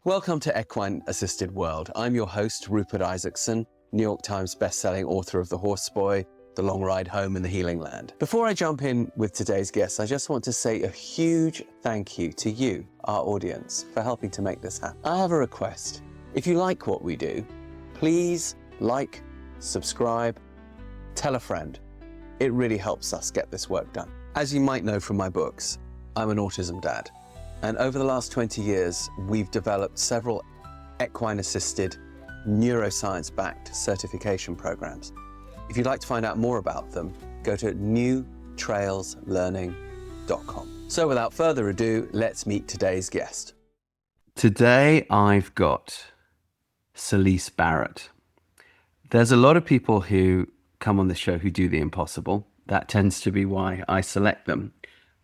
Welcome to Equine Assisted World. I'm your host, Rupert Isaacson, New York Times bestselling author of The Horse Boy, The Long Ride Home and The Healing Land. Before I jump in with today's guest, I just want to say a huge thank you to you, our audience, for helping to make this happen. I have a request. If you like what we do, please like, subscribe, tell a friend. It really helps us get this work done. As you might know from my books, I'm an autism dad. And over the last 20 years, we've developed several equine-assisted, neuroscience-backed certification programs. If you'd like to find out more about them, go to newtrailslearning.com. So without further ado, let's meet today's guest. Today, I've got Celisse Barrett. There's a lot of people who come on the show who do the impossible. That tends to be why I select them.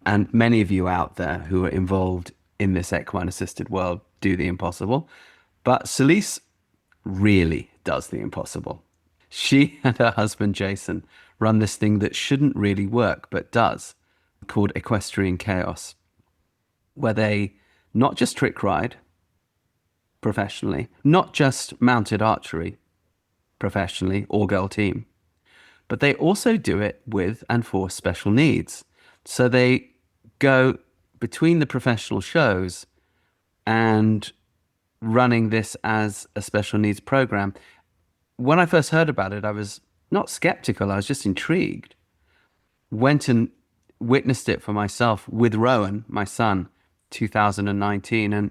And many of you out there who are involved in this equine-assisted world do the impossible. But Celisse really does the impossible. She and her husband, Jason, run this thing that shouldn't really work, but does, called Equestrian Chaos, where they not just trick ride professionally, not just mounted archery professionally or girl team, but they also do it with and for special needs. So they go between the professional shows and running this as a special needs program. When I first heard about it, I was not skeptical, I was just intrigued. Went and witnessed it for myself with Rowan, my son, 2019. And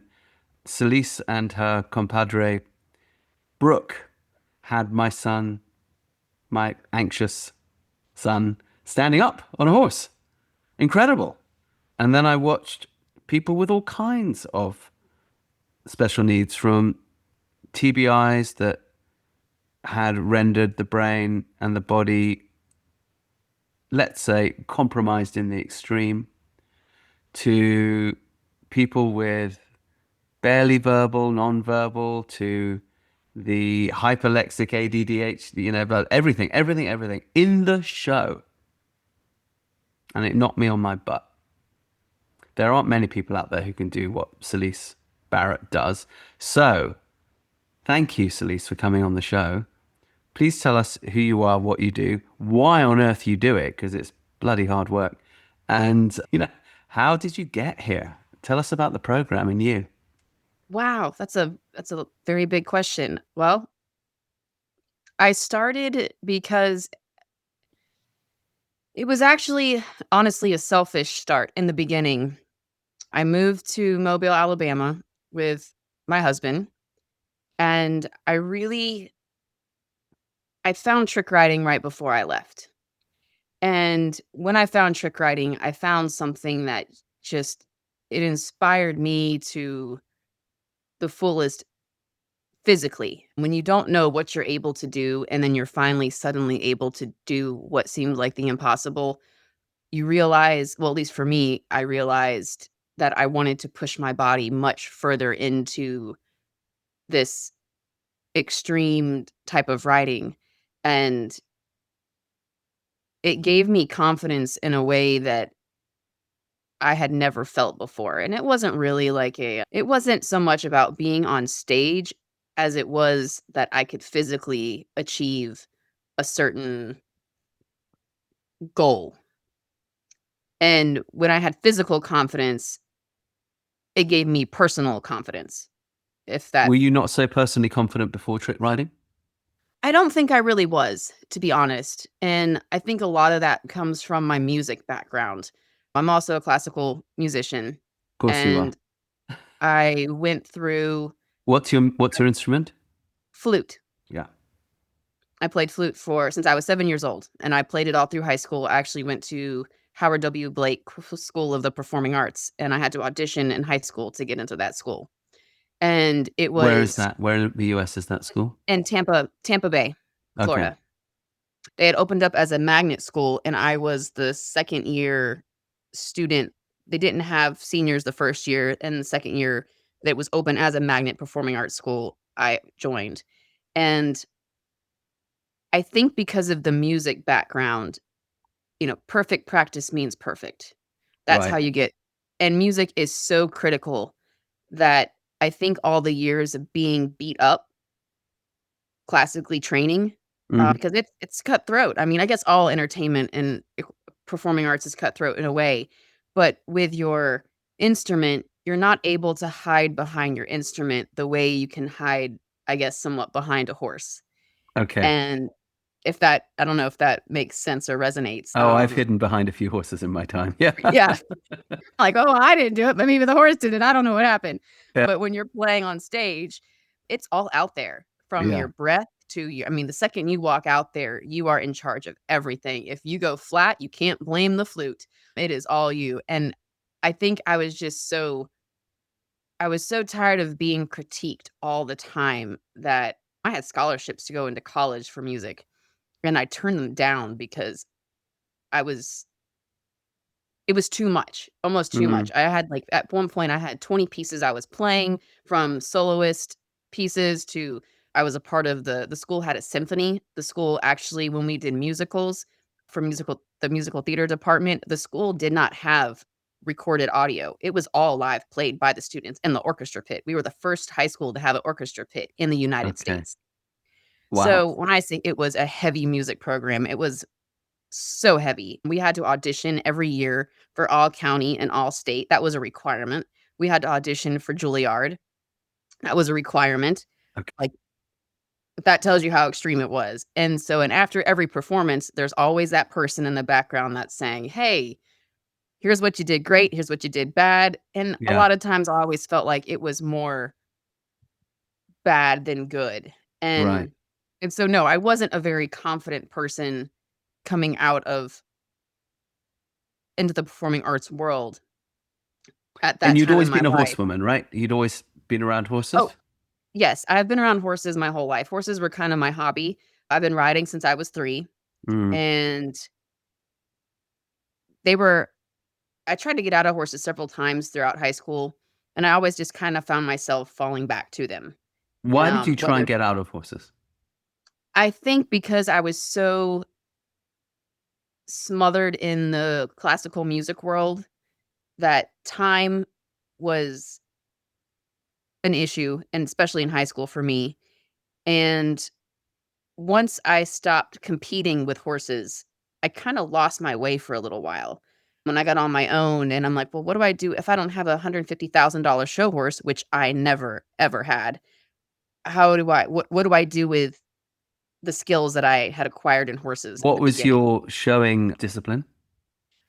Celisse and her compadre, Brooke, had my son, my anxious son, standing up on a horse. Incredible. And then I watched people with all kinds of special needs, from TBIs that had rendered the brain and the body, let's say, compromised in the extreme, to people with barely verbal, non-verbal, to the hyperlexic ADDH, but everything in the show. And it knocked me on my butt. There aren't many people out there who can do what Celisse Barrett does. So, thank you, Celisse, for coming on the show. Please tell us who you are, what you do, why on earth you do it, because it's bloody hard work. And, how did you get here? Tell us about the program and you. Wow, that's a very big question. Well, I started because it was actually, honestly, a selfish start in the beginning. I moved to Mobile, Alabama with my husband, and I found trick riding right before I left. And when I found trick riding, I found something that it inspired me to the fullest physically. When you don't know what you're able to do, and then you're finally suddenly able to do what seemed like the impossible, you realize, well, at least for me, I realized that I wanted to push my body much further into this extreme type of riding. And it gave me confidence in a way that I had never felt before. And it wasn't really it wasn't so much about being on stage as it was that I could physically achieve a certain goal. And when I had physical confidence, it gave me personal confidence. Were you not so personally confident before trick riding? I don't think I really was, to be honest. And I think a lot of that comes from my music background. I'm also a classical musician, Of course you are. and I went through What's your instrument? flute. Yeah. I played flute since I was 7 years old, and I played it all through high school. I actually went to Howard W. Blake School of the Performing Arts, and I had to audition in high school to get into that school. And it was Where is that? Where in the US is that school? in Tampa Bay, Florida. Okay. They had opened up as a magnet school, and I was the second year student. They didn't have seniors the first year, and the second year that was open as a magnet performing arts school, I joined. And I think because of the music background, perfect practice means perfect. That's how Right. you get, and music is so critical that I think all the years of being beat up, classically training, because it's cutthroat. I mean, I guess all entertainment and performing arts is cutthroat in a way, but with your instrument, you're not able to hide behind your instrument the way you can hide, I guess, somewhat behind a horse. Okay. And if that I don't know if that makes sense or resonates. Oh, I've hidden behind a few horses in my time. Yeah. Yeah. Like, "Oh, I didn't do it, but maybe the horse did it. I don't know what happened." Yeah. But when you're playing on stage, it's all out there from Yeah. your breath to your I mean, the second you walk out there, you are in charge of everything. If you go flat, you can't blame the flute. It is all you. And I think I was so tired of being critiqued all the time that I had scholarships to go into college for music, and I turned them down because I was it was too much, almost too Mm. much. I had, like at one point, I had 20 pieces I was playing, from soloist pieces to I was a part of the school had a symphony. The school actually, when we did musicals for the musical theater department, the school did not have recorded audio. It was all live played by the students in the orchestra pit. We were the first high school to have an orchestra pit in the United Okay. States. Wow. So, when I say it was a heavy music program, it was so heavy. We had to audition every year for all county and all state. That was a requirement. We had to audition for Juilliard. That was a requirement. Okay. Like, that tells you how extreme it was. And after every performance, there's always that person in the background that's saying, "Hey, here's what you did great. Here's what you did bad." And a Yeah. lot of times I always felt like it was more bad than good. Right. And and so no, I wasn't a very confident person coming out of into the performing arts world at And that you'd time always in my been a life. horsewoman, right? You'd always been around Oh, horses? yes, I've been around horses my whole life. Horses were kinda my hobby. I've been riding since I was 3, Mm. and they were I tried to get out of horses several times throughout high school, and I always just kinda found myself falling back to them. Why did you try and Whether get out of horses? I think because I was so smothered in the classical music world that time was an issue, and especially in high school for me, and once I stopped competing with horses, I kinda lost my way for a little while. When I got on my own and I'm like, "Well, what do I do if I don't have a $150,000 show horse?" Which I never, ever had. How do I what do I do with the skills that I had acquired in horses at What the was beginning? your showing discipline?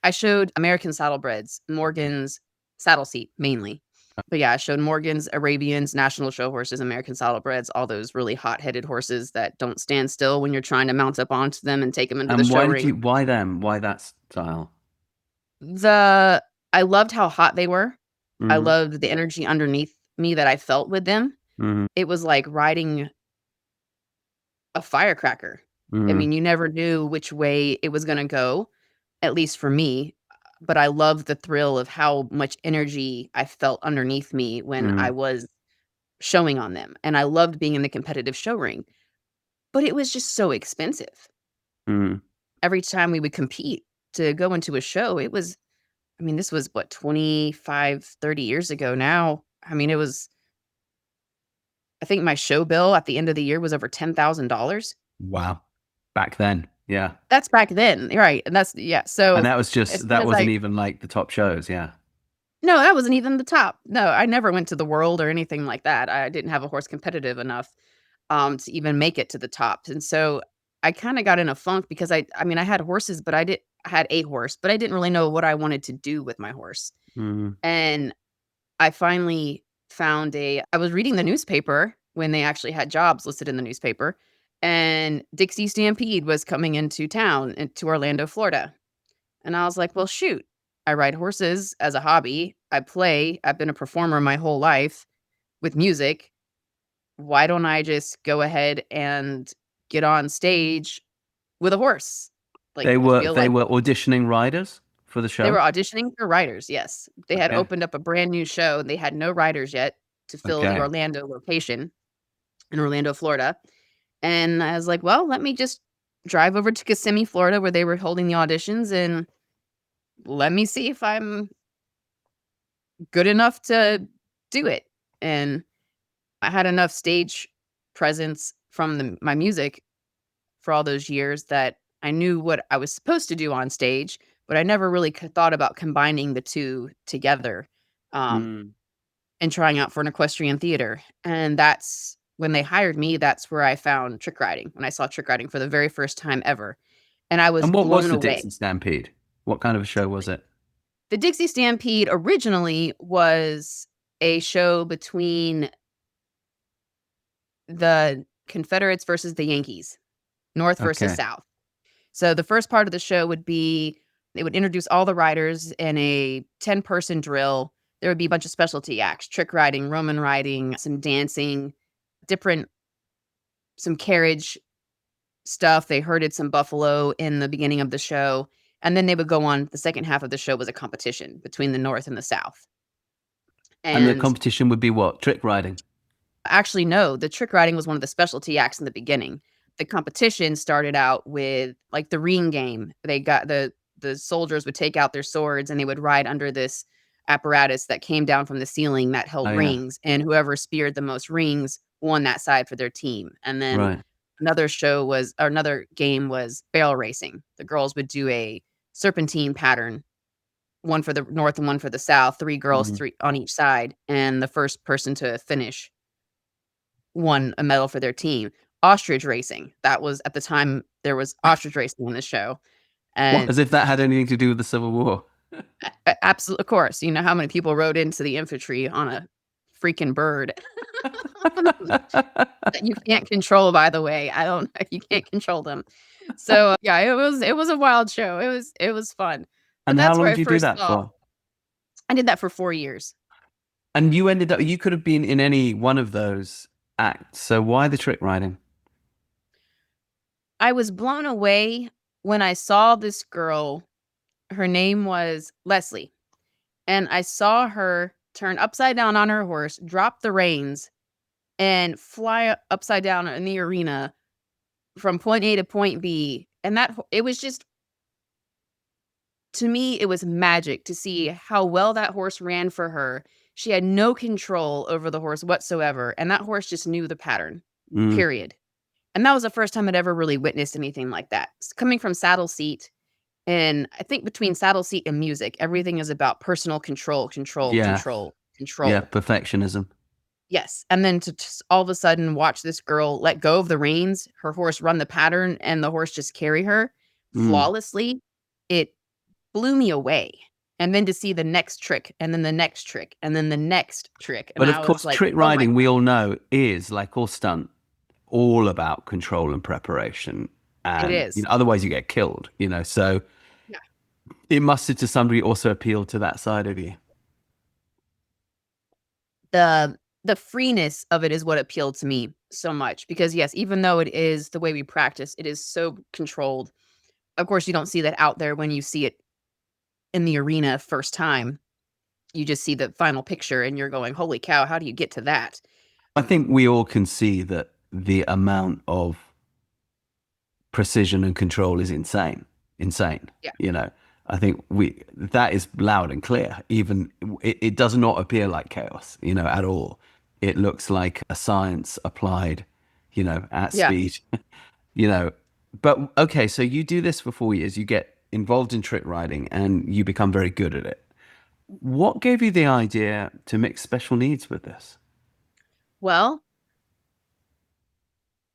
I showed American saddlebreds, Okay. Morgan's saddle seat mainly. But yeah, I showed Morgan's, Arabians, national show horses, American saddlebreds, all those really hot-headed horses that don't stand still when you're trying to mount up onto them and take them into the And show why did ring. you why them? Why that style? The I loved how hot they were. I Mhm. loved the energy underneath me that I felt with them. Mhm. It was like riding a firecracker. I Mhm. mean, you never knew which way it was gonna go, at least for me, but I loved the thrill of how much energy I felt underneath me when I Mhm. was showing on them, and I loved being in the competitive show ring, but it was just so expensive. Mhm. Every time we would compete to go into a show, it was I mean, this was what, 25, 30 years ago now. I mean, it was I think my show bill at the end of the year was over $10,000. Wow. Back then. Yeah. That's back then, right, and that's yeah, And so that was as just soon that as wasn't I even like the top shows, yeah. No, that wasn't even the top. No, I never went to the world or anything like that. I didn't have a horse competitive enough, to even make it to the top, and so I kinda got in a funk because I mean, I had horses, but I had a horse, but I didn't really know what I wanted to do with my horse, Mhm. and I finally found a I was reading the newspaper when they actually had jobs listed in the newspaper, and Dixie Stampede was coming into town, into Orlando, Florida. And I was like, "Well, shoot. I ride horses as a hobby. I play. I've been a performer my whole life with music. Why don't I just go ahead and get on stage with a horse?" Like, They I were feel they like were auditioning riders for the they were show? auditioning for writers, yes. They had Okay. opened up a brand new show, and they had no writers yet to fill the Okay. Orlando location in Orlando, Florida. And I was like, "Well, let me just drive over to Kissimmee, Florida, where they were holding the auditions, and let me see if I'm good enough to do it." And I had enough stage presence from my music for all those years that I knew what I was supposed to do on stage, but I never really thought about combining the two together, um, Mm. and trying out for an equestrian theater. And that's when they hired me, that's where I found trick riding, when I saw trick riding for the very first time ever. And I was And what was blown the away. Dixie Stampede? What kind of a show was it? The Dixie Stampede originally was a show between the Confederates versus the Yankees, North versus Okay. South. So the first part of the show would be they would introduce all the riders in a 10-person drill. There would be a bunch of specialty acts, trick riding, Roman riding, some dancing, different some carriage stuff. They herded some buffalo in the beginning of the show, and then they would go on the second half of the show was a competition between the North and the South. And the And competition would be what? Trick riding. actually, no, the trick riding was one of the specialty acts in the beginning. The competition started out with, like, the ring game. They got the soldiers would take out their swords, and they would ride under this apparatus that came down from the ceiling that held Oh, yeah. rings, and whoever speared the most rings won that side for their team. And then Right. another game was barrel racing. The girls would do a serpentine pattern, one for the North and one for the South, 3 girls, Mhm. 3 on each side, and the first person to finish won a medal for their team. Ostrich racing, that was at the time, there was ostrich racing in the show, What? and As if that had anything to do with the Civil War. absolutely, of course, you know how many people rode into the infantry on a freaking bird that you can't control, by the way. I don't You can't control them. So, yeah, it was a wild show. It was fun. But And how that's where long I did you do first that saw for? I did that for 4 years. And you could have been in any one of those acts. So why the trick riding? I was blown away when I saw this girl. Her name was Leslie. And I saw her turn upside down on her horse, drop the reins, and fly upside down in the arena from point A to point B. And it was just, to me, it was magic to see how well that horse ran for her. She had no control over the horse whatsoever. And that horse just knew the pattern, Mm. period. And that was the first time I'd ever really witnessed anything like that. Coming from saddle seat, and I think between saddle seat and music, everything is about personal control, control, Yeah. control, Yeah. control. Perfectionism. Yes, and then to just all of a sudden watch this girl let go of the reins, her horse run the pattern, and the horse just carry her Mm. flawlessly, it blew me away. And then to see the next trick, and then the next trick, and then the next trick, and But I of was course, like, trick "Oh my riding, god." we all know, is like all stunt, all about control and preparation. It And is. otherwise you get killed, So Yeah. it must have to some degree also appealed to that side of you. The freeness of it is what appealed to me so much because, yes, even though it is the way we practice, it is so controlled. Of course, you don't see that out there when you see it in the arena first time. You just see the final picture and you're going, "Holy cow, how do you get to that?" I think we all can see that the amount of precision and control is insane. Insane. Yeah. I think that is loud and clear. Even it does not appear like chaos, at all. It looks like a science applied, at Yeah. speed. you know. But okay, so you do this for 4 years, you get involved in trick riding and you become very good at it. What gave you the idea to mix special needs with this? Well,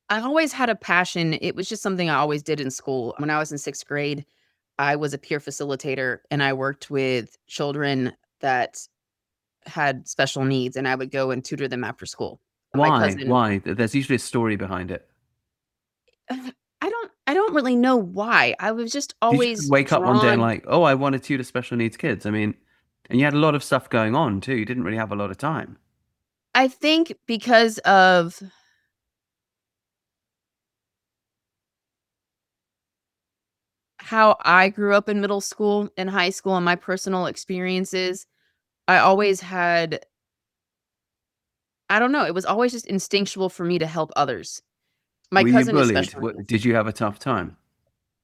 I always had a passion. It was just something I always did in school. When I was in 6th grade, I was a peer facilitator and I worked with children that had special needs, and I would go and tutor them after school. My Why? cousin Why? There's usually a story behind it. I don't really know why. I was just Did you just always wake up one day and drawn. like, oh, I want to tutor special needs kids? I mean, and you had a lot of stuff going on too. You didn't really have a lot of time. I think because of how I grew up in middle school and high school and my personal experiences, I always had I don't know, it was always just instinctual for me to help others. My Were you cousin is bullied? special needs. Did you have a tough time?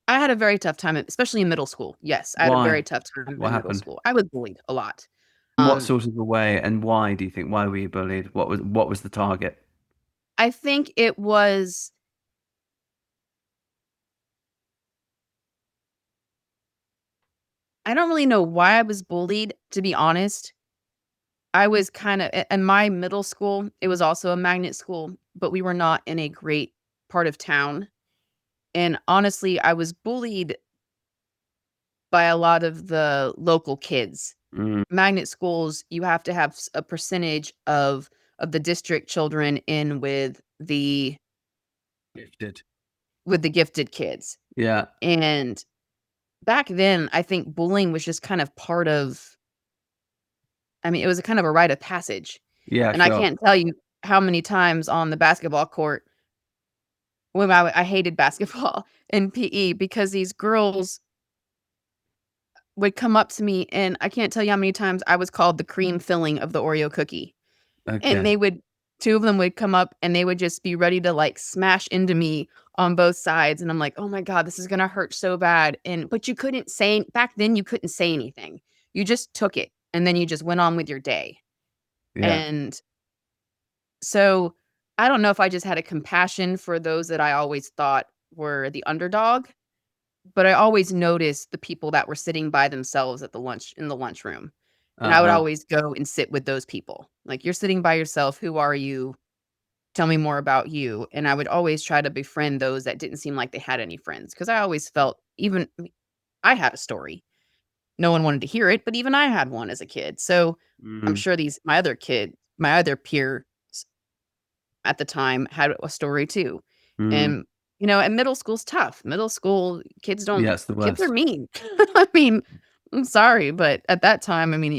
I had a very tough time, especially in middle school. Yes, I had a very Why? tough time What in middle happened? school. I was bullied a lot. What Um, sort of a way and why do you think? Why were you bullied? What was the target? I think it was I don't really know why I was bullied, to be honest. I was kinda in my middle school, it was also a magnet school, but we were not in a great part of town, and honestly, I was bullied by a lot of the local kids. Mm, Magnet schools, you have to have a percentage of the district children in gifted. with the gifted kids, Yeah. and back then, I think bullying was just kind of part of I mean, it was a kind of a rite of passage, Yeah, and I sure. can't tell you how many times on the basketball court when I hated basketball in PE because these girls would come up to me, and I can't tell you how many times I was called the cream filling of the Oreo cookie. And Okay. they would 2 of them would come up, and they would just be ready to, like, smash into me on both sides, and I'm like, "Oh my god, this is gonna hurt so bad," but you couldn't say back then, you couldn't say anything. You just took it, and then you just went on with your day, Yeah. and so, I don't know if I just had a compassion for those that I always thought were the underdog, but I always noticed the people that were sitting by themselves at the lunch in the lunchroom, and I would Uh-huh. always go and sit with those people. Like, "You're sitting by yourself, who are you? Tell me more about you," and I would always try to befriend those that didn't seem like they had any friends because I always felt I had a story. No one wanted to hear it, but even I had one as a kid, so I'm Mm, sure these my other peers at the time had a story too, mm. and, and middle school's tough. Middle school, Yeah, it's the kids are worst. mean. I mean, I'm sorry, but at that time, I mean,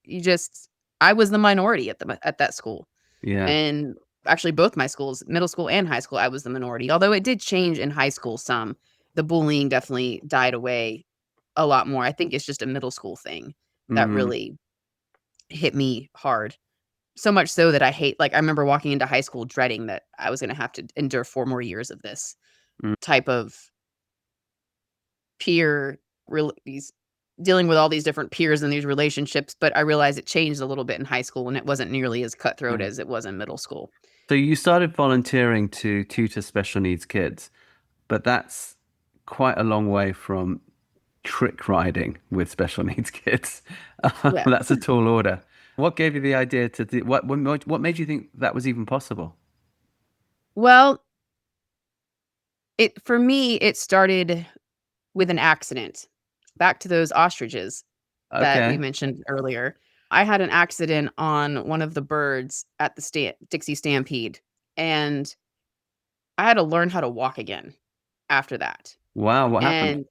you just I was the minority at that school. Yeah. And actually both my schools, middle school and high school, I was the minority. Although it did change in high school some. The bullying definitely died away a lot more. I think it's just a middle school thing that Mhm. really hit me hard. So much so that I remember walking into high school dreading that I was gonna have to endure 4 more years of this Mm. type of peer these dealing with all these different peers and these relationships, but I realized it changed a little bit in high school and it wasn't nearly as cutthroat Okay. as it was in middle school. So you started volunteering to tutor special needs kids, but that's quite a long way from trick riding with special needs kids. Yeah. That's a tall order. What gave you the idea to do what made you think that was even possible? Well, for me, it started with an accident. Back to those ostriches that we Okay. mentioned earlier. I had an accident on one of the birds at the Dixie Stampede, and I had to learn how to walk again after that. Wow, what happened?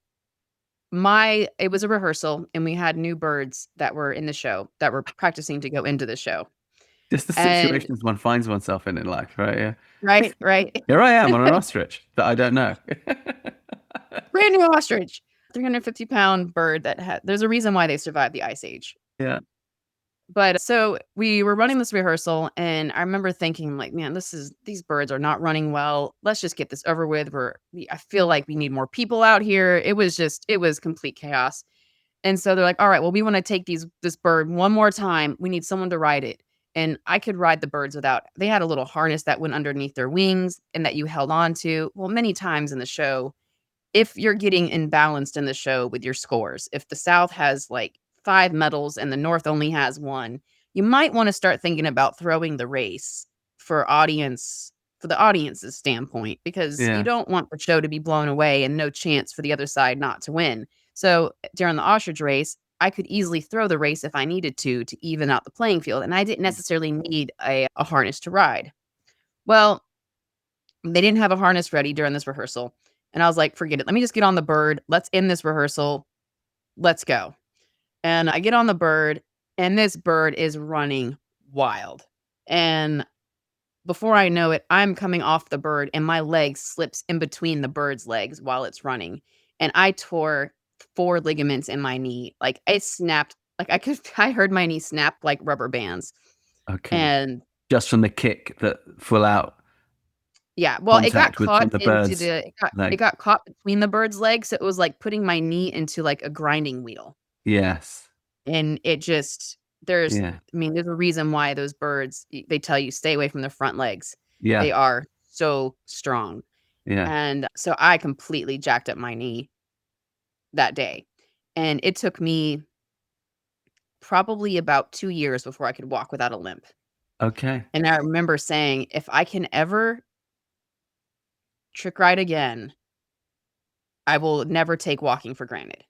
And it was a rehearsal, and we had new birds that were in the show that were practicing to go into the show. Just the And situations one finds oneself in life, right? Yeah. right, right. Here I am on an ostrich that I don't know. Brand new ostrich, 350-pound bird that had there's a reason why they survived the ice age. Yeah. But so we were running this rehearsal, and I remember thinking, like, man, these birds are not running well. Let's just get this over with. I feel like we need more people out here. It was complete chaos. And so they're like, all right, well, we want to take this bird one more time. We need someone to ride it. And I could ride the birds they had a little harness that went underneath their wings and that you held on to. Well, many times in the show, if you're getting imbalanced in the show with your scores, if the South has like 5 medals and the North only has 1, you might wanna start thinking about throwing the race for the audience's standpoint, because you Yeah. don't want the show to be blown away and no chance for the other side not to win. So, during the ostrich race, I could easily throw the race if I needed to even out the playing field, and I didn't necessarily need a harness to ride. Well, they didn't have a harness ready during this rehearsal, and I was like, "Forget it. Let me just get on the bird. Let's end this rehearsal. Let's go." And I get on the bird, and this bird is running wild. And before I know it, I'm coming off the bird, and my leg slips in between the bird's legs while it's running, and I tore 4 ligaments in my knee. Like, it snapped like, I heard my knee snap like rubber bands. Okay. And Just from the kick that full out yeah, well, it got contact with caught from the into bird's it leg. got caught between the bird's legs, so it was like putting my knee into, like, a grinding wheel, Yes. and it just There's, Yeah. I mean, there's a reason why those birds, they tell you stay away from the front legs. Yeah. They are so strong. Yeah. And so I completely jacked up my knee that day. And it took me probably about 2 years before I could walk without a limp. Okay. And I remember saying, if I can ever trick ride again, I will never take walking for granted.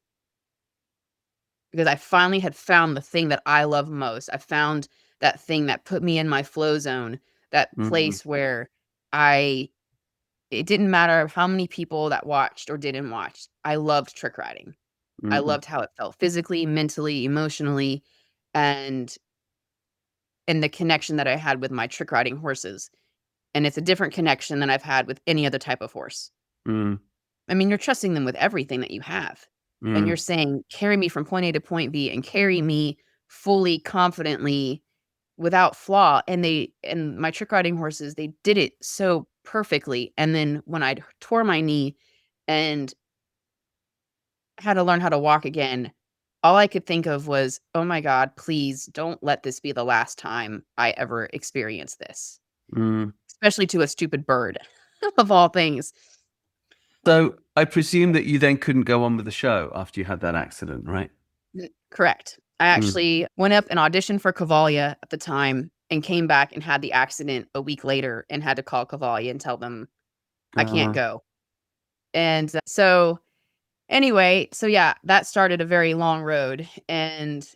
Because I finally had found the thing that I love most. I found that thing that put me in my flow zone, that Mm, place where I it didn't matter how many people that watched or didn't watch. I loved trick riding. I mm, loved how it felt physically, mentally, emotionally, and the connection that I had with my trick riding horses. And it's a different connection than I've had with any other type of horse. mm, I mean, you're trusting them with everything that you have. And you're mm, saying, carry me from point A to point B and carry me fully, confidently, without flaw. And my trick riding horses, they did it so perfectly. And then when I tore my knee and had to learn how to walk again, all I could think of was, oh my God, please don't let this be the last time I ever experience this, mm. especially to a stupid bird of all things. So I presume that you then couldn't go on with the show after you had that accident, right? Correct. I Mm. actually went up and auditioned for Cavalia at the time and came back and had the accident a week later and had to call Cavalia and tell them I can't Uh, go. And so anyway, so yeah, that started a very long road. And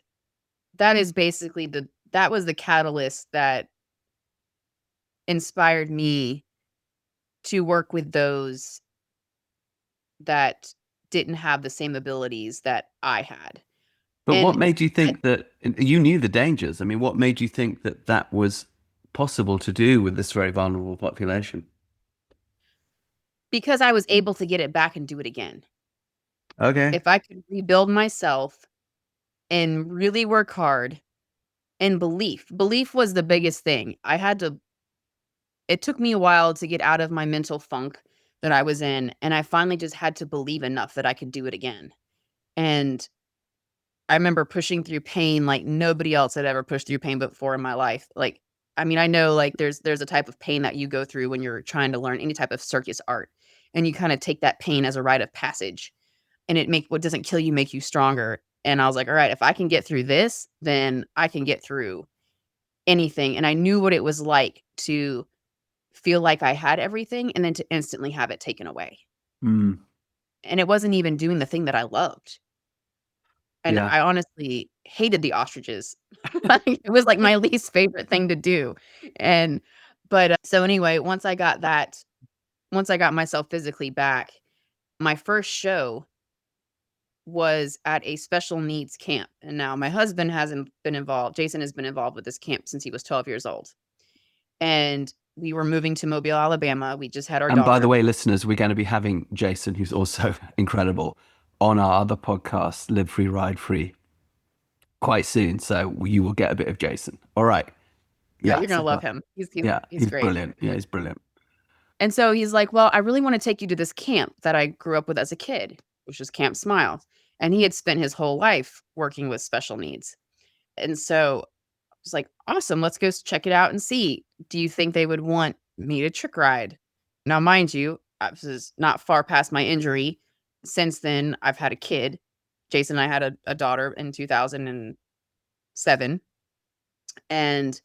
that is basically that was the catalyst that inspired me to work with those that didn't have the same abilities that I had. but And what made you I think that you knew the dangers? I mean, what made you think that that was possible to do with this very vulnerable population? because I was able to get it back and do it again. Okay. If I could rebuild myself and really work hard and belief was the biggest thing. It took me a while to get out of my mental funk that I was in, and I finally just had to believe enough that I could do it again. And I remember pushing through pain like nobody else had ever pushed through pain before in my life. Like, I mean, I know like there's a type of pain that you go through when you're trying to learn any type of circus art, and you kind of take that pain as a rite of passage, and what doesn't kill you make you stronger. And I was like, all right, if I can get through this, then I can get through anything. And I knew what it was like to feel like I had everything and then to instantly have it taken away. Mm, And it wasn't even doing the thing that I loved. And yeah. I honestly hated the ostriches. Like, it was, like, my least favorite thing to do. And so anyway, once I got myself physically back, my first show was at a special needs camp. And now my husband hasn't been involved. Jason has been involved with this camp since he was 12 years old. And we were moving to Mobile, Alabama. We just had our And by daughter. the way, listeners, we're going to be having Jason, who's also incredible, on our other podcast, Live Free, Ride Free, quite soon. So you will get a bit of Jason. All right. Yeah, Yeah. you're gonna love him. He's He's great. brilliant. Yeah, he's brilliant. And so he's like, "Well, I really wanna take you to this camp that I grew up with as a kid," which is Camp Smile. And he had spent his whole life working with special needs. And so I was like, "Awesome, let's go check it out and see. Do you think they would want me to trick ride?" Now, mind you, this is not far past my injury. Since then, I've had a kid. Jason and I had a daughter in 2007, and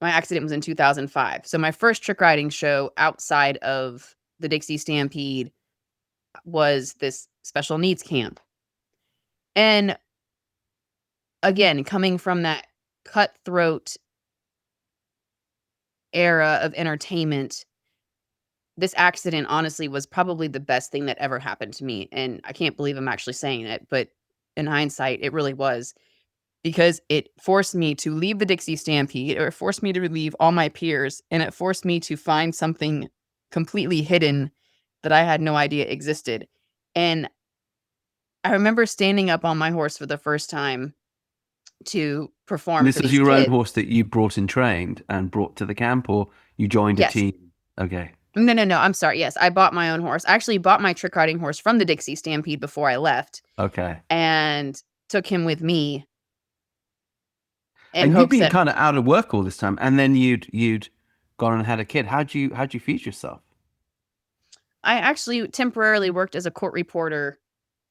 my accident was in 2005. So my first trick riding show outside of the Dixie Stampede was this special needs camp. And again, coming from that cutthroat era of entertainment, this accident honestly was probably the best thing that ever happened to me. And I can't believe I'm actually saying it, but in hindsight, it really was because it forced me to leave the Dixie Stampede, or it forced me to leave all my peers, and it forced me to find something completely hidden that I had no idea existed. And I remember standing up on my horse for the first time to And perform this for is these your own kids. horse that you brought and trained and brought to the camp, or you joined a Yes. team? Okay. No, no, no, I'm sorry. Yes, I bought my own horse. I actually bought my trick riding horse from the Dixie Stampede before I left Okay. and took him with me in And you've hopes been that kind of out of work all this time, and then you'd gone and had a kid. How'd you feed yourself? I actually temporarily worked as a court reporter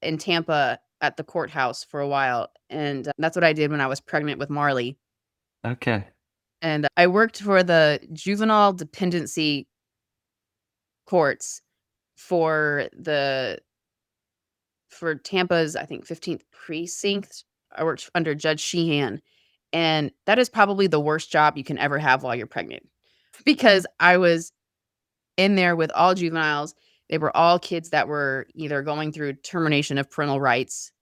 in Tampa at the courthouse for a while, and that's what I did when I was pregnant with Marley. Okay. And I worked for the juvenile dependency courts for the for Tampa's, I think, 15th precinct. I worked under Judge Sheehan, and that is probably the worst job you can ever have while you're pregnant because I was in there with all juveniles. They were all kids that were either going through termination of parental rights.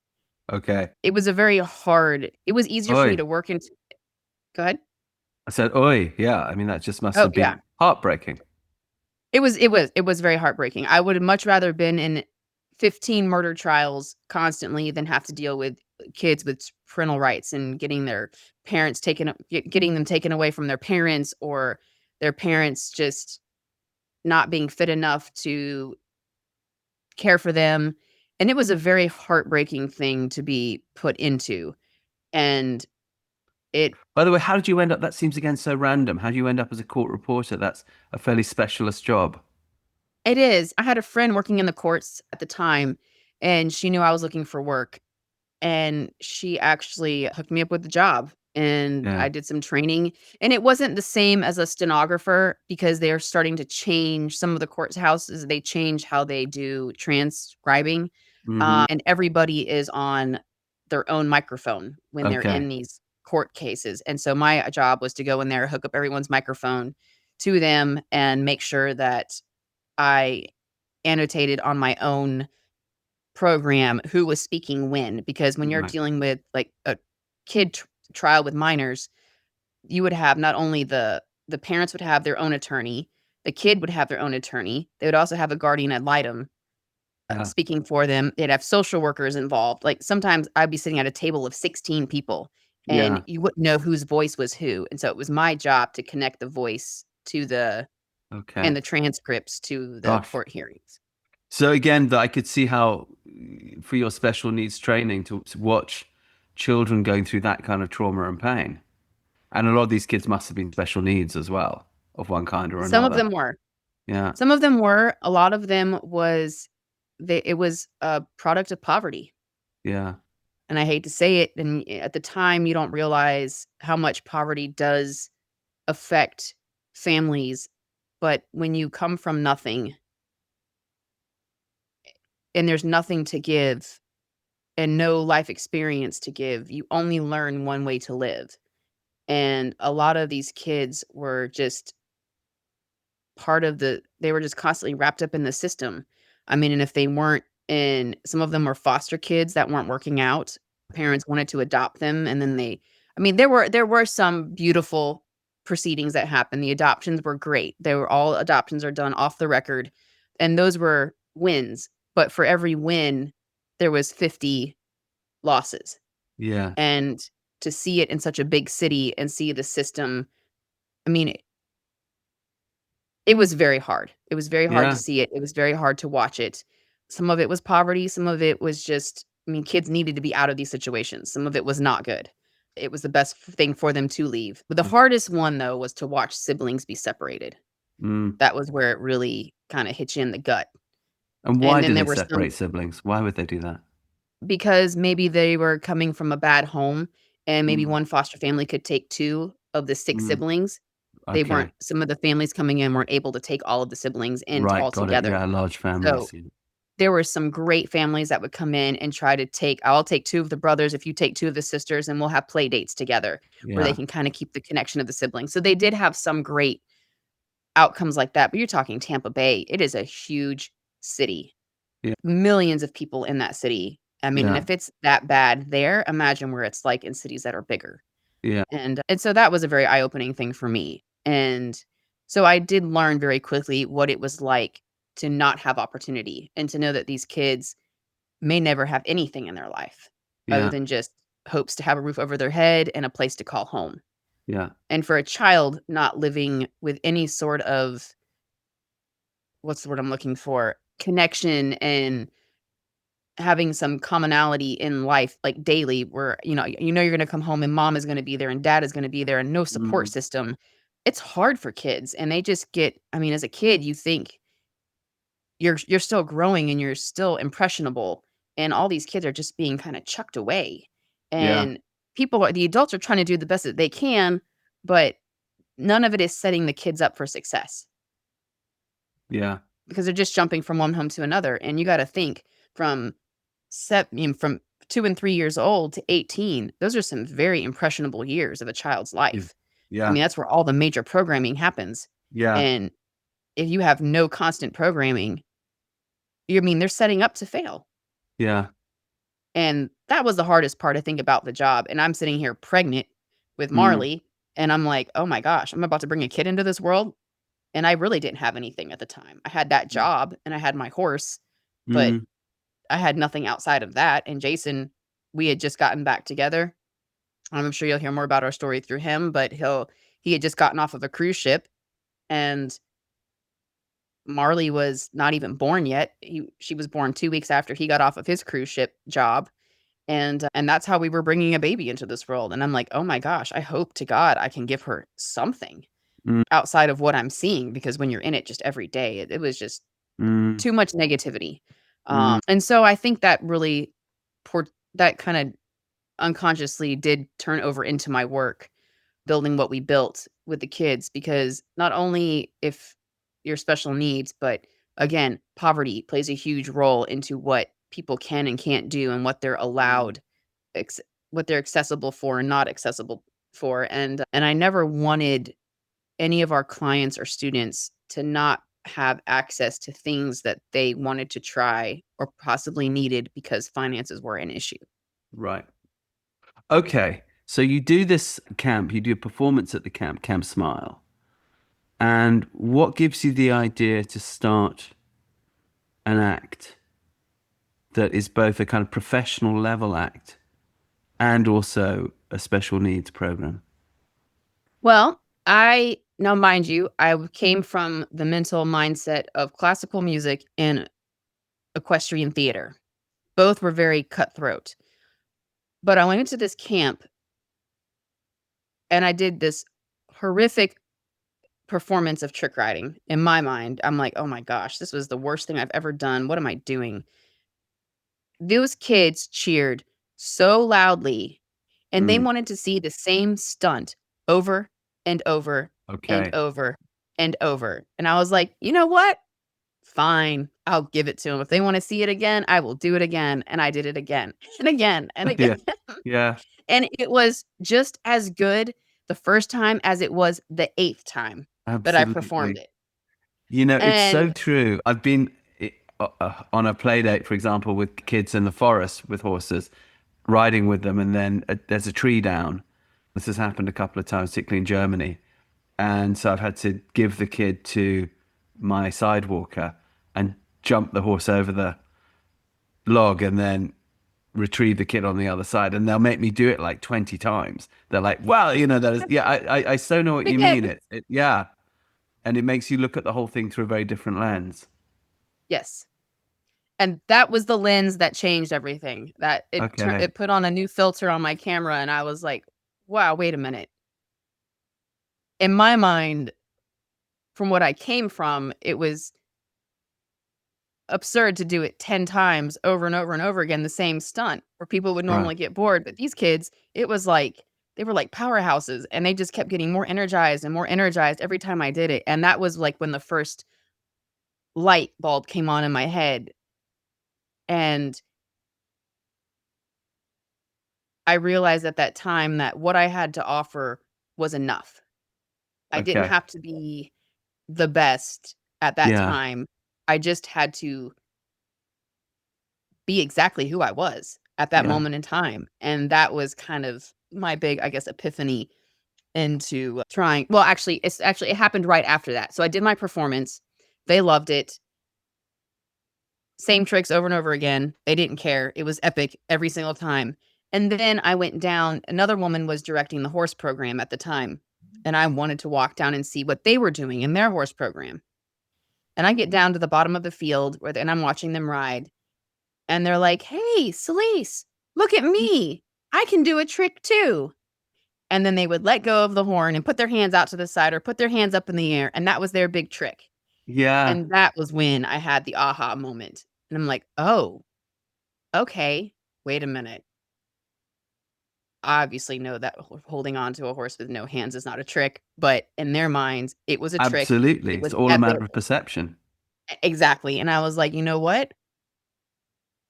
Okay. It was easier for me Oi. to work in. Go ahead. I said, oi. Yeah. I mean, that just must Oh, have yeah. been heartbreaking. It was very heartbreaking. I would have much rather been in 15 murder trials constantly than have to deal with kids with parental rights and getting them taken away from their parents, or their parents just not being fit enough to care for them. And it was a very heartbreaking thing to be put into. And it By the way, how did you end up? That seems again so random. How do you end up as a court reporter? That's a fairly specialist job. it is. I had a friend working in the courts at the time, and she knew I was looking for work. And she actually hooked me up with the job, and Yeah. I did some training, and it wasn't the same as a stenographer because they're starting to change some of the courthouses, they change how they do transcribing, Hmm. and everybody is on their own microphone when they're Okay. in these court cases, and so my job was to go in there, hook up everyone's microphone to them, and make sure that I annotated on my own program who was speaking when, because when you're Right. dealing with, like, a trial with minors, you would have not only the parents would have their own attorney, the kid would have their own attorney, they would also have a guardian ad litem, Yeah. speaking for them, they'd have social workers involved, like, sometimes I'd be sitting at a table of 16 people, and Yeah. you wouldn't know whose voice was who, and so it was my job to connect the voice to Okay. the transcripts to the Gosh. court hearings. So again, that I could see how for your special needs training to watch children going through that kind of trauma and pain. And a lot of these kids must have been special needs as well, of one kind or Some of another. them were. Yeah. Some of them were, a lot of them it was a product of poverty, Yeah. and I hate to say it, and at the time, you don't realize how much poverty does affect families, but when you come from nothing and there's nothing to give and no life experience to give, you only learn one way to live, and a lot of these kids were just they were just constantly wrapped up in the system. I mean, and if they weren't in some of them were foster kids that weren't working out. Parents wanted to adopt them, and then there were some beautiful proceedings that happened. The adoptions were great. They were all adoptions are done off the record, and those were wins. But for every win, there was 50 losses. Yeah. And to see it in such a big city and see the system, I mean, it was very hard. It was very hard to Yeah. see it. It was very hard to watch it. Some of it was poverty, some of it was just, I mean, kids needed to be out of these situations. Some of it was not good. It was the best thing for them to leave. But the hardest one, though, was to watch siblings be separated. Mm. That was where it really kinda hit you in the gut. And why And do then they there were some, separate siblings? Why would they do that? because maybe they were coming from a bad home, and maybe Mm. one foster family could take 2 of the 6 Mm. siblings. They weren't Okay. Some of the families coming in weren't able to take all of the siblings in Right. all Got it. together. Yeah. Large So, families. there were some great families that would come in and try to I'll take 2 of the brothers, if you take 2 of the sisters, and we'll have play dates together where they Yeah. can kinda keep the connection of the siblings. So they did have some great outcomes like that, but you're talking Tampa Bay. It is a huge city. Yeah. Millions of people in that city. I mean, and Yeah. if it's that bad there, imagine where it's like in cities that are bigger. Yeah. And so that was a very eye-opening thing for me. And so I did learn very quickly what it was like to not have opportunity, and to know that these kids may never have anything in their life other Yeah. than just hopes to have a roof over their head and a place to call home. Yeah. And for a child not living with any sort of, what's the word I'm looking for? Connection and having some commonality in life, like daily, where, you're going to come home and mom is going to be there and dad is going to be there and no support system. It's hard for kids. And they just as a kid, you think you're still growing and you're still impressionable. And all these kids are just being kind of chucked away. Yeah. And the adults are trying to do the best that they can, but none of it is setting the kids up for success. Yeah. Because they're just jumping from one home to another. And you got to think from 2 and 3 years old to 18, those are some very impressionable years of a child's life. Yeah. That's where all the major programming happens. Yeah. And if you have no constant programming, they're setting up to fail. Yeah. And that was the hardest part, I think, about the job. And I'm sitting here pregnant with Marley, and I'm like, oh my gosh, I'm about to bring a kid into this world. And I really didn't have anything at the time. I had that job and I had my horse, but I had nothing outside of that. And Jason, we had just gotten back together. I'm sure you'll hear more about our story through him, but he had just gotten off of a cruise ship, and Marley was not even born yet. She was born 2 weeks after he got off of his cruise ship job. And that's how we were bringing a baby into this world. And I'm like, oh my gosh, I hope to God I can give her something outside of what I'm seeing, because when you're in it just every day, it was just too much negativity. And so I think that really that kind of unconsciously did turn over into my work, building what we built with the kids, because not only if you're special needs, but again, poverty plays a huge role into what people can and can't do and what they're allowed, what they're accessible for and not accessible for. And I never wanted any of our clients or students to not have access to things that they wanted to try or possibly needed because finances were an issue. Right. Okay. So you do this camp, you do a performance at the Camp Smile. And what gives you the idea to start an act that is both a kind of professional level act and also a special needs program? Well, now mind you, I came from the mental mindset of classical music and equestrian theater. Both were very cutthroat. But I went into this camp and I did this horrific performance of trick riding. In my mind, I'm like, oh my gosh, this was the worst thing I've ever done. What am I doing? Those kids cheered so loudly, and they wanted to see the same stunt over and over and Okay. over and over. And I was like, you know what? Fine, I'll give it to them. If they want to see it again, I will do it again. And I did it again and again and Yeah. again. Yeah. And it was just as good the first time as it was the 8th time that I performed Absolutely. it. It's so And true. I've been on a play date, for example, with kids in the forest with horses, riding with them, and then there's a tree down. This has happened a couple of times, particularly in Germany. And so I've had to give the kid to my sidewalker and jump the horse over the log and then retrieve the kid on the other side. And they'll make me do it like 20 times. They're like, well, that is, yeah, I so know what you mean. Yeah. And it makes you look at the whole thing through a very different lens. yes. And that was the lens that changed everything. That Okay. it put on a new filter on my camera, and I was like, wow, wait a minute. In my mind, from what I came from, it was absurd to do it 10 times over and over and over again, the same stunt, where people would Right. normally get bored. But these kids, it was like they were like powerhouses, and they just kept getting more energized and more energized every time I did it. And that was like when the first light bulb came on in my head. And I realized at that time that what I had to offer was enough. I didn't Okay. have to be the best at that Yeah. time. I just had to be exactly who I was at that Yeah. moment in time. And that was kind of my big, I guess, epiphany into trying. Well, it happened right after that. So I did my performance. They loved it. Same tricks over and over again. They didn't care. It was epic every single time. And then I went down. Another woman was directing the horse program at the time. And I wanted to walk down and see what they were doing in their horse program. And I get down to the bottom of the field and I'm watching them ride. And they're like, "Hey, Celisse, look at me. I can do a trick too." And then they would let go of the horn and put their hands out to the side or put their hands up in the air, and that was their big trick. Yeah. And that was when I had the aha moment. And I'm like, "Oh, okay. Wait a minute. I obviously know that holding on to a horse with no hands is not a trick, but in their minds, it was a trick. Absolutely. It It's was all a matter of inevitable." perception. Exactly. And I was like, "You know what?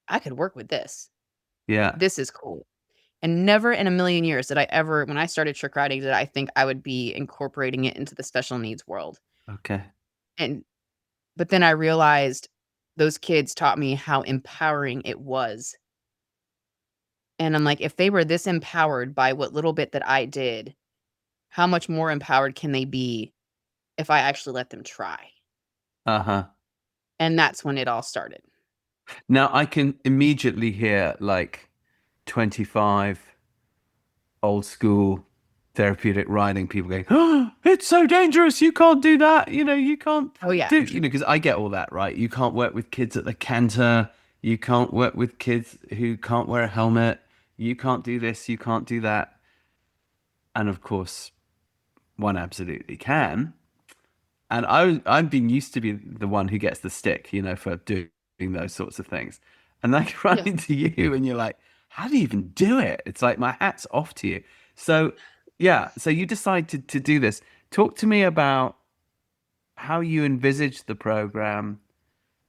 I could work with this. Yeah. This is cool." And never in a million years did I ever, when I started trick riding, did I think I would be incorporating it into the special needs world. Okay. And but then I realized those kids taught me how empowering it was. And I'm like, if they were this empowered by what little bit that I did, how much more empowered can they be if I actually let them try? Uh-huh. And that's when it all started. Now I can immediately hear like 25 old school therapeutic riding people going, "Oh, it's so dangerous. You can't do that. You can't Oh, yeah. do, because I get all that, right? You can't work with kids at the canter. You can't work with kids who can't wear a helmet. You can't do this. You can't do that." And of course, one absolutely can. And I'm being used to be the one who gets the stick, for doing those sorts of things. And then I run Yeah. into you and you're like, how do you even do it? It's like my hat's off to you. So yeah, so you decide to do this. Talk to me about how you envisaged the program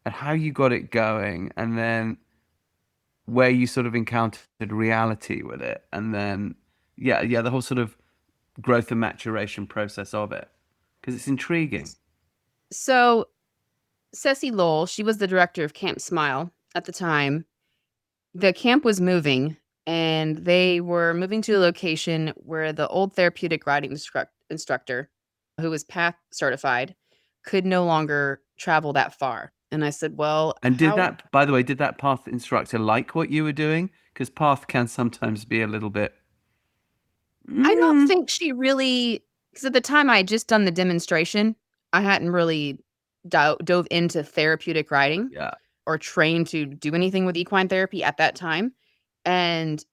and how you got it going, and then where you sort of encountered reality with it. And then yeah, the whole sort of growth and maturation process of it. Because it's intriguing. So Ceci Lowell, she was the director of Camp Smile at the time. The camp was moving, and they were moving to a location where the old therapeutic riding instructor, who was PATH certified, could no longer travel that far. And I said, "Well, And how?" by the way, did that path instructor like what you were doing? Because path can sometimes be a little bit. I don't Mm, think she really, because at the time I had just done the demonstration. I hadn't really dove into therapeutic riding yeah, or trained to do anything with equine therapy at that time. And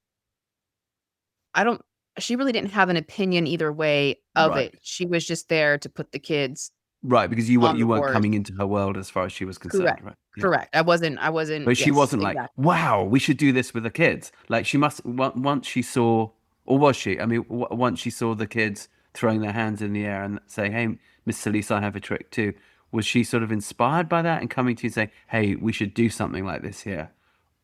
I don't she really didn't have an opinion either way of right, it. She was just there to put the kids right. Because you weren't on the you weren't horse. coming into her world as far as she was concerned, Correct. right? Yeah. Correct. I wasn't But she yes, wasn't like, exactly. "Wow, we should do this with the kids." Like she must once she saw, or was she? I mean, once she saw the kids throwing their hands in the air and saying, "Hey, Miss Celise, I have a trick too." Was she sort of inspired by that and coming to you and saying, "Hey, we should do something like this here"?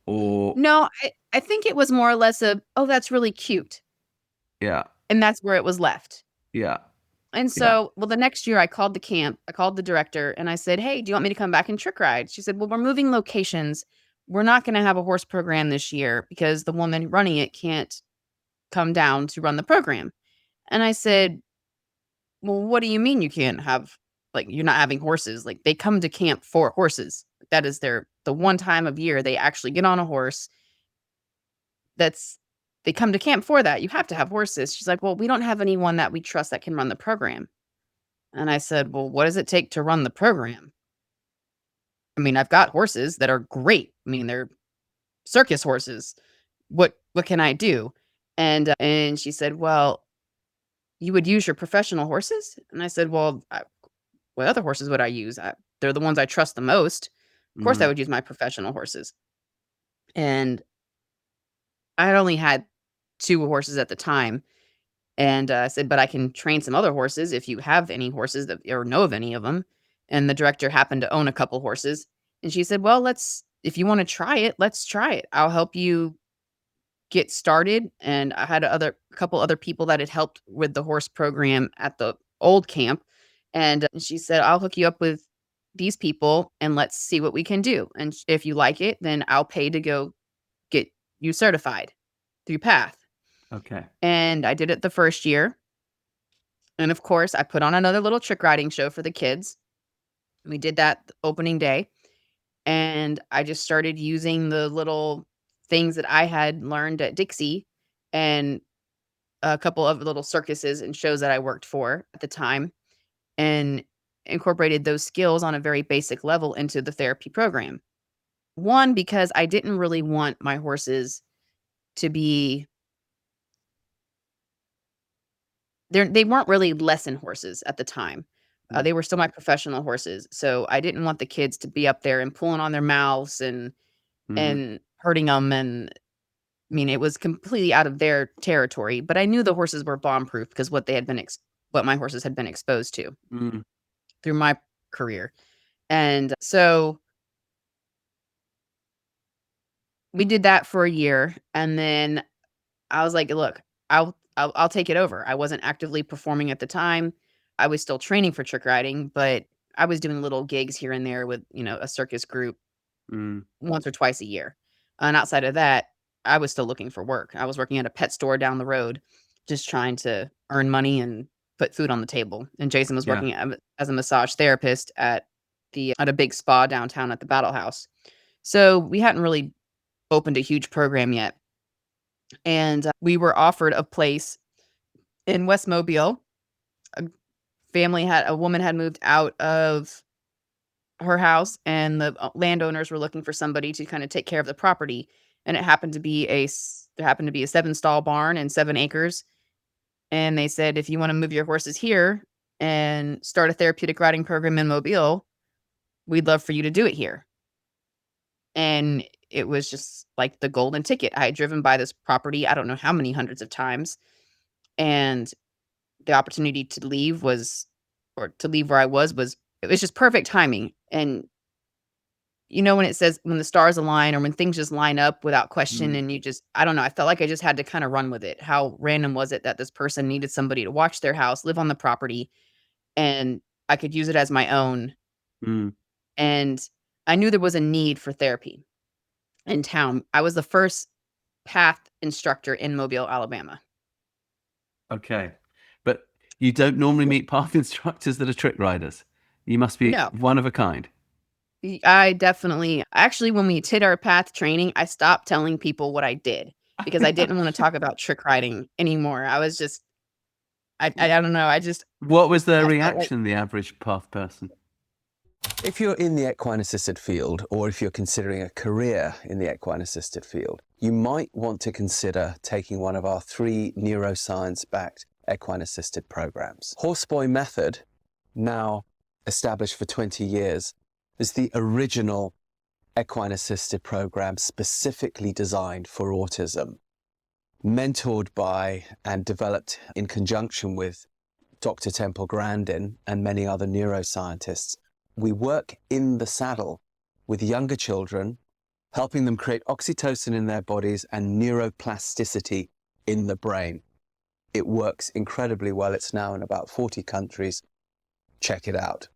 Or No, I think it was more or less a, "Oh, that's really cute." yeah, And that's where it was left. yeah, And yeah. so, well, the next year I called the camp, I called the director and I said, "Hey, do you want me to come back and trick ride?" She said, "Well, we're moving locations. We're not gonna have a horse program this year because the woman running it can't come down to run the program." And I said, "Well, what do you mean you can't have, like, you're not having horses? Like, they come to camp for horses. That is the one time of year they actually get on a horse. That's they come to camp for that. You have to have horses." She's like, "Well, we don't have anyone that we trust that can run the program." And I said, "Well, what does it take to run the program? I mean, I've got horses that are great. I mean, they're circus horses. What can I do?" And she said, "Well, you would use your professional horses?" And I said, "Well, what other horses would I use? They're the ones I trust the most. Of course, I Mm, would use my professional horses." And I had only had 2 horses at the time. And I said, "But I can train some other horses if you have any horses that or know of any of them." And the director happened to own a couple horses. And she said, "Well, if you want to try it, let's try it. I'll help you get started." And I had a couple other people that had helped with the horse program at the old camp. And she said, "I'll hook you up with these people and let's see what we can do. And if you like it, then I'll pay to go get you certified through PATH." okay. And I did it the first year. And of course, I put on another little trick riding show for the kids. We did that opening day, and I just started using the little things that I had learned at Dixie and a couple of little circuses and shows that I worked for at the time, and incorporated those skills on a very basic level into the therapy program. One, because I didn't really want my horses to be they weren't really lesson horses at the time. Mm, They were still my professional horses, so I didn't want the kids to be up there and pulling on their mouths mhm, and hurting them. And I mean, it was completely out of their territory, but I knew the horses were bomb-proof because what my horses had been exposed to mm, through my career. And so we did that for a year, and then I was like, "Look, I'll take it over." I wasn't actively performing at the time. I was still training for trick riding, but I was doing little gigs here and there with, a circus group mm. once or twice a year. And outside of that, I was still looking for work. I was working at a pet store down the road, just trying to earn money and put food on the table. And Jason was Yeah. working as a massage therapist at a big spa downtown at the Battle House. So we hadn't really opened a huge program yet. And we were offered a place in West Mobile. A a woman had moved out of her house, and the landowners were looking for somebody to kind of take care of the property. And there happened to be a 7-stall barn and 7 acres. And they said, if you want to move your horses here and start a therapeutic riding program in Mobile, we'd love for you to do it here. And it was just like the golden ticket. I had driven by this property, I don't know how many hundreds of times. And the opportunity to leave where I was it was just perfect timing. And when it says when the stars align or when things just line up without question, Mm, and I don't know, I felt like I just had to kind of run with it. How random was it that this person needed somebody to watch their house, live on the property, and I could use it as my own. mm. And I knew there was a need for therapy in town. I was the first path instructor in Mobile, Alabama. Okay. But you don't normally meet path instructors that are trick riders. You must be No, one of a kind. I definitely actually, when we did our path training, I stopped telling people what I did because I didn't wanna talk about trick riding anymore. I was just I don't know, What was their I felt like reaction, the average path person? If you're in the equine assisted field, or if you're considering a career in the equine assisted field, you might want to consider taking one of our 3 neuroscience-backed equine assisted programs. Horseboy Method, now established for 20 years, is the original equine assisted program specifically designed for autism, mentored by and developed in conjunction with Dr. Temple Grandin and many other neuroscientists. We work in the saddle with younger children, helping them create oxytocin in their bodies and neuroplasticity in the brain. It works incredibly well. It's now in about 40 countries. Check it out.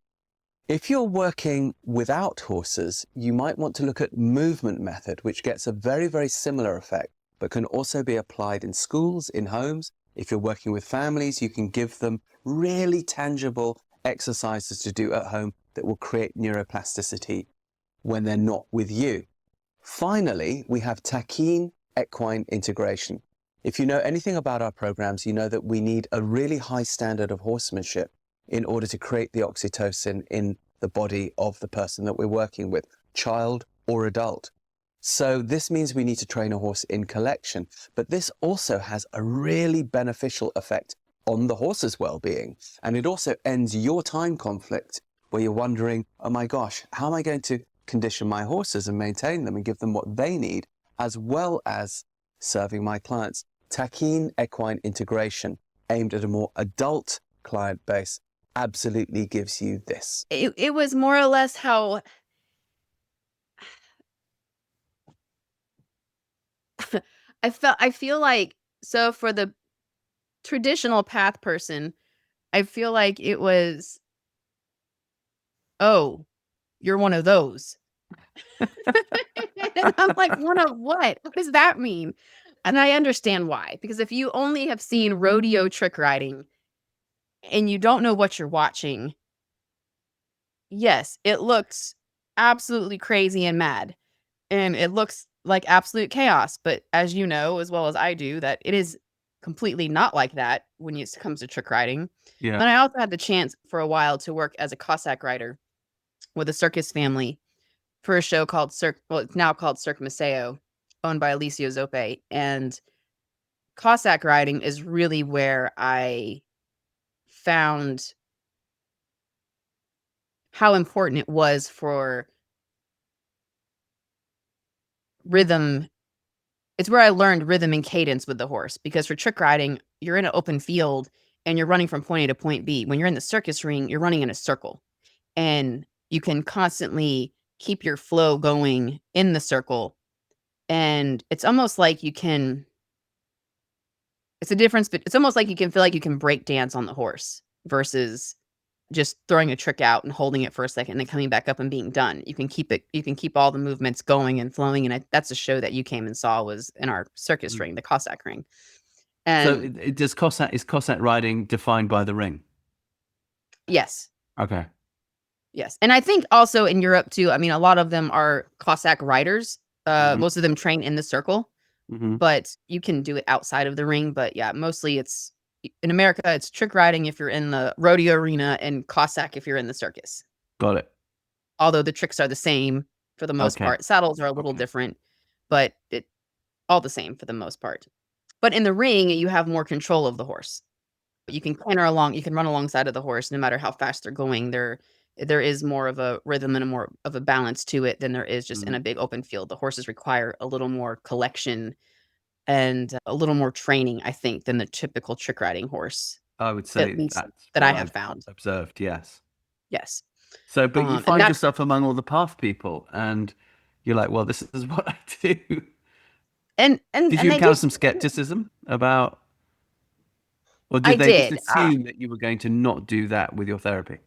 If you're working without horses, you might want to look at movement method, which gets a very, very similar effect, but can also be applied in schools, in homes. If you're working with families, you can give them really tangible exercises to do at home that will create neuroplasticity when they're not with you. Finally, we have Takhin equine integration. If you know anything about our programs, you know that we need a really high standard of horsemanship in order to create the oxytocin in the body of the person that we're working with, child or adult. So this means we need to train a horse in collection, but this also has a really beneficial effect on the horse's well-being. And it also ends your time conflict where you're wondering, oh my gosh, how am I going to condition my horses and maintain them and give them what they need, as well as serving my clients? Takhin equine integration, aimed at a more adult client base, absolutely gives you this. it was more or less how I feel like, so for the traditional path person, I feel like it was, "Oh, you're one of those." And I'm like, "One of what? What does that mean?" And I understand why, because if you only have seen rodeo trick riding and you don't know what you're watching, yes, it looks absolutely crazy and mad, and it looks like absolute chaos, but as you know, as well as I do, that it is completely not like that when it comes to trick riding. Yeah. And I also had the chance for a while to work as a Cossack rider with a circus family for a show called it's now called Cirque Maceo, owned by Alicio Zope. And Cossack riding is really where I found how important it was for rhythm. It's where I learned rhythm and cadence with the horse, because for trick riding, you're in an open field and you're running from point A to point B. When you're in the circus ring, you're running in a circle, and you can constantly keep your flow going in the circle. And it's almost like you can, it's a difference, but it's almost like you can feel like you can break dance on the horse versus just throwing a trick out and holding it for a second and then coming back up and being done. You can keep all the movements going and flowing. And that's a show that you came and saw, was in our circus ring, the Cossack ring. So And is Cossack riding defined by the ring? yes, Okay. yes. And I think also in Europe too, I mean, a lot of them are Cossack riders. Most of them train in the circle, but you can do it outside of the ring. But yeah, mostly it's in America, it's trick riding if you're in the rodeo arena, and Cossack if you're in the circus. Got it. Although the tricks are the same for the most part. Saddles are a little different, but it all the same for the most part. But in the ring, you have more control of the horse. You can canter along, you can run alongside of the horse no matter how fast they're going. There is more of a rhythm and more of a balance to it than there is just in a big open field. The horses require a little more collection and a little more training, I think, than the typical trick riding horse. I would say At least that's that what I have I've found. observed, yes. Yes. So, but you And find that's yourself among all the path people and you're like, well, this is what I do. and Did you they do. encounter some skepticism about, or I did they just did. assume that you were going to not do that with your therapy?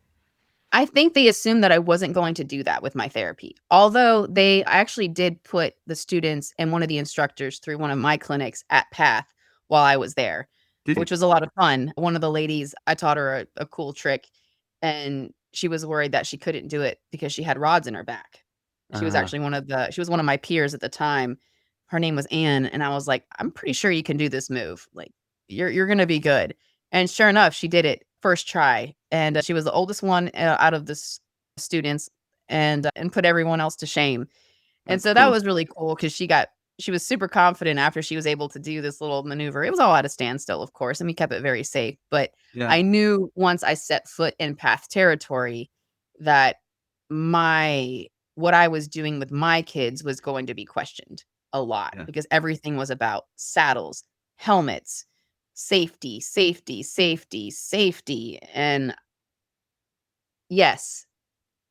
I think they assumed that I wasn't going to do that with my therapy. Although I actually did put the students and one of the instructors through one of my clinics at Path while I was there, Did you? which was a lot of fun. One of the ladies, I taught her a cool trick, and she was worried that she couldn't do it because she had rods in her back. She was actually she was one of my peers at the time. Her name was Anne, and I was like, I'm pretty sure you can do this move. Like, you're gonna be good. And sure enough, she did it first try, and she was the oldest one out of the students, and put everyone else to shame. And That's so that cool. was really cool because she was super confident after she was able to do this little maneuver. It was all at a standstill, of course, and we kept it very safe. But Yeah. I knew once I set foot in Path territory that what I was doing with my kids was going to be questioned a lot, Yeah. because everything was about saddles, helmets, safety, safety, safety, safety. And yes,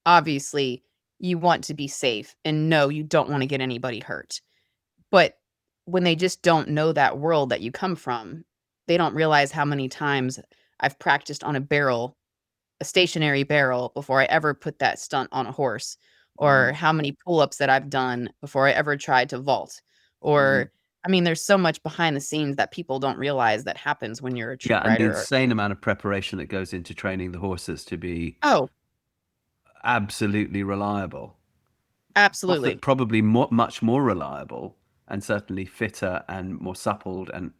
obviously you want to be safe, and no, you don't want to get anybody hurt. But when they just don't know that world that you come from, they don't realize how many times I've practiced on a stationary barrel before I ever put that stunt on a horse, or how many pull-ups that I've done before I ever tried to vault. Or I mean, there's so much behind the scenes that people don't realize that happens when you're a trick Yeah, and the rider. insane amount of preparation that goes into training the horses to be Oh, absolutely reliable. absolutely. Probably much more reliable, and certainly fitter and more suppled and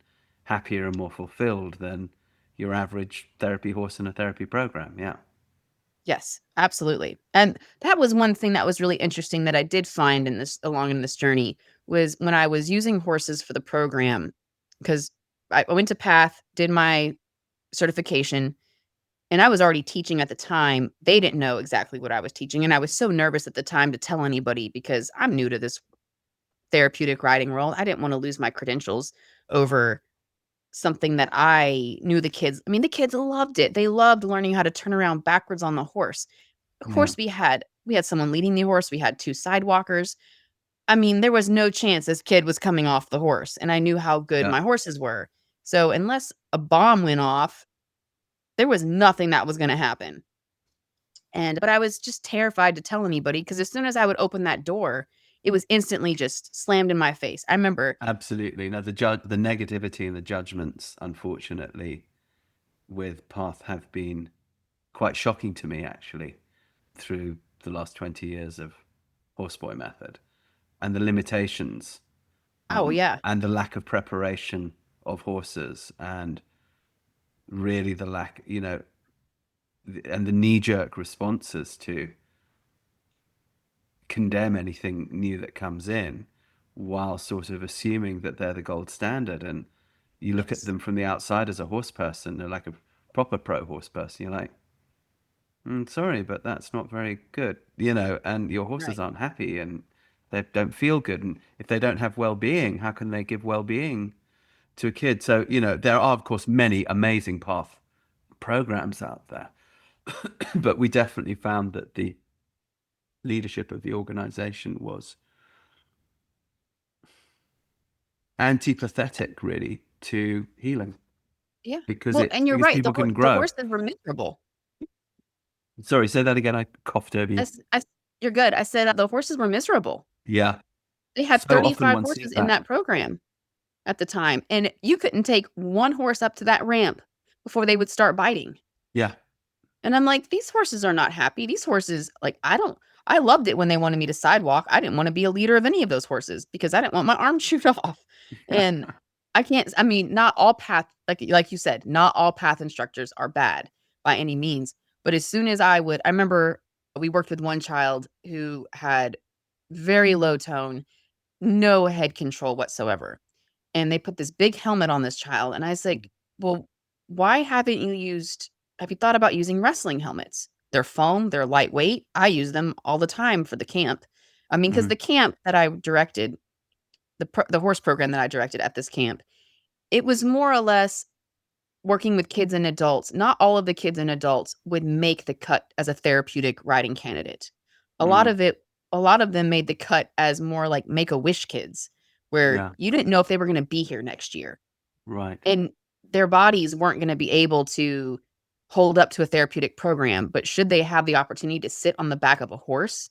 happier and more fulfilled than your average therapy horse in a therapy program. Yeah. Yes, absolutely. And that was one thing that was really interesting that I did find along in this journey, was when I was using horses for the program, because I went to Path, did my certification, and I was already teaching at the time. They didn't know exactly what I was teaching, and I was so nervous at the time to tell anybody because I'm new to this therapeutic riding world. I didn't want to lose my credentials over something that I knew the kids. I mean, the kids loved it. They loved learning how to turn around backwards on the horse. Of Yeah. course, we had someone leading the horse. We had 2 sidewalkers. I mean, there was no chance this kid was coming off the horse, and I knew how good Yeah. my horses were. So unless a bomb went off, there was nothing that was gonna happen. But I was just terrified to tell anybody, because as soon as I would open that door, it was instantly just slammed in my face. I remember. Absolutely. No, the negativity and the judgments, unfortunately, with Path have been quite shocking to me, actually, through the last 20 years of Horseboy method, and the limitations, Oh, yeah. and the lack of preparation of horses, and really the lack, and the knee-jerk responses to condemn anything new that comes in, while sort of assuming that they're the gold standard. And you look at them from the outside as a horse person, they're like a proper pro horse person. You're like, sorry, but that's not very good, and your horses Right. aren't happy and they don't feel good. And if they don't have well-being, how can they give well-being to a kid? So, there are, of course, many amazing path programs out there, but we definitely found that the leadership of the organization was antipathetic, really, to healing, Yeah. because Well, and you're right. people can The grow. horses were miserable. Sorry, say that again. I coughed over you. You're good. I said the horses were miserable. Yeah. They had So often 35 one sees horses in that program at the time, and you couldn't take one horse up to that ramp before they would start biting. Yeah. And I'm like, these horses are not happy. These horses, like, I loved it when they wanted me to sidewalk. I didn't want to be a leader of any of those horses because I didn't want my arm chewed off. And I mean, not all path, like you said, not all path instructors are bad by any means. But as soon as I remember we worked with one child who had very low tone, no head control whatsoever. And they put this big helmet on this child. And I was like, well, why have you thought about using wrestling helmets? They're foam, they're lightweight. I use them all the time for the camp. I mean, because the camp that I directed, the horse program that I directed at this camp, it was more or less working with kids and adults. Not all of the kids and adults would make the cut as a therapeutic riding candidate. A lot of them made the cut as more like Make-A-Wish kids, where you didn't know if they were going to be here next year. Right. And their bodies weren't going to be able to hold up to a therapeutic program, but should they have the opportunity to sit on the back of a horse?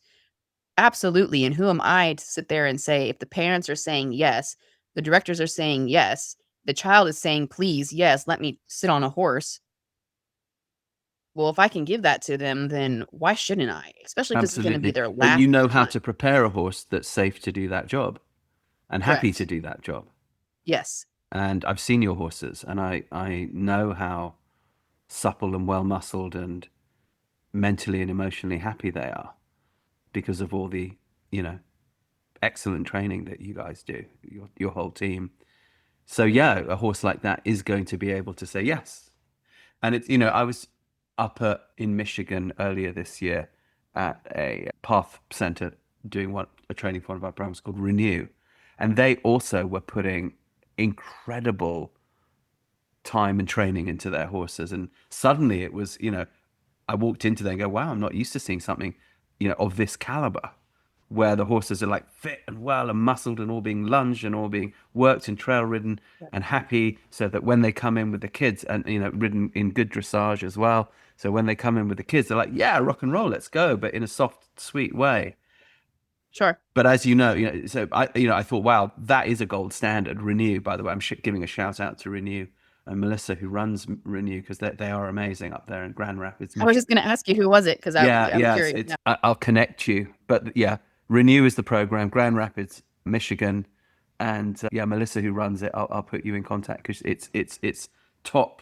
Absolutely. And who am I to sit there and say, if the parents are saying yes, the directors are saying yes, the child is saying, please, yes, let me sit on a horse. Well, if I can give that to them, then why shouldn't I? Especially if this is going to be Absolutely. their But last you know how time. to prepare a horse that's safe to do that job and happy Correct. to do that job. Yes. And I've seen your horses, and I know how supple and well-muscled and mentally and emotionally happy they are because of all the, excellent training that you guys do, your whole team. So yeah, a horse like that is going to be able to say yes. And it's, I was up in Michigan earlier this year at a path center doing a training for one of our programs called Renew. And they also were putting incredible time and training into their horses. And suddenly it was, I walked into there and go, wow, I'm not used to seeing something, of this caliber, where the horses are like fit and well and muscled and all being lunged and all being worked and trail ridden and happy, so that when they come in with the kids and, ridden in good dressage as well. So when they come in with the kids, they're like, yeah, rock and roll, let's go, but in a soft, sweet way. Sure. But as so I thought, wow, that is a gold standard. Renew, by the way, I'm giving a shout out to Renew and Melissa, who runs Renew, because they are amazing up there in Grand Rapids, Michigan. I was just going to ask you, who was it? Because I'm curious. I'll connect you. But yeah, Renew is the program, Grand Rapids, Michigan, and Melissa, who runs it, I'll put you in contact, because it's top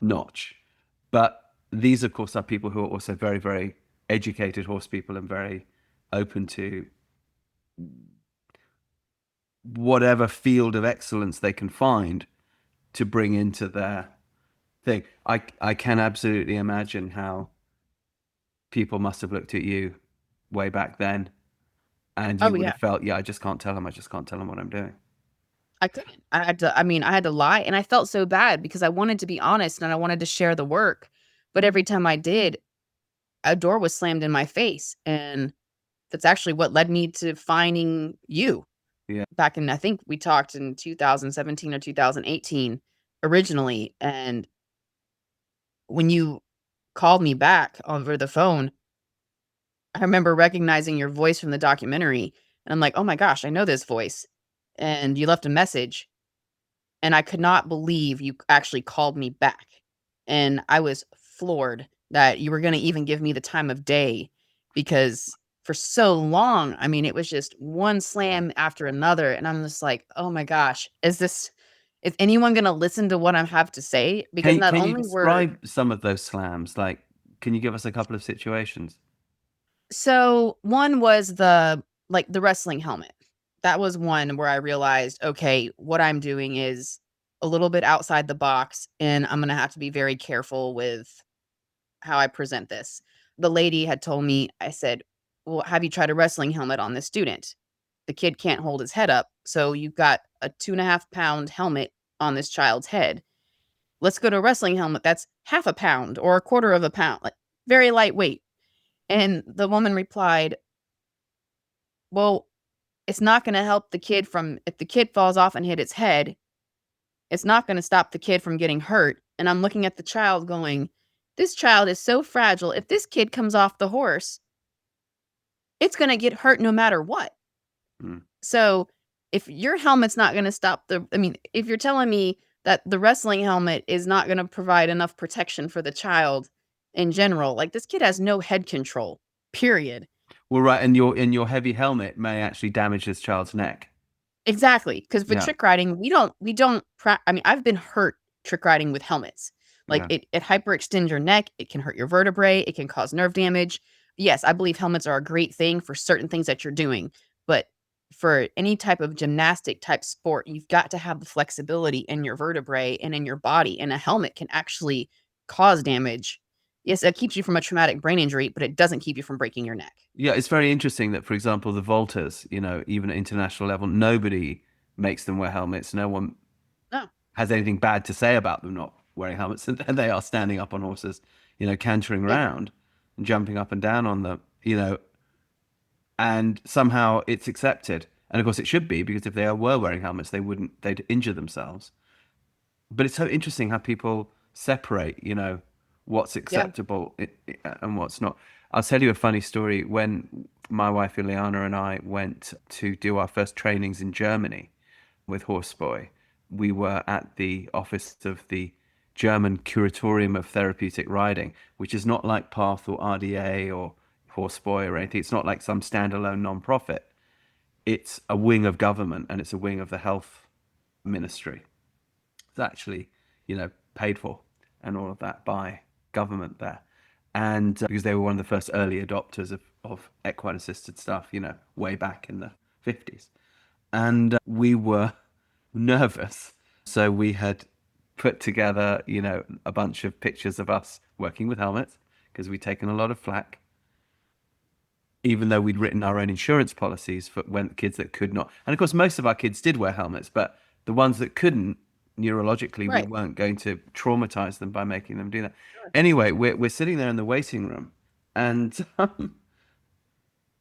notch. But these, of course, are people who are also very, very educated horse people and very open to whatever field of excellence they can find to bring into their thing. I can absolutely imagine how people must have looked at you way back then, and you would have felt, I just can't tell them what I'm doing. I couldn't. I had to lie, and I felt so bad because I wanted to be honest and I wanted to share the work. But every time I did, a door was slammed in my face. And that's actually what led me to finding you. Yeah. Back in, I think we talked in 2017 or 2018 originally. And when you called me back over the phone, I remember recognizing your voice from the documentary. And I'm like, oh my gosh, I know this voice. And you left a message. And I could not believe you actually called me back. And I was floored that you were going to even give me the time of day, because for so long, I mean, it was just one slam after another. And I'm just like, oh my gosh, is anyone going to listen to what I have to say? Because can you describe some of those slams? Like, can you give us a couple of situations? So one was the wrestling helmet. That was one where I realized, okay, what I'm doing is a little bit outside the box, and I'm going to have to be very careful with how I present this. The lady had told me, I said, well, have you tried a wrestling helmet on this student? The kid can't hold his head up. So you've got a 2.5 pound helmet on this child's head. Let's go to a wrestling helmet that's half a pound or a quarter of a pound, like very lightweight. And the woman replied, well, it's not going to help the kid from, if the kid falls off and hit its head, it's not going to stop the kid from getting hurt. And I'm looking at the child going, this child is so fragile. If this kid comes off the horse, it's going to get hurt no matter what. Mm. So if your helmet's not going to stop if you're telling me that the wrestling helmet is not going to provide enough protection for the child in general, like this kid has no head control, period. Well, right, and your heavy helmet may actually damage this child's neck. Exactly, because with Yeah. trick riding, I've been hurt trick riding with helmets. Like Yeah. it hyperextends your neck, it can hurt your vertebrae, it can cause nerve damage. Yes, I believe helmets are a great thing for certain things that you're doing, but for any type of gymnastic type sport, you've got to have the flexibility in your vertebrae and in your body, and a helmet can actually cause damage. Yes, it keeps you from a traumatic brain injury, but it doesn't keep you from breaking your neck. Yeah, it's very interesting that, for example, the vaulters, even at international level, nobody makes them wear helmets. No one No. has anything bad to say about them not wearing helmets. And they are standing up on horses, cantering around and jumping up and down on them, and somehow it's accepted. And of course it should be, because if they were wearing helmets, they'd injure themselves. But it's so interesting how people separate, what's acceptable and what's not. I'll tell you a funny story. When my wife Ileana and I went to do our first trainings in Germany with Horseboy, we were at the office of the German Curatorium of Therapeutic Riding, which is not like PATH or RDA or Horseboy or anything. It's not like some standalone non-profit. It's a wing of government, and it's a wing of the health ministry. It's actually, paid for and all of that by government there. And because they were one of the first early adopters of equine assisted stuff, way back in the 50s. And we were nervous. So we had put together, a bunch of pictures of us working with helmets, because we'd taken a lot of flack, even though we'd written our own insurance policies for when kids that could not. And of course, most of our kids did wear helmets, but the ones that couldn't, neurologically, Right. we weren't going to traumatize them by making them do that. Anyway, we're sitting there in the waiting room, and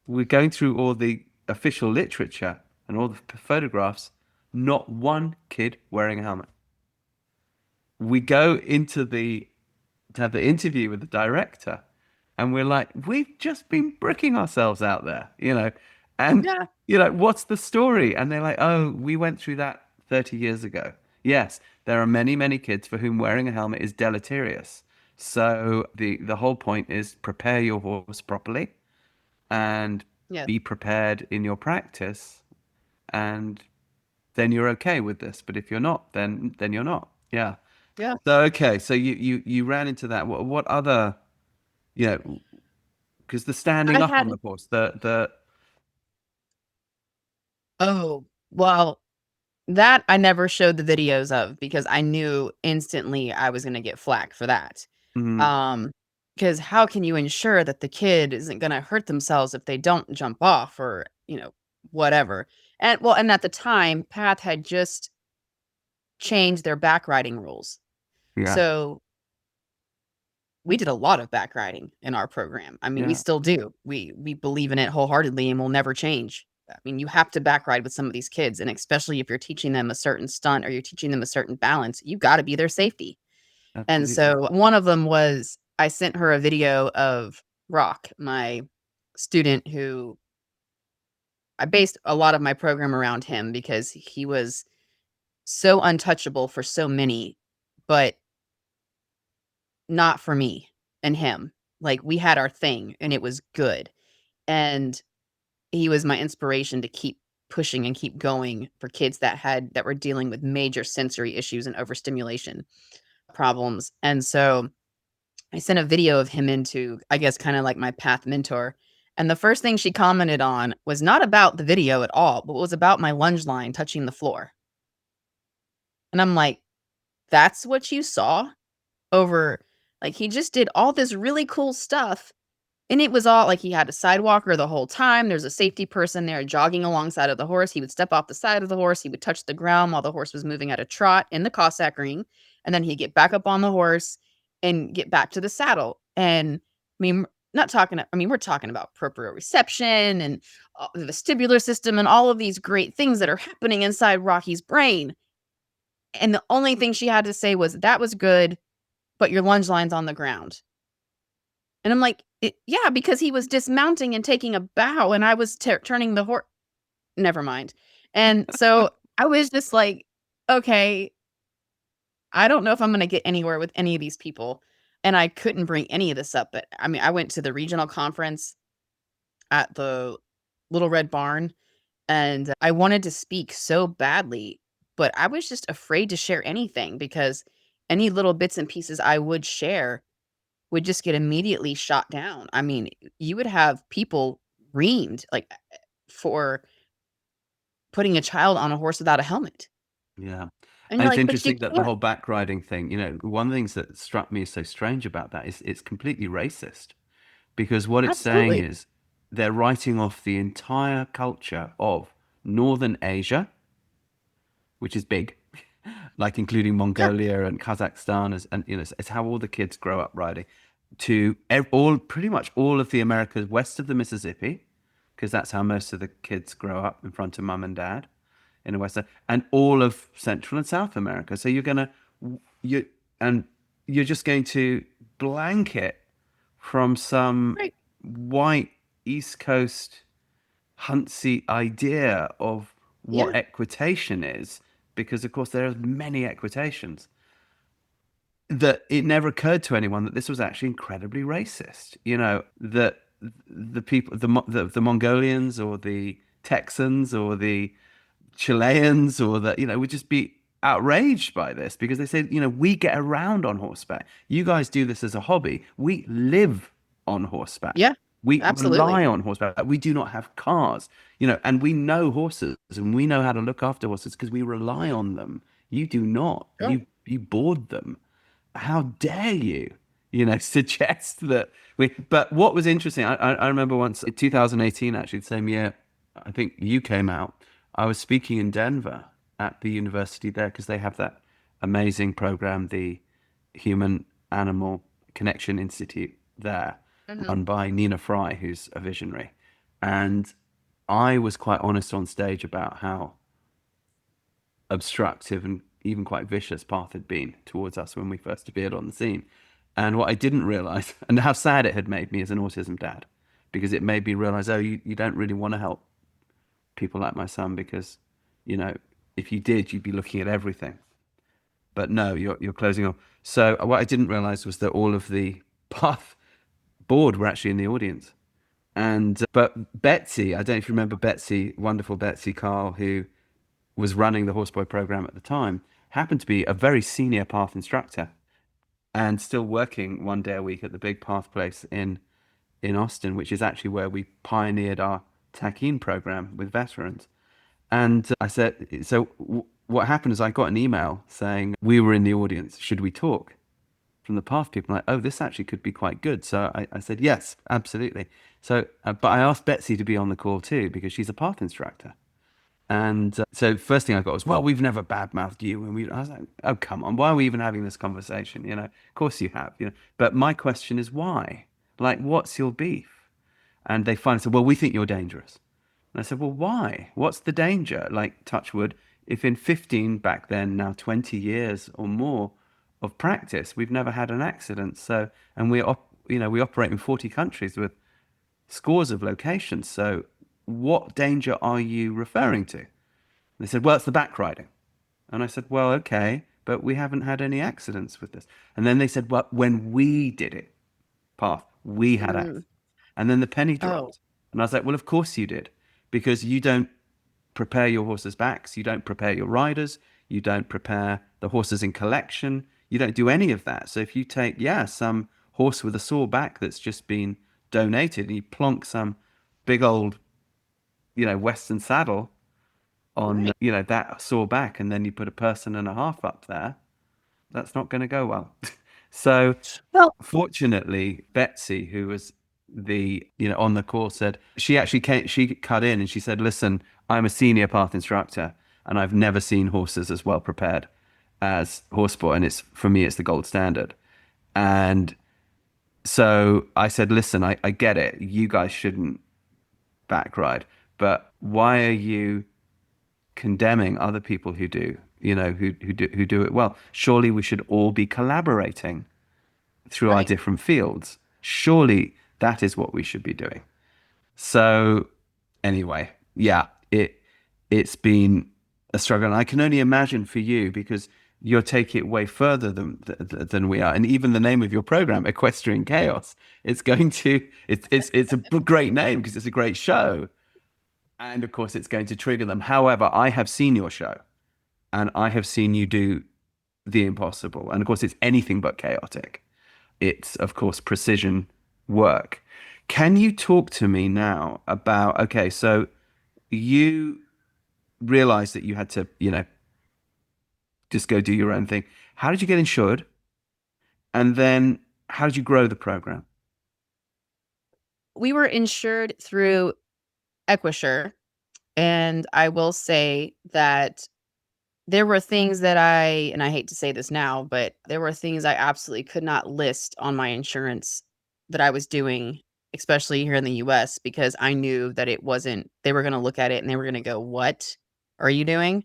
we're going through all the official literature and all the photographs. Not one kid wearing a helmet. We go to have the interview with the director, and we're like, we've just been bricking ourselves out there, and Yeah. what's the story? And they're like, oh, we went through that 30 years ago. Yes, there are many, many kids for whom wearing a helmet is deleterious. So the whole point is prepare your horse properly and Yeah. be prepared in your practice, and then you're okay with this. But if you're not, then you're not. Yeah. Yeah. So okay, so you ran into that. What other, because the standing I up on had the horse, the Oh, well, that I never showed the videos of, because I knew instantly I was gonna get flack for that. mhm, Um, because how can you ensure that the kid isn't gonna hurt themselves if they don't jump off or, whatever? And at the time, Path had just changed their back riding rules. yeah, So we did a lot of back riding in our program. I mean, we yeah, still do. We believe in it wholeheartedly and will never change. I mean, you have to back ride with some of these kids, and especially if you're teaching them a certain stunt or you're teaching them a certain balance, you got to be their safety. And absolutely, so one of them was, I sent her a video of Rock, my student, who I based a lot of my program around him because he was so untouchable for so many, but not for me and him. Like, we had our thing and it was good. And he was my inspiration to keep pushing and keep going for kids that were dealing with major sensory issues and overstimulation problems. And so I sent a video of him into, I guess, kind of like my path mentor. And the first thing she commented on was not about the video at all, but was about my lunge line touching the floor. And I'm like, that's what you saw over, like, he just did all this really cool stuff. And it was all like he had a sidewalker the whole time. There's a safety person there jogging alongside of the horse. He would step off the side of the horse. He would touch the ground while the horse was moving at a trot in the Cossack ring. And then he'd get back up on the horse and get back to the saddle. And I mean, we're talking about proprioception and the vestibular system and all of these great things that are happening inside Rocky's brain. And the only thing she had to say was, that was good, but your lunge line's on the ground. And I'm like, yeah, because he was dismounting and taking a bow, and I was turning the horse. Never mind. And so I was just like, okay, I don't know if I'm going to get anywhere with any of these people. And I couldn't bring any of this up. But I mean, I went to the regional conference at the Little Red Barn, and I wanted to speak so badly, but I was just afraid to share anything, because any little bits and pieces I would share would just get immediately shot down. I mean, you would have people reamed, like, for putting a child on a horse without a helmet. Yeah. And And you're it's like, "But you interesting that the can't." whole back riding thing, one of the things that struck me as so strange about that is it's completely racist, because what it's saying Absolutely. is they're writing off the entire culture of Northern Asia, which is big, like including Yeah. Mongolia and Kazakhstan, and it's how all the kids grow up riding, to pretty much all of the Americas west of the Mississippi, because that's how most of the kids grow up, in front of mum and dad in the West, and all of Central and South America. So you and you're just going to blanket from some Right. white East Coast huntsy idea of Yeah. what equitation is, because of course there are many equitations, that it never occurred to anyone that this was actually incredibly racist. That the people, the Mongolians or the Texans or the Chileans or would just be outraged by this, because they said, we get around on horseback. You guys do this as a hobby. We live on horseback. Yeah. We Absolutely. rely on horseback. We do not have cars, and we know horses and we know how to look after horses because we rely on them. You do not. Sure. You board them. How dare you, suggest that but what was interesting, I remember once in 2018, actually the same year I think you came out, I was speaking in Denver at the university there, because they have that amazing program, the Human Animal Connection Institute there, Mhm. run by Nina Fry, who's a visionary. And I was quite honest on stage about how obstructive and even quite vicious Path had been towards us when we first appeared on the scene. And what I didn't realize, and how sad it had made me as an autism dad, because it made me realize, oh, you don't really want to help people like my son, because, if you did, you'd be looking at everything. But no, you're closing off. So what I didn't realize was that all of the Path board were actually in the audience. And but Betsy, I don't know if you remember Betsy, wonderful Betsy Carl, who was running the Horseboy program at the time, happened to be a very senior Path instructor and still working one day a week at the big Path place in Austin, which is actually where we pioneered our Takhin program with veterans. And I said, so what happened is I got an email saying we were in the audience. Should we talk? From the Path people, like, oh, this actually could be quite good. So I said, yes, absolutely. So, but I asked Betsy to be on the call too, because she's a Path instructor. And so first thing I got was, well, we've never badmouthed you. And I was like, oh, come on. Why are we even having this conversation? Of course you have, But my question is why? Like, what's your beef? And they finally said, well, we think you're dangerous. And I said, well, why? What's the danger? Like, touch wood, if in 15, back then, now 20 years or more of practice, we've never had an accident. So, and we operate in 40 countries with scores of locations. So what danger are you referring to? And they said, well, it's the back riding. And I said, well, okay, but we haven't had any accidents with this. And then they said, well, when we did it, Path, we had Mm. accidents. And then the penny Oh. dropped. And I was like, well, of course you did, because you don't prepare your horses' backs, you don't prepare your riders, you don't prepare the horses in collection, you don't do any of that. So if you take, some horse with a sore back that's just been donated, and you plonk some big old, Western saddle on, Right. that sore back, and then you put a person and a half up there, that's not going to go well. So Well, fortunately, Betsy, who was on the course, said she cut in and she said, listen, I'm a senior path instructor and I've never seen horses as well prepared as horse sport. And for me, it's the gold standard. And so I said, listen, I get it. You guys shouldn't back ride, but why are you condemning other people who do, who do it well? Surely we should all be collaborating through our right. different fields. Surely that is what we should be doing. So anyway, yeah, it's been a struggle, and I can only imagine for you because you're taking it way further than we are. And even the name of your program, Equestrian Chaos, it's a great name because it's a great show, and of course it's going to trigger them. However, I have seen your show, and I have seen you do the impossible, and of course it's anything but chaotic. It's, of course, precision work. Can you talk to me now about, okay, so you realized that you had to, just go do your own thing. How did you get insured? And then how did you grow the program? We were insured through Equestrian, and I will say that there were things that and I hate to say this now, but there were things I absolutely could not list on my insurance that I was doing, especially here in the US, because I knew that they were going to look at it and they were going to go, "What are you doing?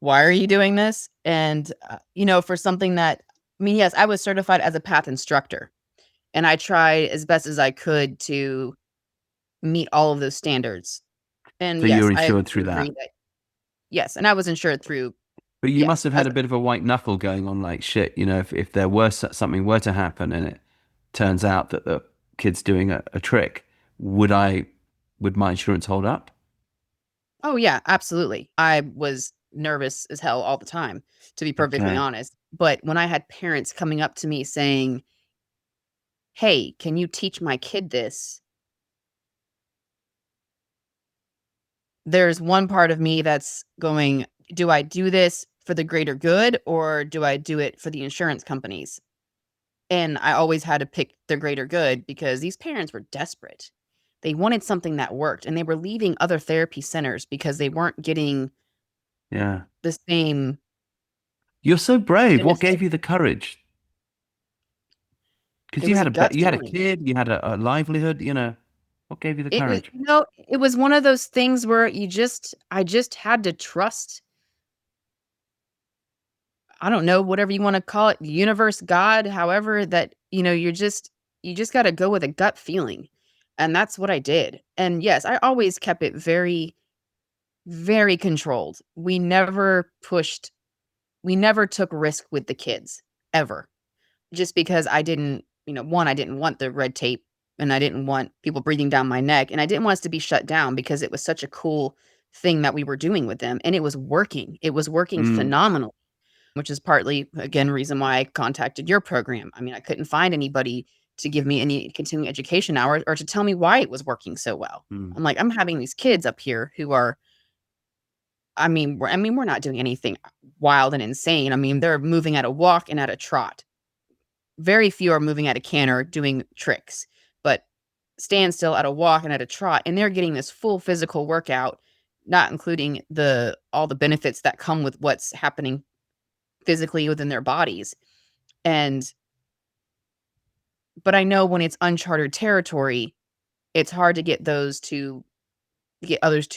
Why are you doing this?" And, for something that, I mean, yes, I was certified as a path instructor, and I tried as best as I could to meet all of those standards. And So you yes, were I insured through do that. agree that, yes, and I was insured through, But you must yes, have had a bit of a white knuckle going on, like shit, if there were something were to happen and it turns out that the kid's doing a trick, would my insurance hold up? oh, yeah, absolutely. I was nervous as hell all the time, to be perfectly Okay. honest. But when I had parents coming up to me saying, "Hey, can you teach my kid this?" There's one part of me that's going, "Do I do this for the greater good or do I do it for the insurance companies?" And I always had to pick the greater good because these parents were desperate. They wanted something that worked, and they were leaving other therapy centers because they weren't getting Yeah. the same You're so brave. What benefit. gave you the courage? Because It was a gut you had a feeling. kid, you had a livelihood, what gave you the It was, courage? it was one of those things where I just had to trust, I don't know, whatever you wanna call it, the universe, God, however that, you just gotta go with a gut feeling, and that's what I did. And yes, I always kept it very, very controlled. We never took risk with the kids, ever. Just because I didn't, 1, I didn't want the red tape, and I didn't want people breathing down my neck, and I didn't want us to be shut down because it was such a cool thing that we were doing with them, and it was working. It was working Mm, phenomenal, which is partly, again, reason why I contacted your program. I mean, I couldn't find anybody to give me any continuing education hours or to tell me why it was working so well. mm, I'm like, I'm having these kids up here who are, we're not doing anything wild and insane. I mean, they're moving at a walk and at a trot. Very few are moving at a canter doing tricks, but stand still at a walk and at a trot, and they're getting this full physical workout, not including all the benefits that come with what's happening physically within their bodies. And but I know when it's uncharted territory, it's hard to get others to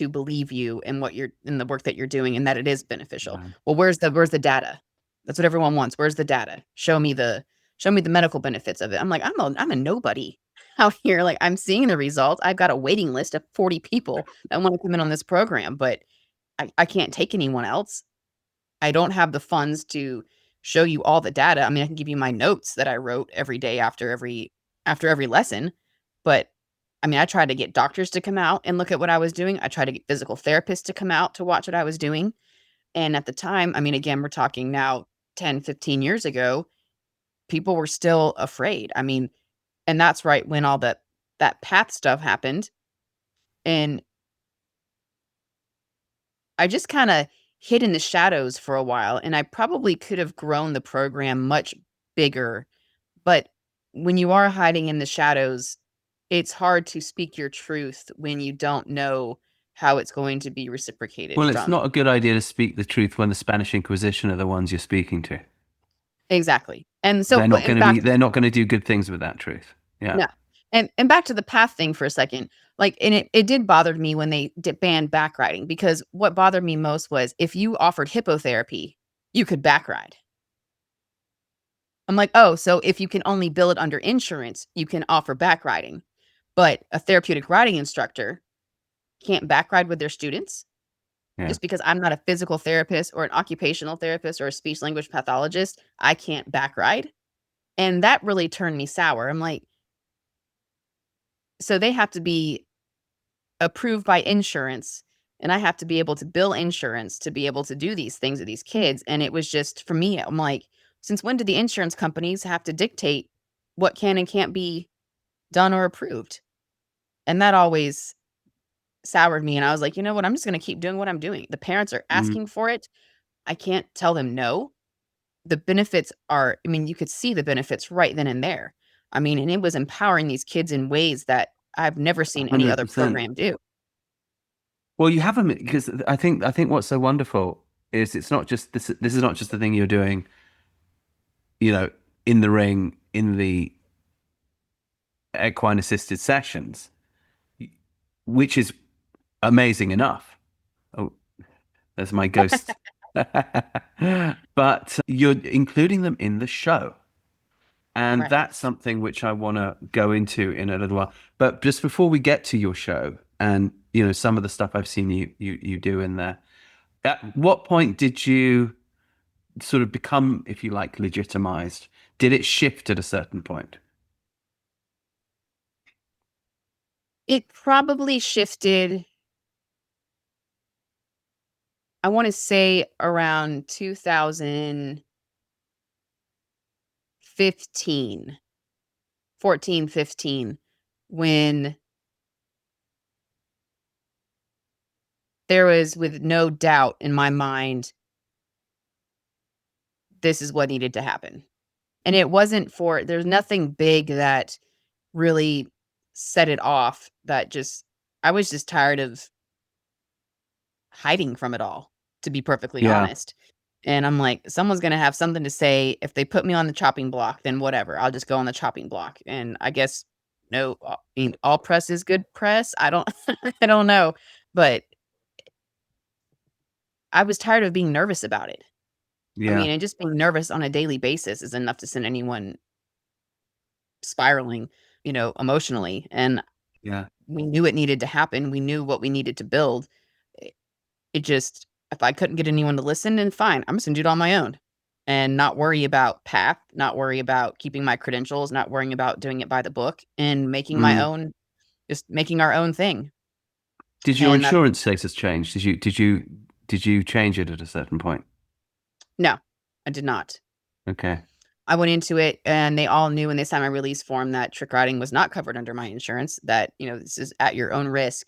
believe you in what you're in the work that you're doing and that it is beneficial. yeah. Well, where's the data? That's what everyone wants. Where's the data? Show me the medical benefits of it. I'm like, I'm a nobody out here. Like, I'm seeing the results. I've got a waiting list of 40 people that want to come in on this program, but I can't take anyone else. I don't have the funds to show you all the data. I mean, I can give you my notes that I wrote every day after every lesson, but I mean, I tried to get doctors to come out and look at what I was doing. I tried to get physical therapists to come out to watch what I was doing. And at the time, I mean, again, we're talking now 10, 15 years ago, people were still afraid. I mean, and that's right when all that path stuff happened. And I just kind of hid in the shadows for a while, and I probably could have grown the program much bigger. But when you are hiding in the shadows, it's hard to speak your truth when you don't know how it's going to be reciprocated Well, it's from. not a good idea to speak the truth when the Spanish Inquisition are the ones you're speaking to. Exactly. And so, They're not and going to back be. They're not going to do good things with that truth. Yeah. no. And back to the path thing for a second. Like, and it did bother me when they banned back riding, because what bothered me most was if you offered hippotherapy, you could back ride. I'm like, oh, so if you can only bill it under insurance, you can offer back riding. But a therapeutic riding instructor can't back ride with their students Yeah. just because I'm not a physical therapist or an occupational therapist or a speech language pathologist. I can't back ride. And that really turned me sour. I'm like, so they have to be approved by insurance, and I have to be able to bill insurance to be able to do these things with these kids. And it was just, for me, I'm like, since when did the insurance companies have to dictate what can and can't be done or approved? And that always soured me. And I was like, you know what? I'm just going to keep doing what I'm doing. The parents are Mm. asking for it. I can't tell them no. The benefits are, I mean, you could see the benefits right then and there. I mean, and it was empowering these kids in ways that I've never seen any other 100%. program do. Well, you have them because I think what's so wonderful is it's not just this. This is not just the thing you're doing, in the ring, in the equine assisted sessions, which is amazing enough. Oh, there's my ghost. But you're including them in the show. And Right. that's something which I want to go into in a little while. But just before we get to your show and, some of the stuff I've seen you do in there, at what point did you sort of become, if you like, legitimized? Did it shift at a certain point? It probably shifted, I want to say around 2015, 14, 15, when there was, with no doubt in my mind, this is what needed to happen. And it wasn't there's nothing big that really set it off. I was just tired of hiding from it all, to be perfectly Yeah. honest. And I'm like, someone's going to have something to say. If they put me on the chopping block, then whatever. I'll just go on the chopping block. And I guess, no, I mean, all press is good press. I don't, I don't know. But I was tired of being nervous about it. I Yeah. mean, and just being nervous on a daily basis is enough to send anyone spiraling, emotionally. And Yeah. we knew it needed to happen. We knew what we needed to build. It just, if I couldn't get anyone to listen, then fine, I'm just gonna do it on my own and not worry about path, not worry about keeping my credentials, not worrying about doing it by the book, and making my Mm. own, just making our own thing. Did your And insurance status change? Did you change it at a certain point? no, I did not. Okay. I went into it and they all knew when they signed my release form that trick riding was not covered under my insurance, that, this is at your own risk.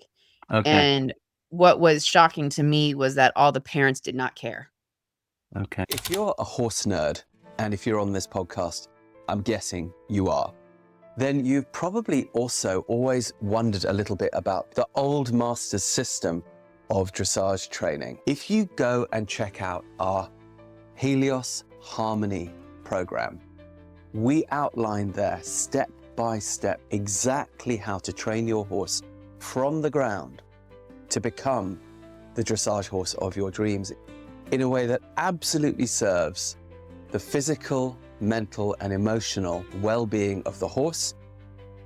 Okay. And what was shocking to me was that all the parents did not care. Okay. If you're a horse nerd, and if you're on this podcast, I'm guessing you are, then you've probably also always wondered a little bit about the old master's system of dressage training. If you go and check out our Helios Harmony program, we outline there step by step exactly how to train your horse from the ground to become the dressage horse of your dreams in a way that absolutely serves the physical, mental, and emotional well-being of the horse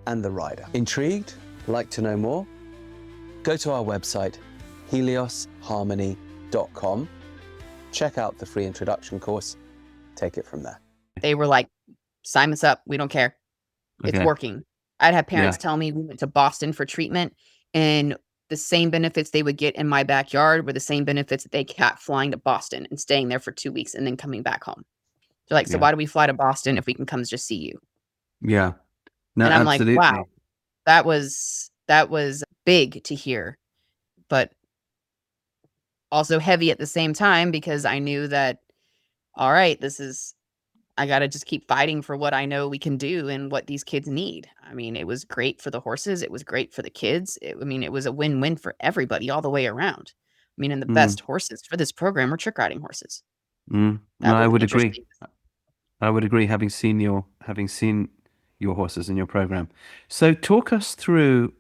and the rider. Intrigued? Like to know more? Go to our website, heliosharmony.com. Check out the free introduction course. Take it from there. They were like, sign us up. We don't care. It's Okay. working. I'd have parents Yeah. tell me we went to Boston for treatment, and the same benefits they would get in my backyard were the same benefits that they got flying to Boston and staying there for 2 weeks and then coming back home. They're like, so Yeah. why do we fly to Boston if we can come just see you? Yeah. No, And I'm absolutely. like, wow, that was big to hear, but also heavy at the same time, because I knew that, all right, I got to just keep fighting for what I know we can do and what these kids need. I mean, it was great for the horses. It was great for the kids. It was a win-win for everybody all the way around. I mean, and the Mm, best horses for this program were trick riding horses. mm. No, That I was would agree. interesting. I would agree, having seen your horses in your program. So talk us through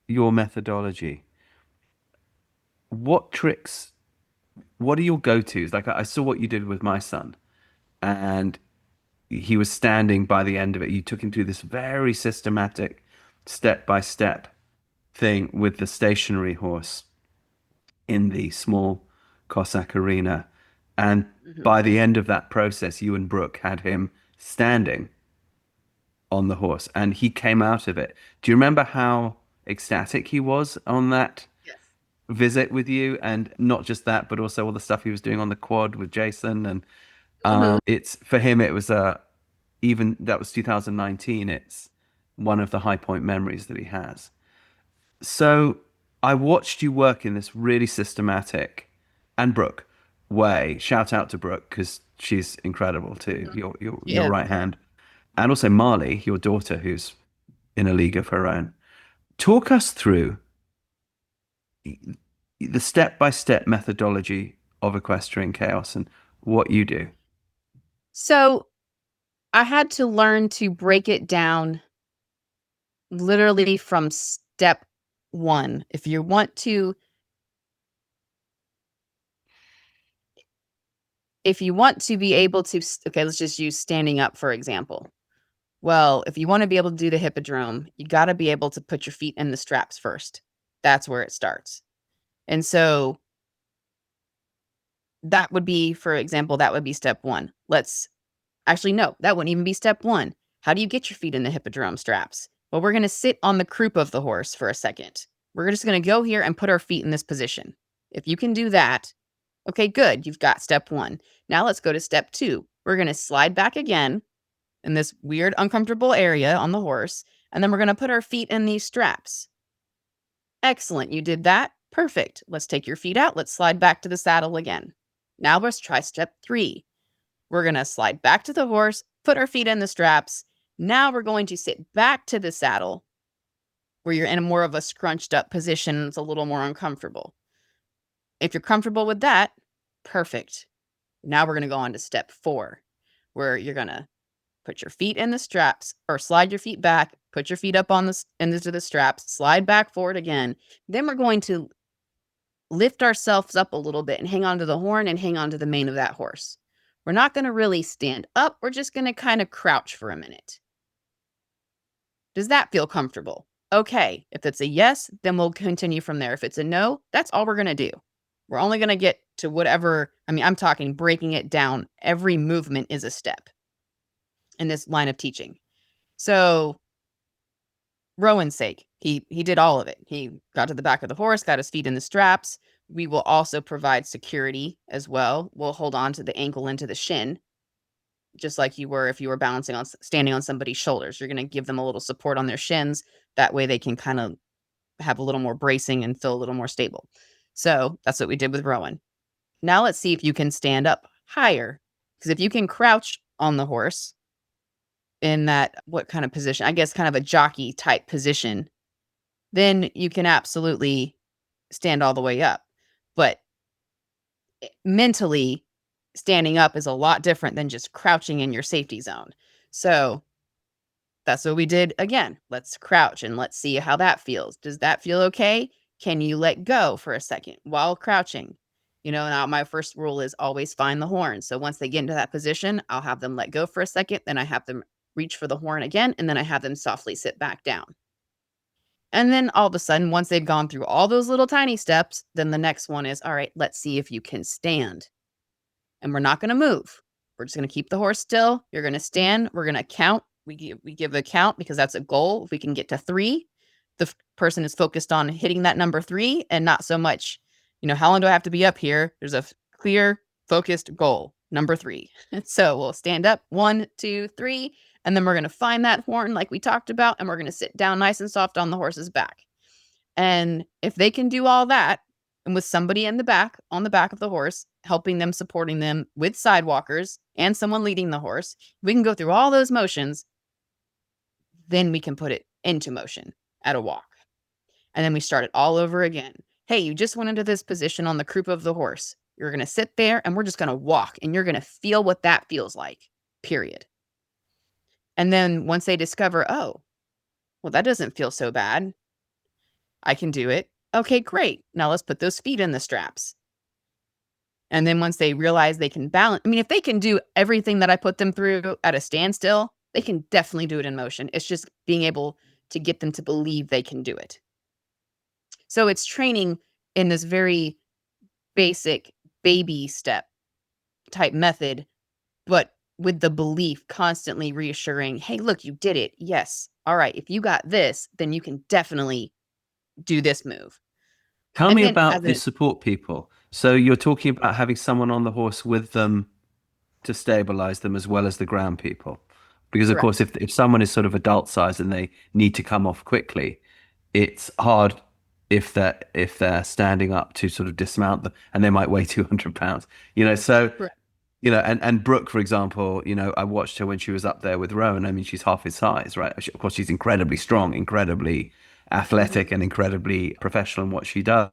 your methodology. What tricks, what are your go-tos? Like I saw what you did with my son, and he was standing by the end of it. You took him through this very systematic, step-by-step thing with the stationary horse in the small Cossack arena. And Mhm. by the end of that process, you and Brooke had him standing on the horse and he came out of it. Do you remember how ecstatic he was on that Yes. visit with you? And not just that, but also all the stuff he was doing on the quad with Jason. And Mhm. it's for him, it was even that was 2019. It's one of the high point memories that he has. So I watched you work in this really systematic and Brooke way. Shout out to Brooke because she's incredible too. Your Yeah. right hand, and also Marley, your daughter, who's in a league of her own. Talk us through the step by step methodology of equestrian chaos and what you do. So I had to learn to break it down literally from step one. If you want to be able to, okay, let's just use standing up, for example. Well, if you want to be able to do the hippodrome, you got to be able to put your feet in the straps first. That's where it starts. And so that would be, for example, that would be step one. Actually, no, that wouldn't even be step one. How do you get your feet in the hippodrome straps? Well, we're going to sit on the croup of the horse for a second. We're just going to go here and put our feet in this position. If you can do that, okay, good. You've got step one. Now let's go to step two. We're going to slide back again in this weird, uncomfortable area on the horse, and then we're going to put our feet in these straps. Excellent. You did that. Perfect. Let's take your feet out. Let's slide back to the saddle again. Now let's try step three. We're going to slide back to the horse, put our feet in the straps. Now we're going to sit back to the saddle where you're in a more of a scrunched up position. It's a little more uncomfortable. If you're comfortable with that, perfect. Now we're going to go on to step four, where you're going to put your feet in the straps or slide your feet back, put your feet up into the straps, slide back forward again. Then we're going to lift ourselves up a little bit and hang on to the horn and hang on to the mane of that horse. We're not going to really stand up. We're just going to kind of crouch for a minute. Does that feel comfortable? Okay. If it's a yes, then we'll continue from there. If it's a no, that's all we're going to do. We're only going to get to whatever. I'm talking breaking it down. Every movement is a step in this line of teaching. So Rowan's sake, he did all of it. He got to the back of the horse, got his feet in the straps. We will also provide security as well. We'll hold on to the ankle into the shin, just like you were if you were standing on somebody's shoulders. You're going to give them a little support on their shins. That way they can kind of have a little more bracing and feel a little more stable. So that's what we did with Rowan. Now let's see if you can stand up higher. Because if you can crouch on the horse in that, what kind of position? I guess kind of a jockey type position, then you can absolutely stand all the way up. But mentally, standing up is a lot different than just crouching in your safety zone. So that's what we did again. Let's crouch and let's see how that feels. Does that feel okay? Can you let go for a second while crouching? Now my first rule is always find the horn. So once they get into that position, I'll have them let go for a second. Then I have them reach for the horn again. And then I have them softly sit back down. And then all of a sudden, once they've gone through all those little tiny steps, then the next one is, all right, let's see if you can stand. And we're not going to move. We're just going to keep the horse still. You're going to stand. We're going to count. We give a count because that's a goal. If we can get to 3, the person is focused on hitting that number 3 and not so much, how long do I have to be up here? There's a clear, focused goal, number 3. So we'll stand up, 1, 2, 3, and then we're going to find that horn like we talked about, and we're going to sit down nice and soft on the horse's back. And if they can do all that, and with somebody in the back, on the back of the horse, helping them, supporting them with sidewalkers and someone leading the horse, we can go through all those motions, then we can put it into motion at a walk. And then we start it all over again. Hey, you just went into this position on the croup of the horse. You're going to sit there and we're just going to walk and you're going to feel what that feels like, period. And then once they discover, oh, well, that doesn't feel so bad. I can do it. Okay, great. Now let's put those feet in the straps. And then once they realize they can balance, I mean, if they can do everything that I put them through at a standstill, they can definitely do it in motion. It's just being able to get them to believe they can do it. So it's training in this very basic baby step type method, but with the belief constantly reassuring, hey, look, you did it. Yes. All right. If you got this, then you can definitely do this move. Tell And me then about as the a support people. So you're talking about having someone on the horse with them to stabilize them as well as the ground people. Because of course, correct. if someone is sort of adult size and they need to come off quickly, it's hard if they're standing up to sort of dismount them, and they might weigh 200 pounds. So Correct. and Brooke, for example, I watched her when she was up there with Rowan. I mean, she's half his size, right? Of course, she's incredibly strong, incredibly athletic, Mhm. and incredibly professional in what she does.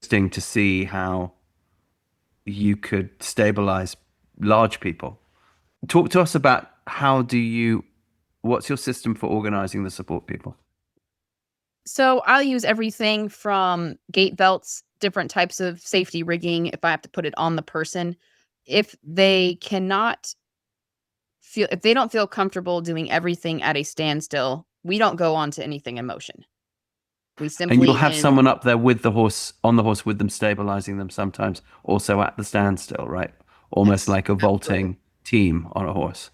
Interesting to see how you could stabilize large people. Talk to us about what's your system for organizing the support people? So I'll use everything from gait belts, different types of safety rigging if I have to put it on the person. If they cannot if they don't feel comfortable doing everything at a standstill, we don't go on to anything in motion. We And you'll simply have someone up there with the horse, on the horse with them, stabilizing them sometimes, also at the standstill, right? Almost yes, like a absolutely. vaulting team on a horse.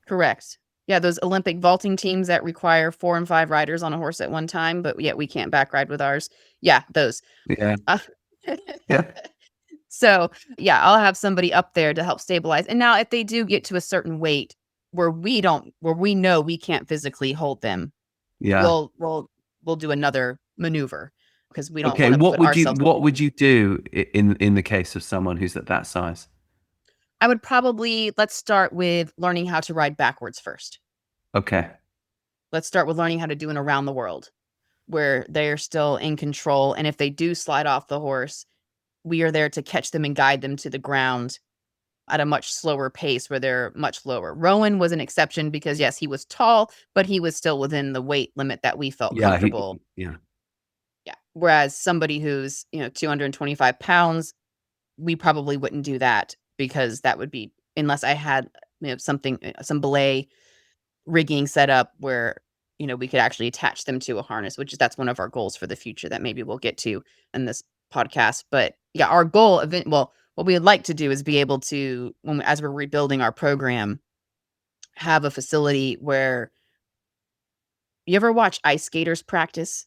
Correct. Yeah, those Olympic vaulting teams that require 4 and 5 riders on a horse at one time, but yet we can't back ride with ours. Yeah, those. Yeah. Uh, Yeah. so, yeah, I'll have somebody up there to help stabilize. And now if they do get to a certain weight where we know we can't physically hold them, Yeah. we'll do another maneuver because we don't Okay. want to What put would you ourselves what would you do in the case of someone who's at that size? I would probably let's start with learning how to ride backwards first. Okay. Let's start with learning how to do an around the world where they're still in control. And if they do slide off the horse, we are there to catch them and guide them to the ground at a much slower pace where they're much lower. Rowan was an exception because, yes, he was tall, but he was still within the weight limit that we felt Yeah. comfortable. Yeah. Yeah. Whereas somebody who's, 225 pounds, we probably wouldn't do that because that would be, unless I had, something, some belay rigging set up where, we could actually attach them to a harness, that's one of our goals for the future that maybe we'll get to in this podcast. But yeah, our goal what we would like to do is be able to, as we're rebuilding our program, have a facility where you ever watch ice skaters practice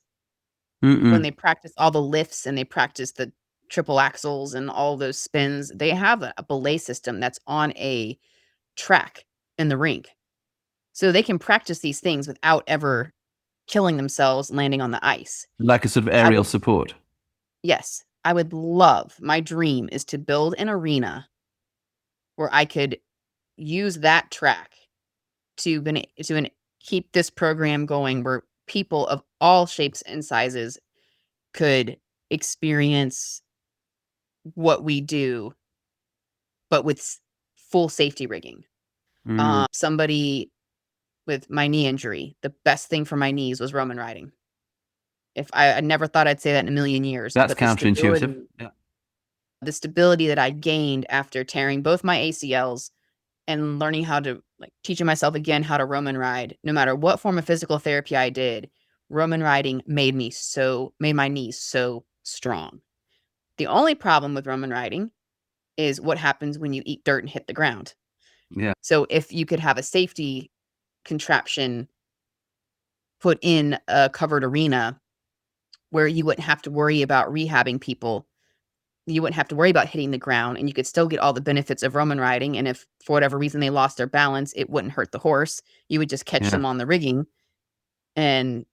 when Mm-mm. they practice all the lifts and they practice the triple axles and all those spins. They have a belay system that's on a track in the rink. So they can practice these things without ever killing themselves landing on the ice. Like a sort of I aerial would support. Yes, I would love my dream is to build an arena where I could use that track to keep this program going where people of all shapes and sizes could experience what we do, but with full safety rigging. Mm. Somebody with my knee injury, the best thing for my knees was Roman riding. If I never thought I'd say that in a million years, That's but counterintuitive. Yeah. the stability that I gained after tearing both my ACLs and learning how to teaching myself again how to Roman ride, no matter what form of physical therapy I did, Roman riding made my knees so strong. The only problem with Roman riding is what happens when you eat dirt and hit the ground. Yeah. So if you could have a safety contraption put in a covered arena where you wouldn't have to worry about rehabbing people, you wouldn't have to worry about hitting the ground, and you could still get all the benefits of Roman riding, and if for whatever reason they lost their balance, it wouldn't hurt the horse. You would just catch Yeah. them on the rigging, and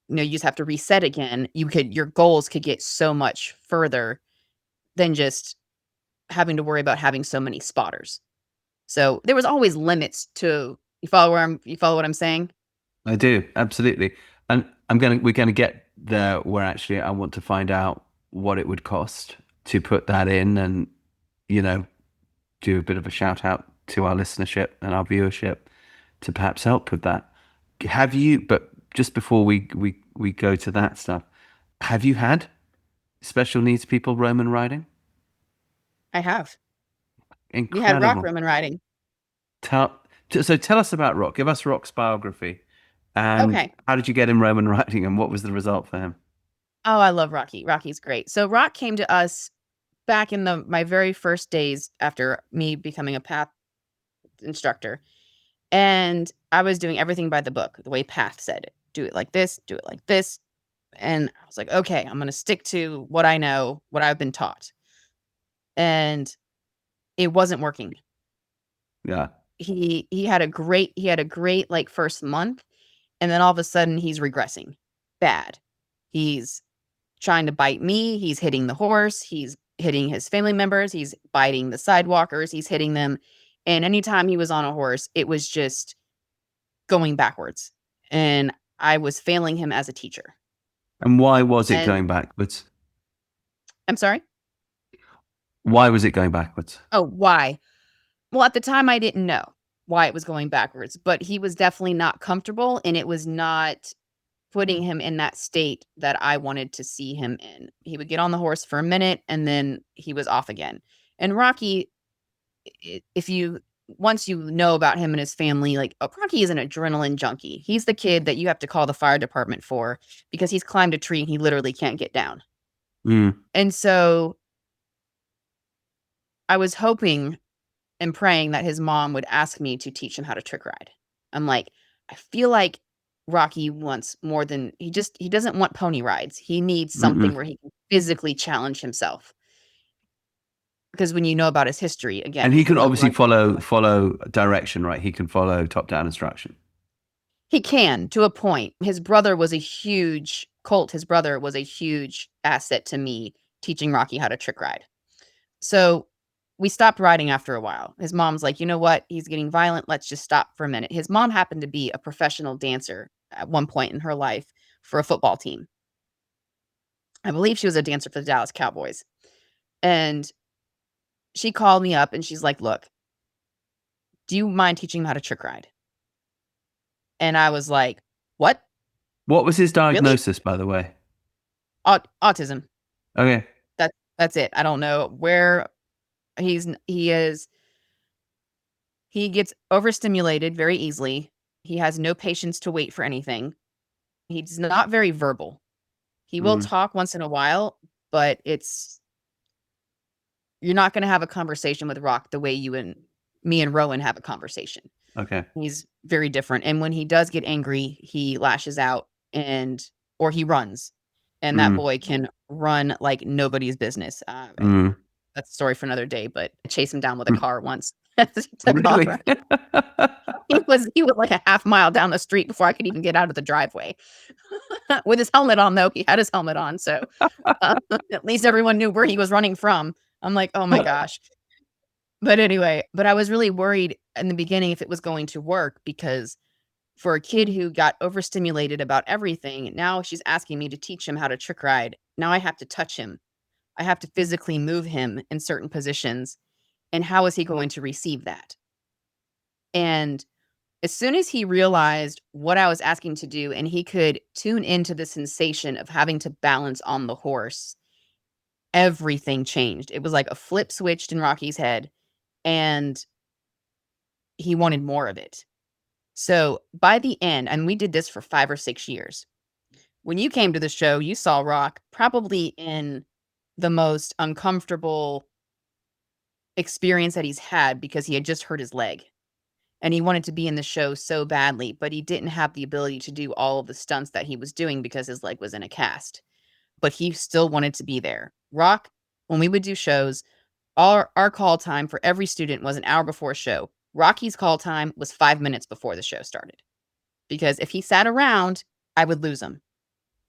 you just have to reset again. Your goals could get so much further than just having to worry about having so many spotters. So there was always limits to, you follow what I'm saying? I do, absolutely. And we're gonna get there where actually I want to find out what it would cost to put that in, and do a bit of a shout out to our listenership and our viewership to perhaps help with that. But just before we go to that stuff, have you had special needs people Roman riding? I have. We had Rock Incredible. Roman riding. Tell us about Rock. Give us Rock's biography. And Okay. how did you get him Roman riding, and what was the result for him? Oh, I love Rocky. Rocky's great. So Rock came to us back in my very first days after me becoming a path instructor. And I was doing everything by the book, the way Path said it. Do it like this, do it like this. And I was like, okay, I'm going to stick to what I know, what I've been taught. And it wasn't working. Yeah. He had a great like first month, and then all of a sudden he's regressing. Bad. He's trying to bite me, he's hitting the horse, he's hitting his family members, he's biting the sidewalkers, he's hitting them. And anytime he was on a horse, it was just going backwards. And I was failing him as a teacher. And why was it And going backwards? I'm sorry? Why was it going backwards? Oh, why? Well, at the time I didn't know why it was going backwards, but he was definitely not comfortable, and it was not putting him in that state that I wanted to see him in. He would get on the horse for a minute and then he was off again. And Rocky, once you know about him and his family, like, Rocky is an adrenaline junkie. He's the kid that you have to call the fire department for because he's climbed a tree and he literally can't get down. And so I was hoping and praying that his mom would ask me to teach him how to trick ride. I'm like, I feel like Rocky wants more than he doesn't want pony rides. He needs something where he can physically challenge himself. Because when you know about his history, again, And he can grew up obviously riding. follow direction, right? He can follow top-down instruction. He can, to a point. His brother was a huge asset to me teaching Rocky how to trick ride. So we stopped riding after a while. His mom's like, you know what? He's getting violent. Let's just stop for a minute. His mom happened to be a professional dancer at one point in her life for a football team. I believe she was a dancer for the Dallas Cowboys. And she called me up and she's like, look, do you mind teaching him how to trick ride? And I was like, what? What was his diagnosis, by the way? Autism. Okay. That's it. I don't know where he gets overstimulated very easily. He has no patience to wait for anything. He's not very verbal. He will talk once in a while, but you're not going to have a conversation with Rock the way me and Rowan have a conversation. Okay. He's very different. And when he does get angry, he lashes out or he runs. And that boy can run like nobody's business. That's a story for another day, but I chased him down with a car once. Really? He was like a half mile down the street before I could even get out of the driveway. With his helmet on, though. He had his helmet on, so at least everyone knew where he was running from. I'm like, oh my gosh. But anyway, I was really worried in the beginning if it was going to work, because for a kid who got overstimulated about everything, now she's asking me to teach him how to trick ride. Now I have to touch him. I have to physically move him in certain positions. And how is he going to receive that? And as soon as he realized what I was asking to do and he could tune into the sensation of having to balance on the horse, everything changed. It was like a flip switched in Rocky's head, and he wanted more of it. So by the end, and we did this for 5 or 6 years. When you came to the show, you saw Rock probably in the most uncomfortable experience that he's had, because he had just hurt his leg. And he wanted to be in the show so badly, but he didn't have the ability to do all of the stunts that he was doing because his leg was in a cast. But he still wanted to be there. Rock, when we would do shows, our call time for every student was an hour before a show. Rocky's call time was 5 minutes before the show started. Because if he sat around, I would lose him.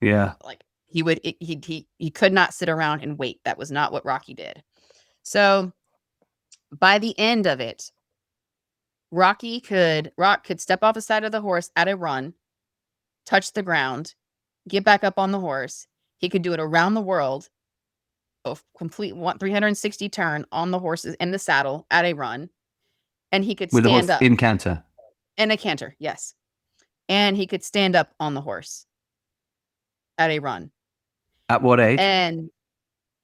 Yeah. Like he could not sit around and wait. That was not what Rocky did. So by the end of it, Rock could step off the side of the horse at a run, touch the ground, get back up on the horse. He could do it around the world, a complete 360 turn on the horses in the saddle at a run, and he could With the stand horse up in canter. in a canter. Yes, and he could stand up on the horse at a run. At what age? And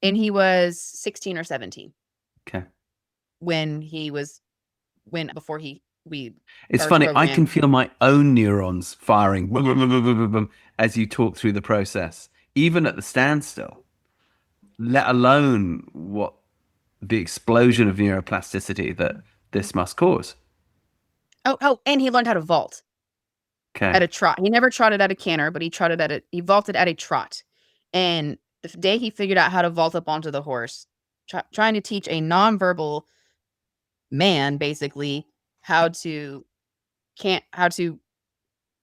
he was 16 or 17 Okay. before we It's our funny. I program. can feel my own neurons firing as you talk through the process, even at the standstill, let alone what the explosion of neuroplasticity that this must cause. Oh, and he learned how to vault at Okay. a trot. He never trotted at a canter, but he vaulted at a trot. And the day he figured out how to vault up onto the horse, trying to teach a nonverbal man basically how to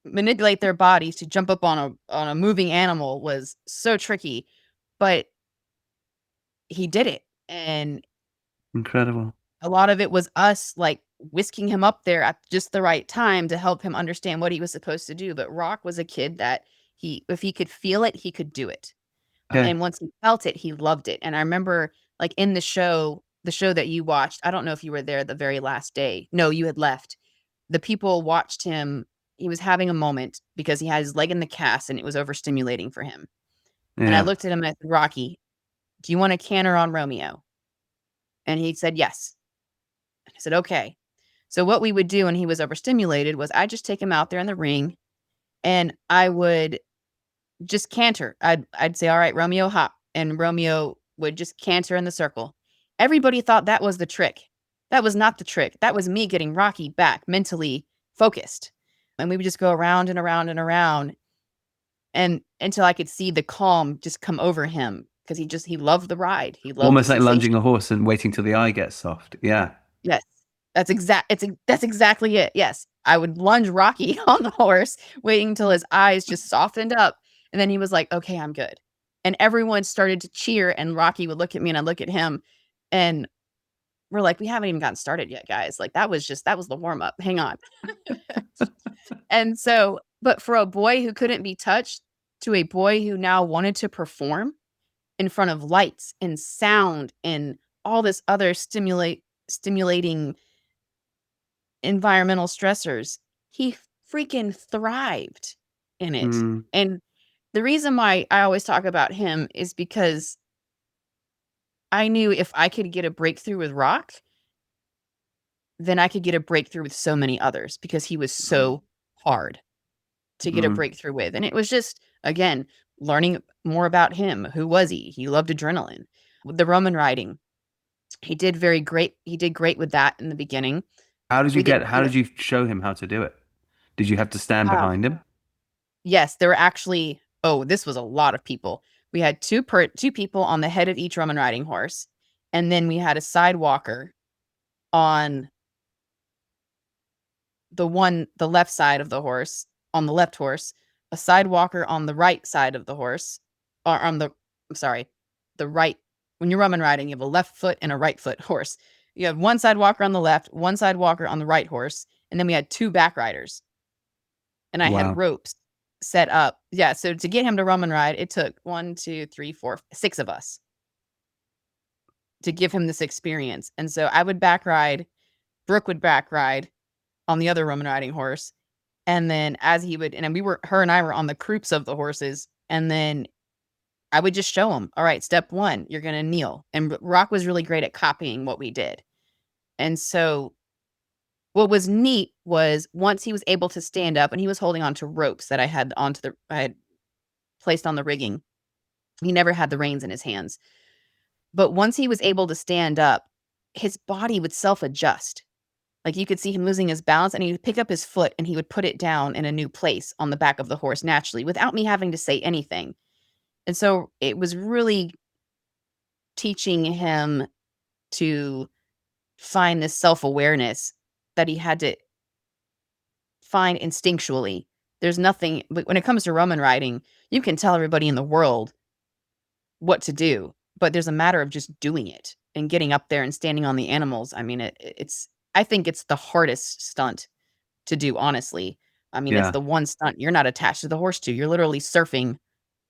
manipulate their bodies to jump up on a moving animal was so tricky, but he did it. And Incredible. a lot of it was us like whisking him up there at just the right time to help him understand what he was supposed to do. But Rock was a kid that if he could feel it, he could do it. Okay. And once he felt it, he loved it. And I remember like in the show that you watched, I don't know if you were there the very last day. No, you had left. The people watched him. He was having a moment because he had his leg in the cast and it was overstimulating for him. And I Yeah. looked at him and I said, Rocky, do you want a canter on Romeo? And he said, yes. I said, okay. So what we would do when he was overstimulated was I'd just take him out there in the ring and I would just canter. I'd say, all right, Romeo, hop. And Romeo would just canter in the circle. Everybody thought that was the trick. That was not the trick. That was me getting Rocky back mentally focused. And we would just go around and around and around and until I could see the calm just come over him because he loved the ride. He loved the Almost like sensation. lunging a horse and waiting till the eye gets soft. Yeah. Yes. That's exactly it. Yes. I would lunge Rocky on the horse, waiting until his eyes just softened up. And then he was like, okay, I'm good. And everyone started to cheer and Rocky would look at me and I'd look at him and we're like, we haven't even gotten started yet, guys. Like that was the warm up. Hang on. And so, but for a boy who couldn't be touched to a boy who now wanted to perform in front of lights and sound and all this other stimulating environmental stressors, he freaking thrived in it. Mm. And the reason why I always talk about him is because I knew if I could get a breakthrough with Rock, then I could get a breakthrough with so many others because he was so hard to get a breakthrough with. And it was just, again, learning more about him. Who was he? He loved adrenaline. With the Roman riding, he did great. He did great with that in the beginning. How did you show him how to do it? Did you have to stand behind him? Yes, there were actually, this was a lot of people. We had two people on the head of each Roman riding horse. And then we had a side walker on the left side of the horse, on the left horse, a side walker on the right side of the horse, or the right. When you're Roman riding, you have a left foot and a right foot horse. You have one side walker on the left, one side walker on the right horse, and then we had two back riders. And I had ropes set up. Yeah, so to get him to Roman ride, it took 1, 2, 3, 4, 6 of us to give him this experience. And so I would back ride, Brooke would back ride on the other Roman riding horse. And then as he would, and her and I were on the croups of the horses. And then I would just show him, all right, step 1, you're going to kneel. And Rock was really great at copying what we did. And so what was neat was once he was able to stand up and he was holding onto ropes that I had placed on the rigging. He never had the reins in his hands. But once he was able to stand up, his body would self-adjust. Like you could see him losing his balance and he would pick up his foot and he would put it down in a new place on the back of the horse naturally without me having to say anything. And so it was really teaching him to find this self-awareness that he had to find instinctually. There's nothing, but when it comes to Roman riding, you can tell everybody in the world what to do, but there's a matter of just doing it and getting up there and standing on the animals. I mean, I think it's the hardest stunt to do, honestly. I mean, it's Yeah. the one stunt you're not attached to the horse to. You're literally surfing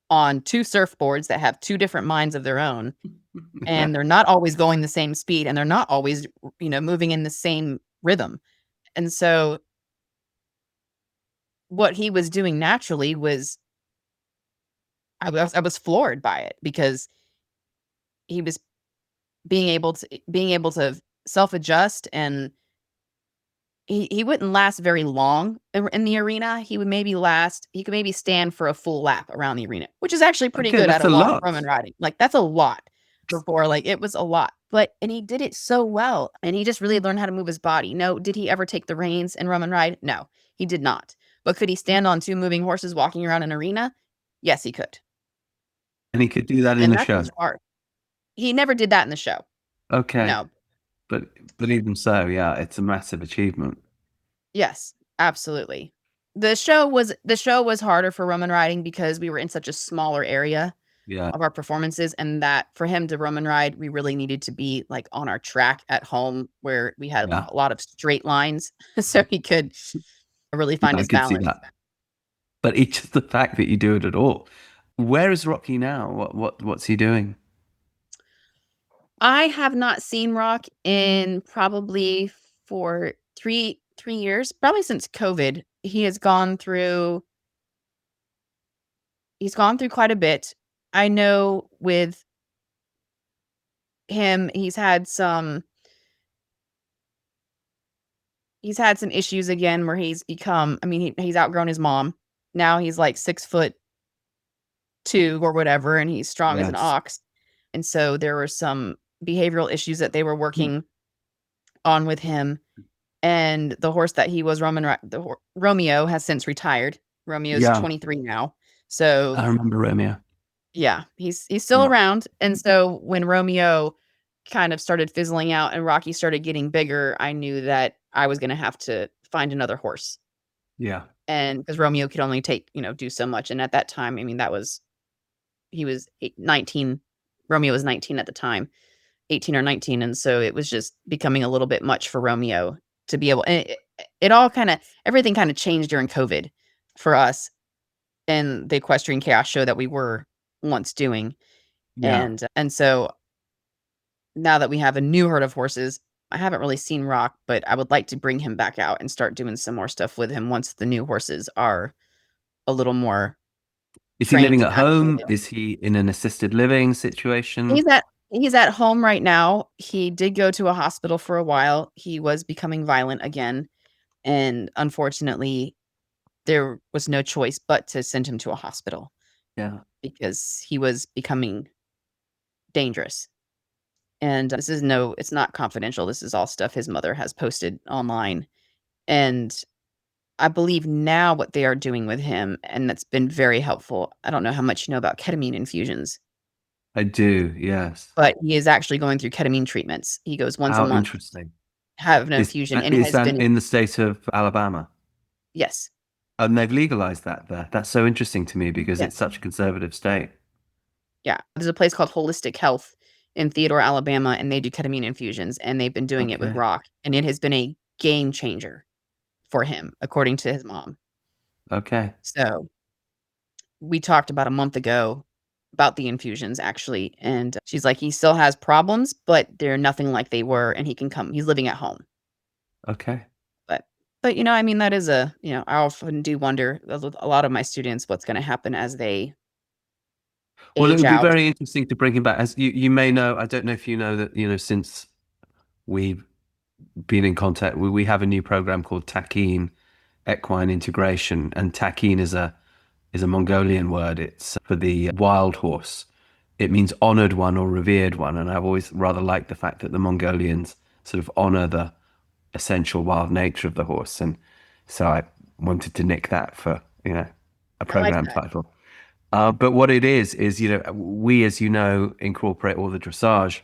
on 2 surfboards that have 2 different minds of their own, and they're not always going the same speed, and they're not always, moving in the same rhythm. And so what he was doing naturally was I was floored by it because he was being able to self-adjust, and he wouldn't last very long in the arena. He could maybe stand for a full lap around the arena, which is actually pretty Okay, good at that's a a lot of lot. Roman riding. Like, that's a lot before, like, it was a lot. And he did it so well, and he just really learned how to move his body. No, did he ever take the reins and Roman ride? No, he did not. But could he stand on 2 moving horses walking around an arena? Yes, he could. And he could do that in And the that's show. his art. He never did that in the show. Okay. No. But even so, yeah, it's a massive achievement. Yes, absolutely. The show was harder for Roman riding because we were in such a smaller area Yeah. of our performances, and that for him to Roman ride, we really needed to be, like, on our track at home where we had Yeah. a lot of straight lines so he could really find I his could see balance. that. But it's just the fact that you do it at all. Where is Rocky now? What's he doing? I have not seen Rock in probably for 3 years, probably since COVID. He's gone through quite a bit. I know with him, he's had some issues again where he's outgrown his mom. Now he's like 6'2" or whatever, and he's strong as an Yes. ox. And so there were some behavioral issues that they were working on with him. And the horse that he was Romeo has since retired. Romeo's Yeah. 23 now. So I remember Romeo. yeah, he's still Yeah. around. And so when Romeo kind of started fizzling out and Rocky started getting bigger, I knew that I was going to have to find another horse. Yeah. And because Romeo could only do so much. And at that time, I mean, he was 19. Romeo was 19 at the time, 18 or 19. And so it was just becoming a little bit much for Romeo to be able, and everything kind of changed during COVID for us and the Equestrian Chaos show that we were once doing. Yeah. And so now that we have a new herd of horses, I haven't really seen Rock, but I would like to bring him back out and start doing some more stuff with him once the new horses are a little more Is he trained living and at home? acclimated. Is he in an assisted living situation? He's at home right now. He did go to a hospital for a while. He was becoming violent again, and unfortunately, there was no choice but to send him to a hospital Yeah. because he was becoming dangerous. And it's not confidential. This is all stuff his mother has posted online. And I believe now what they are doing with him, and that's been very helpful. I don't know how much you know about ketamine infusions, I do, yes. but he is actually going through ketamine treatments. He goes once a How month, interesting. have an infusion, and it Is has that been, in the state of Alabama? yes, And they've legalized that there. That's so interesting to me because it's yes, such a conservative state. yeah. There's a place called Holistic Health in Theodore, Alabama, and they do ketamine infusions, and they've been doing it with Okay. Rock, and it has been a game changer for him, according to his mom. Okay. So we talked about a month ago about the infusions actually, and she's like, he still has problems, but they're nothing like they were, and he's living at home. Okay. But I mean, that is I often do wonder with a lot of my students what's going to happen as they Well, it age would be out. very interesting to bring him back. As you may know, I don't know if you know that, since we've been in contact, we have a new program called Takhin, Equine Integration. And Takhin is a Mongolian word. It's for the wild horse. It means honored one or revered one. And I've always rather liked the fact that the Mongolians sort of honor the essential wild nature of the horse. And so I wanted to nick that for, a I like program that. title. But what it is, we, as you know, incorporate all the dressage.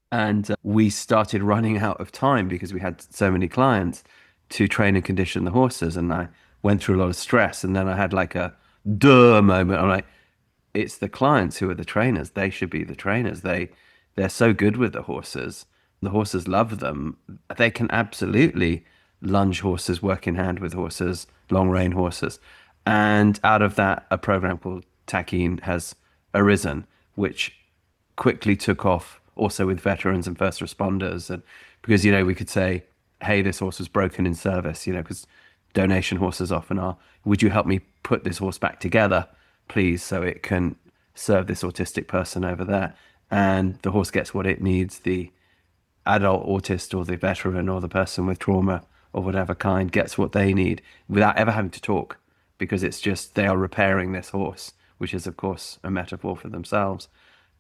And we started running out of time because we had so many clients to train and condition the horses. And I went through a lot of stress. And then I had like a duh moment. I'm like, it's the clients who are the trainers. They should be the trainers. They're so good with the horses. The horses love them. They can absolutely lunge horses, work in hand with horses, long rein horses. And out of that, a program called Takhin has arisen, which quickly took off also with veterans and first responders. And because, we could say, hey, this horse was broken in service, because donation horses often are. Would you help me put this horse back together, please, so it can serve this autistic person over there? And the horse gets what it needs. The adult autist or the veteran or the person with trauma or whatever kind gets what they need without ever having to talk, because it's just they are repairing this horse, which is, of course, a metaphor for themselves,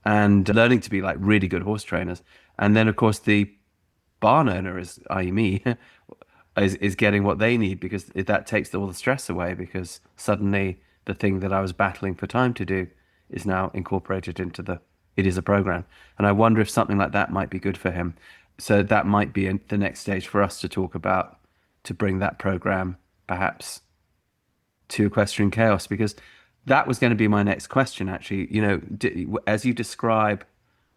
and learning to be like really good horse trainers. And then, of course, the barn owner is, i.e. me, is getting what they need, because that takes all the stress away, because suddenly the thing that I was battling for time to do is now incorporated into it is a program. And I wonder if something like that might be good for him. So that might be the next stage for us to talk about, to bring that program perhaps to Equestrian Chaos, because that was going to be my next question, actually. As you describe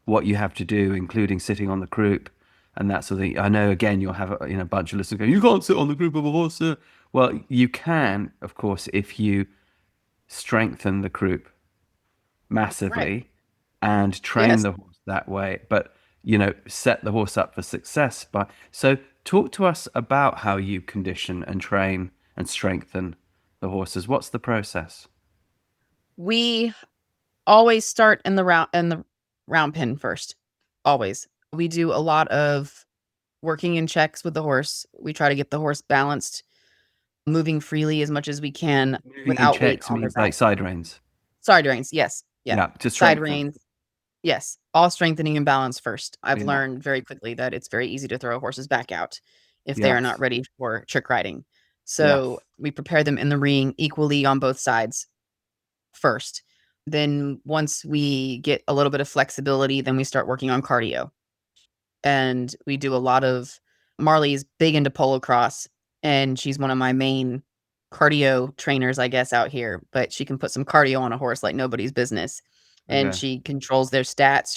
what you have to do, including sitting on the croup and that sort of thing. I know, again, you'll have a bunch of listeners going, you can't sit on the croup of a horse, sir. Well, you can, of course, if you strengthen the croup massively, Right. and train Yes. the horse that way, but set the horse up for success. So talk to us about how you condition and train and strengthen the horses. What's the process? We always start in the round pen first. Always. We do a lot of working in checks with the horse. We try to get the horse balanced, moving freely as much as we can Moving in without weight checks on their means back. like side reins. Side reins, yes. Yeah. Yeah, to Side strengthen. reins, yes. All strengthening and balance first. I've Yeah. learned very quickly that it's very easy to throw a horse's back out if they are not Yes. ready for trick riding. So Yes. we prepare them in the ring equally on both sides first. Then once we get a little bit of flexibility, then we start working on cardio. And we do a lot of Marley's big into polo cross, and she's one of my main cardio trainers, I guess, out here, but she can put some cardio on a horse like nobody's business. And Okay. she controls their stats.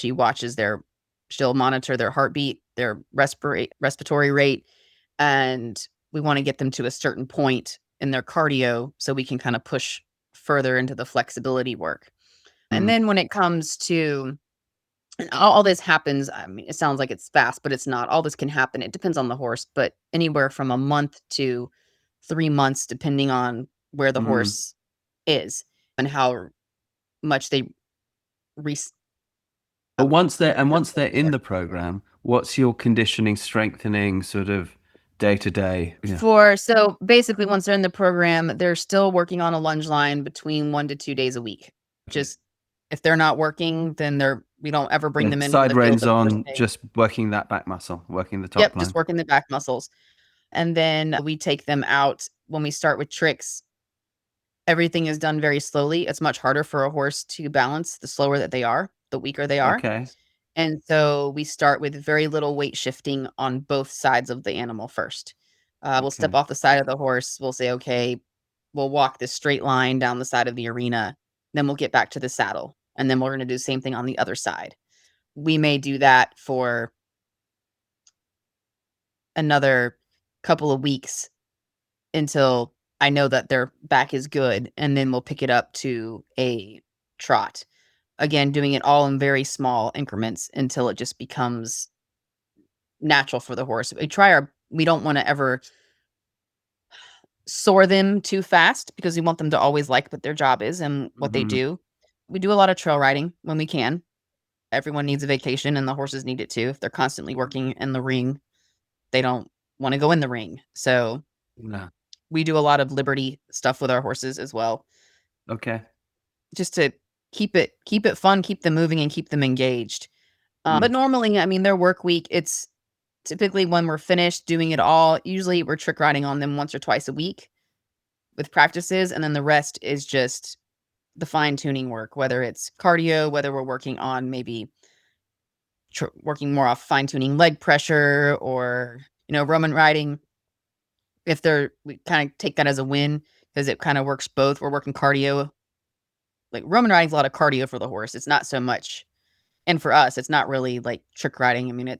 She'll monitor their heartbeat, their respiratory rate, and we want to get them to a certain point in their cardio so we can kind of push further into the flexibility work. And Mm. then when it comes to and all this happens, I mean, it sounds like it's fast, but it's not. All this can happen. It depends on the horse, but anywhere from a month to 3 months, depending on where the Mm. horse is and how much they re But once they're in the program, what's your conditioning, strengthening sort of day to day? Yeah. so basically once they're in the program, they're still working on a lunge line between 1 to 2 days a week. Okay. Just if they're not working, then we don't ever bring Yeah, them into side the field reins the first on, day. just working that back muscle, working the top Yep, just line. working the back muscles. And then we take them out when we start with tricks. Everything is done very slowly. It's much harder for a horse to balance the slower that they are, the weaker they are. Okay. And so we start with very little weight shifting on both sides of the animal first. We'll step Okay. off the side of the horse. We'll say, okay, we'll walk this straight line down the side of the arena. Then we'll get back to the saddle. And then we're going to do the same thing on the other side. We may do that for another couple of weeks until I know that their back is good, and then we'll pick it up to a trot. Again, doing it all in very small increments until it just becomes natural for the horse. We don't wanna ever soar them too fast because we want them to always like what their job is and what they Hmm. do. We do a lot of trail riding when we can. Everyone needs a vacation, and the horses need it too. If they're constantly working in the ring, they don't wanna go in the ring. So, No. we do a lot of liberty stuff with our horses as well. Okay. Just to keep it fun, keep them moving, and keep them engaged. But Mm. normally, I mean, their work week, it's typically when we're finished doing it all, usually we're trick riding on them once or twice a week with practices, and then the rest is just the fine-tuning work, whether it's cardio, whether we're working on maybe working more off fine-tuning leg pressure or, Roman riding. We kinda take that as a win because it kinda works both. We're working cardio like Roman riding's a lot of cardio for the horse. It's not so much, and for us, it's not really like trick riding. I mean,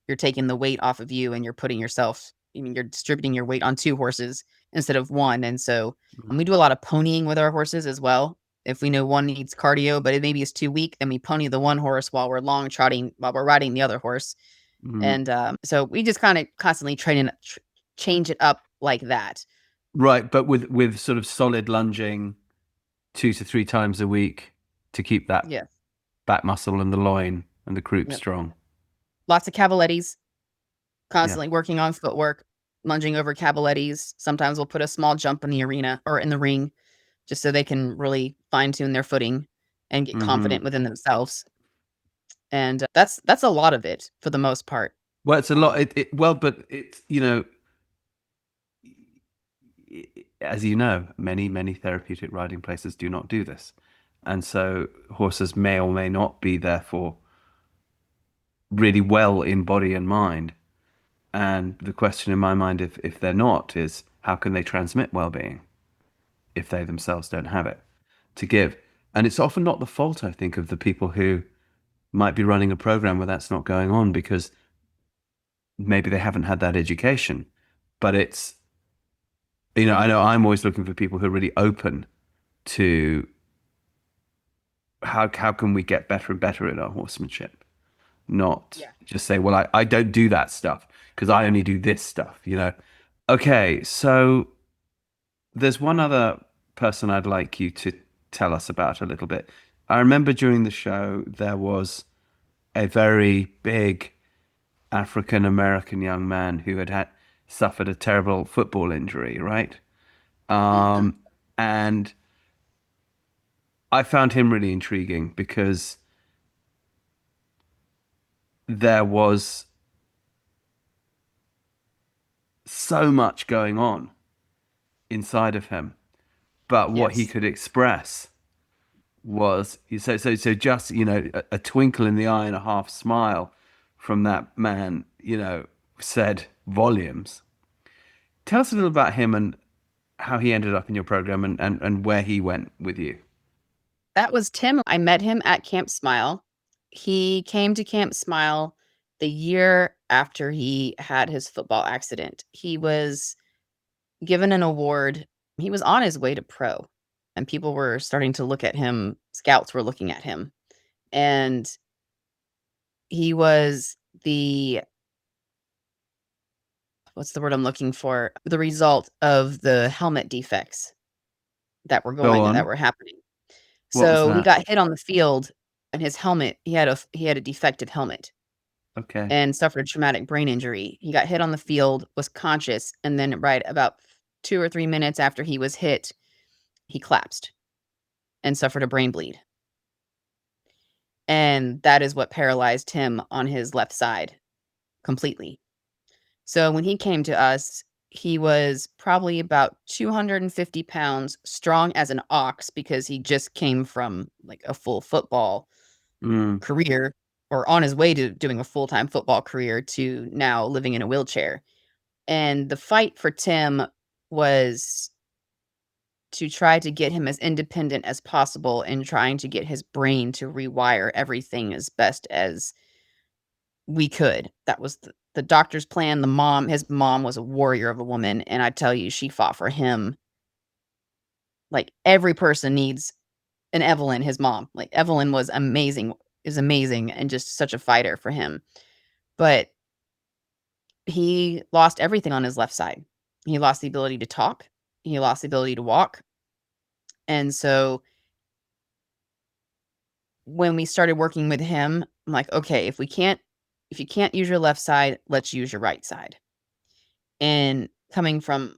you're taking the weight off of you and you're putting yourself, you're distributing your weight on 2 horses instead of 1. And so, and we do a lot of ponying with our horses as well. If we know one needs cardio, but it maybe is too weak, then we pony the one horse while we're long trotting, while we're riding the other horse. And so we just kind of constantly change it up like that. Right, but with sort of solid lunging 2 to 3 times a week to keep that back muscle and the loin and the croup strong. Lots of cavalettis, constantly working on footwork, lunging over cavalettis. Sometimes we'll put a small jump in the arena or in the ring just so they can really fine tune their footing and get confident within themselves. And that's a lot of it for the most part. Well, it's a lot. But it's, as you know, many therapeutic riding places do not do this. And so horses may or may not be therefore really well in body and mind. And the question in my mind, if they're not, is how can they transmit well-being if they themselves don't have it to give? And it's often not the fault, I think, of the people who might be running a program where that's not going on, because maybe they haven't had that education. But it's, I know I'm always looking for people who are really open to how can we get better and better at our horsemanship, not just say, well, I don't do that stuff because I only do this stuff, Okay, so there's one other person I'd like you to tell us about a little bit. I remember during the show there was a very big African-American young man who had suffered a terrible football injury, right? And I found him really intriguing because there was so much going on inside of him, but what he could express was so just a twinkle in the eye and a half smile from that man said volumes. Tell us a little about him and how he ended up in your program and where he went with you. That was Tim. I met him at Camp Smile. He came to Camp Smile the year after he had his football accident. He was given an award. He was on his way to pro, and people were starting to look at him. Scouts were looking at him, and he was what's the word I'm looking for? The result of the helmet defects that were that were happening. So he got hit on the field, and his helmet, he had a defective helmet. Okay. And suffered a traumatic brain injury. He got hit on the field, was conscious, and then right about 2 or 3 minutes after he was hit, he collapsed and suffered a brain bleed. And that is what paralyzed him on his left side completely. So when he came to us, he was probably about 250 pounds, strong as an ox, because he just came from like a full football career, or on his way to doing a full-time football career, to now living in a wheelchair. And the fight for Tim was to try to get him as independent as possible and trying to get his brain to rewire everything as best as we could. That was the doctor's plan. His mom was a warrior of a woman, and I tell you, she fought for him. Like, every person needs an Evelyn, his mom. Like, Evelyn was amazing, and just such a fighter for him. But he lost everything on his left side. He lost the ability to talk. He lost the ability to walk. And so when we started working with him, I'm like, okay, if you can't use your left side, let's use your right side. And coming from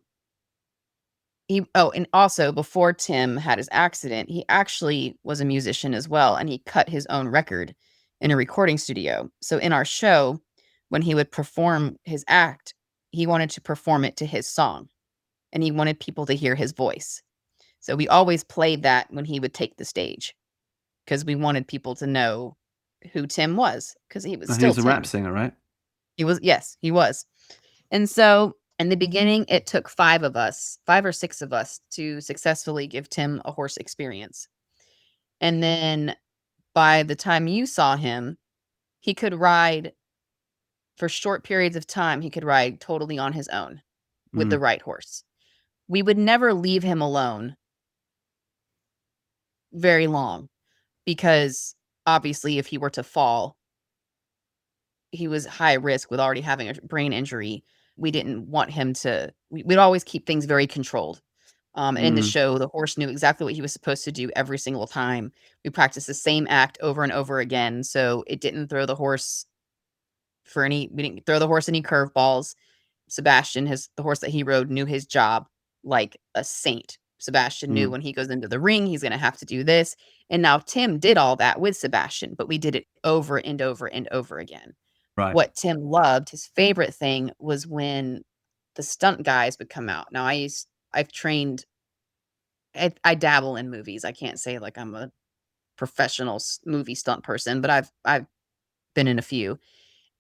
and also before Tim had his accident, he actually was a musician as well, and he cut his own record in a recording studio. So in our show, when he would perform his act, he wanted to perform it to his song, and he wanted people to hear his voice. So we always played that when he would take the stage, because we wanted people to know who Tim was, because he was still a rap singer, right? Yes, he was. And so in the beginning, it took 5 or 6 of us to successfully give Tim a horse experience. And then by the time you saw him, he could ride for short periods of time. He could ride totally on his own with the right horse. We would never leave him alone very long because obviously if he were to fall, he was high risk with already having a brain injury. We didn't want him to, we'd always keep things very controlled. And in the show, the horse knew exactly what he was supposed to do every single time. We practiced the same act over and over again. So it didn't throw the horse we didn't throw the horse any curveballs. Sebastian, the horse that he rode, knew his job like a saint. Sebastian knew when he goes into the ring, he's going to have to do this. And now Tim did all that with Sebastian, but we did it over and over and over again. Right. What Tim loved, his favorite thing was when the stunt guys would come out. Now I've trained, I dabble in movies. I can't say like I'm a professional movie stunt person, but I've been in a few.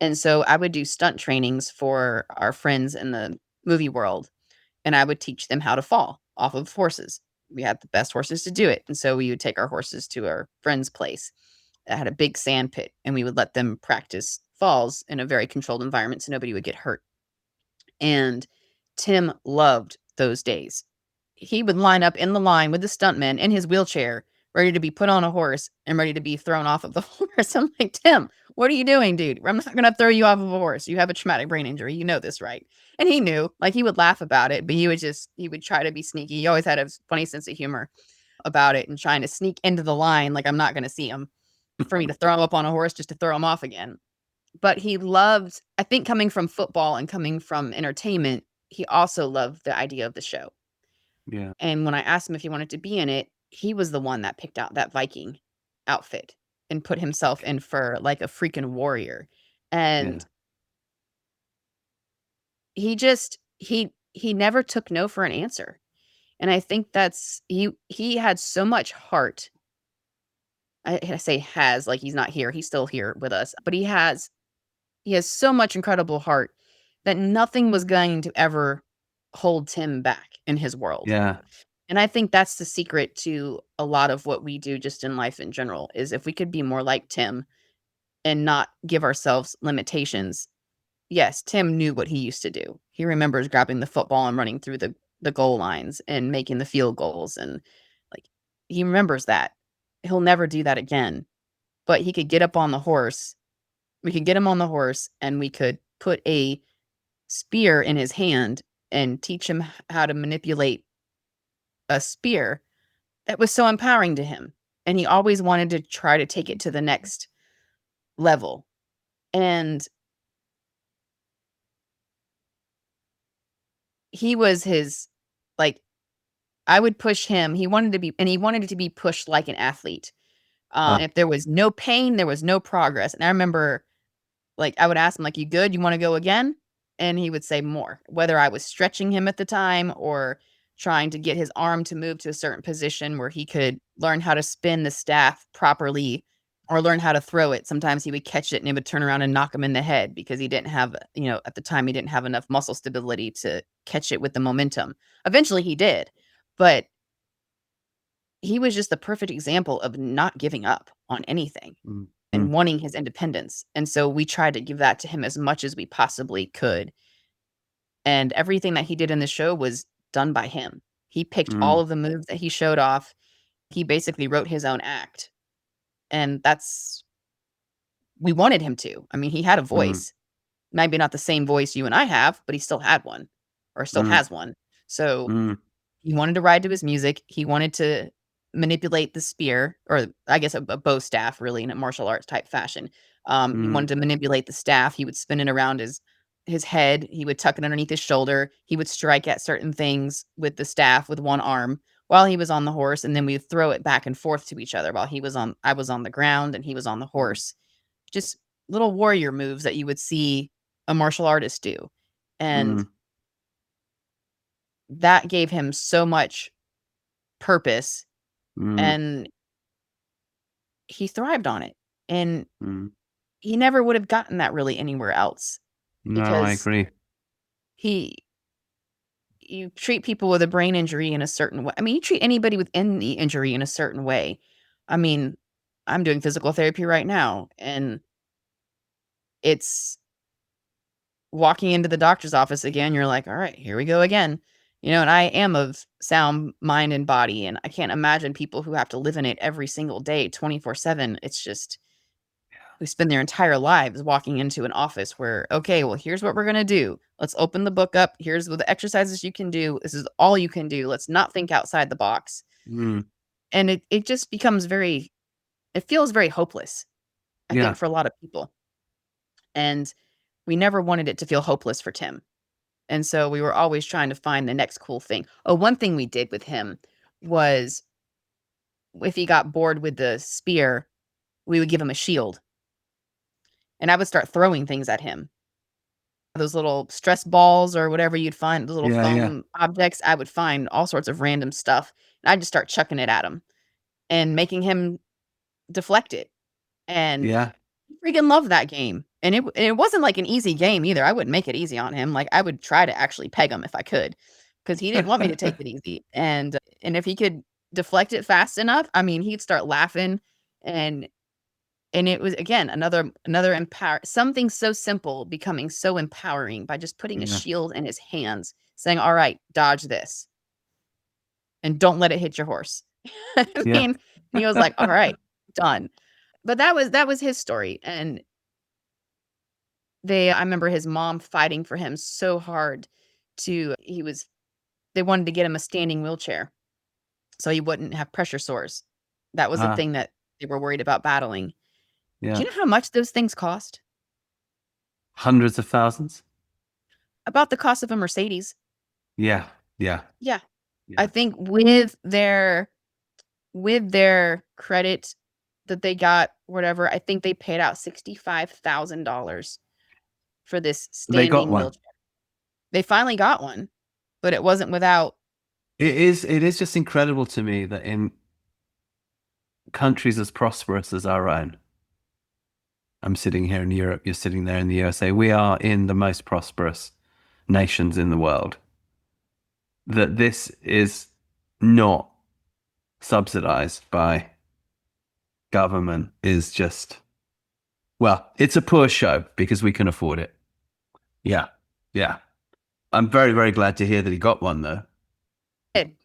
And so I would do stunt trainings for our friends in the movie world, and I would teach them how to fall off of horses. We had the best horses to do it. And so we would take our horses to our friend's place that had a big sand pit, and we would let them practice falls in a very controlled environment so nobody would get hurt. And Tim loved those days. He would line up in the line with the stuntman in his wheelchair, ready to be put on a horse and ready to be thrown off of the horse. I'm like, Tim, what are you doing, dude? I'm not going to throw you off of a horse. You have a traumatic brain injury. You know this, right? And he knew, like, he would laugh about it, but he would try to be sneaky. He always had a funny sense of humor about it and trying to sneak into the line. Like, I'm not going to see him for me to throw him up on a horse just to throw him off again. But he loved, I think, coming from football and coming from entertainment, he also loved the idea of the show. Yeah. And when I asked him if he wanted to be in it, he was the one that picked out that Viking outfit and put himself in for like a freaking warrior. And he never took no for an answer. And I think that's, he had so much heart. I say has, like he's not here. He's still here with us, but he has so much incredible heart that nothing was going to ever hold Tim back in his world. Yeah. And I think that's the secret to a lot of what we do just in life in general, is if we could be more like Tim and not give ourselves limitations. Yes, Tim knew what he used to do. He remembers grabbing the football and running through the goal lines and making the field goals. And like, he remembers that. He'll never do that again. But he could get up on the horse. We could get him on the horse and we could put a spear in his hand and teach him how to manipulate a spear that was so empowering to him. And he always wanted to try to take it to the next level. And he was like, I would push him. He wanted it to be pushed like an athlete. If there was no pain, there was no progress. And I remember, like, I would ask him, like, you good? You want to go again? And he would say more, whether I was stretching him at the time or trying to get his arm to move to a certain position where he could learn how to spin the staff properly or learn how to throw it. Sometimes he would catch it and it would turn around and knock him in the head because he didn't have, at the time, he didn't have enough muscle stability to catch it with the momentum. Eventually he did, but he was just the perfect example of not giving up on anything and wanting his independence. And so we tried to give that to him as much as we possibly could. And everything that he did in the show was done by him. He picked all of the moves that he showed off. He basically wrote his own act. And we wanted him to. I mean, he had a voice. Maybe not the same voice you and I have, but he still had one or still has one. So he wanted to ride to his music. He wanted to manipulate the spear, or I guess a bow staff, really, in a martial arts type fashion. He wanted to manipulate the staff. He would spin it around his head. He would tuck it underneath his shoulder. He would strike at certain things with the staff with one arm while he was on the horse, and then we would throw it back and forth to each other while I was on the ground and he was on the horse. Just little warrior moves that you would see a martial artist do. And that gave him so much purpose, and he thrived on it. And he never would have gotten that really anywhere else. No, I agree. You treat people with a brain injury in a certain way. I mean, you treat anybody with any injury in a certain way. I mean, I'm doing physical therapy right now, and it's walking into the doctor's office again. You're like, all right, here we go again. And I am of sound mind and body, and I can't imagine people who have to live in it every single day, 24/7. It's just, who spend their entire lives walking into an office where, okay, well, here's what we're going to do. Let's open the book up. Here's what the exercises you can do. This is all you can do. Let's not think outside the box. Mm. And it just becomes it feels very hopeless, I Yeah. think, for a lot of people. And we never wanted it to feel hopeless for Tim. And so we were always trying to find the next cool thing. Oh, one thing we did with him was, if he got bored with the spear, we would give him a shield. And I would start throwing things at him. Those little stress balls or whatever you'd find, the little Yeah. foam objects, I would find all sorts of random stuff. And I'd just start chucking it at him and making him deflect it. And Yeah. he freaking loved that game. And it wasn't like an easy game either. I wouldn't make it easy on him. Like, I would try to actually peg him if I could, because he didn't want me to take it easy. And if he could deflect it fast enough, I mean, he'd start laughing. And it was, again, another something so simple becoming so empowering by just putting a Yeah. shield in his hands, saying, all right, dodge this and don't let it hit your horse. I Yeah. mean, he was like, all right, done. But that was his story. And I remember his mom fighting for him so hard they wanted to get him a standing wheelchair so he wouldn't have pressure sores. That was the thing that they were worried about battling. Yeah. Do you know how much those things cost? Hundreds of thousands. About the cost of a Mercedes. Yeah. Yeah. Yeah. Yeah. I think with their credit that they got, whatever, I think they paid out $65,000 for this They got standing one. wheelchair. They finally got one, but it wasn't without. It is just incredible to me that in countries as prosperous as our own, I'm sitting here in Europe, you're sitting there in the USA, we are in the most prosperous nations in the world, that this is not subsidized by government is just, well, it's a poor show because we can afford it. Yeah. Yeah. I'm very, very glad to hear that he got one, though. It.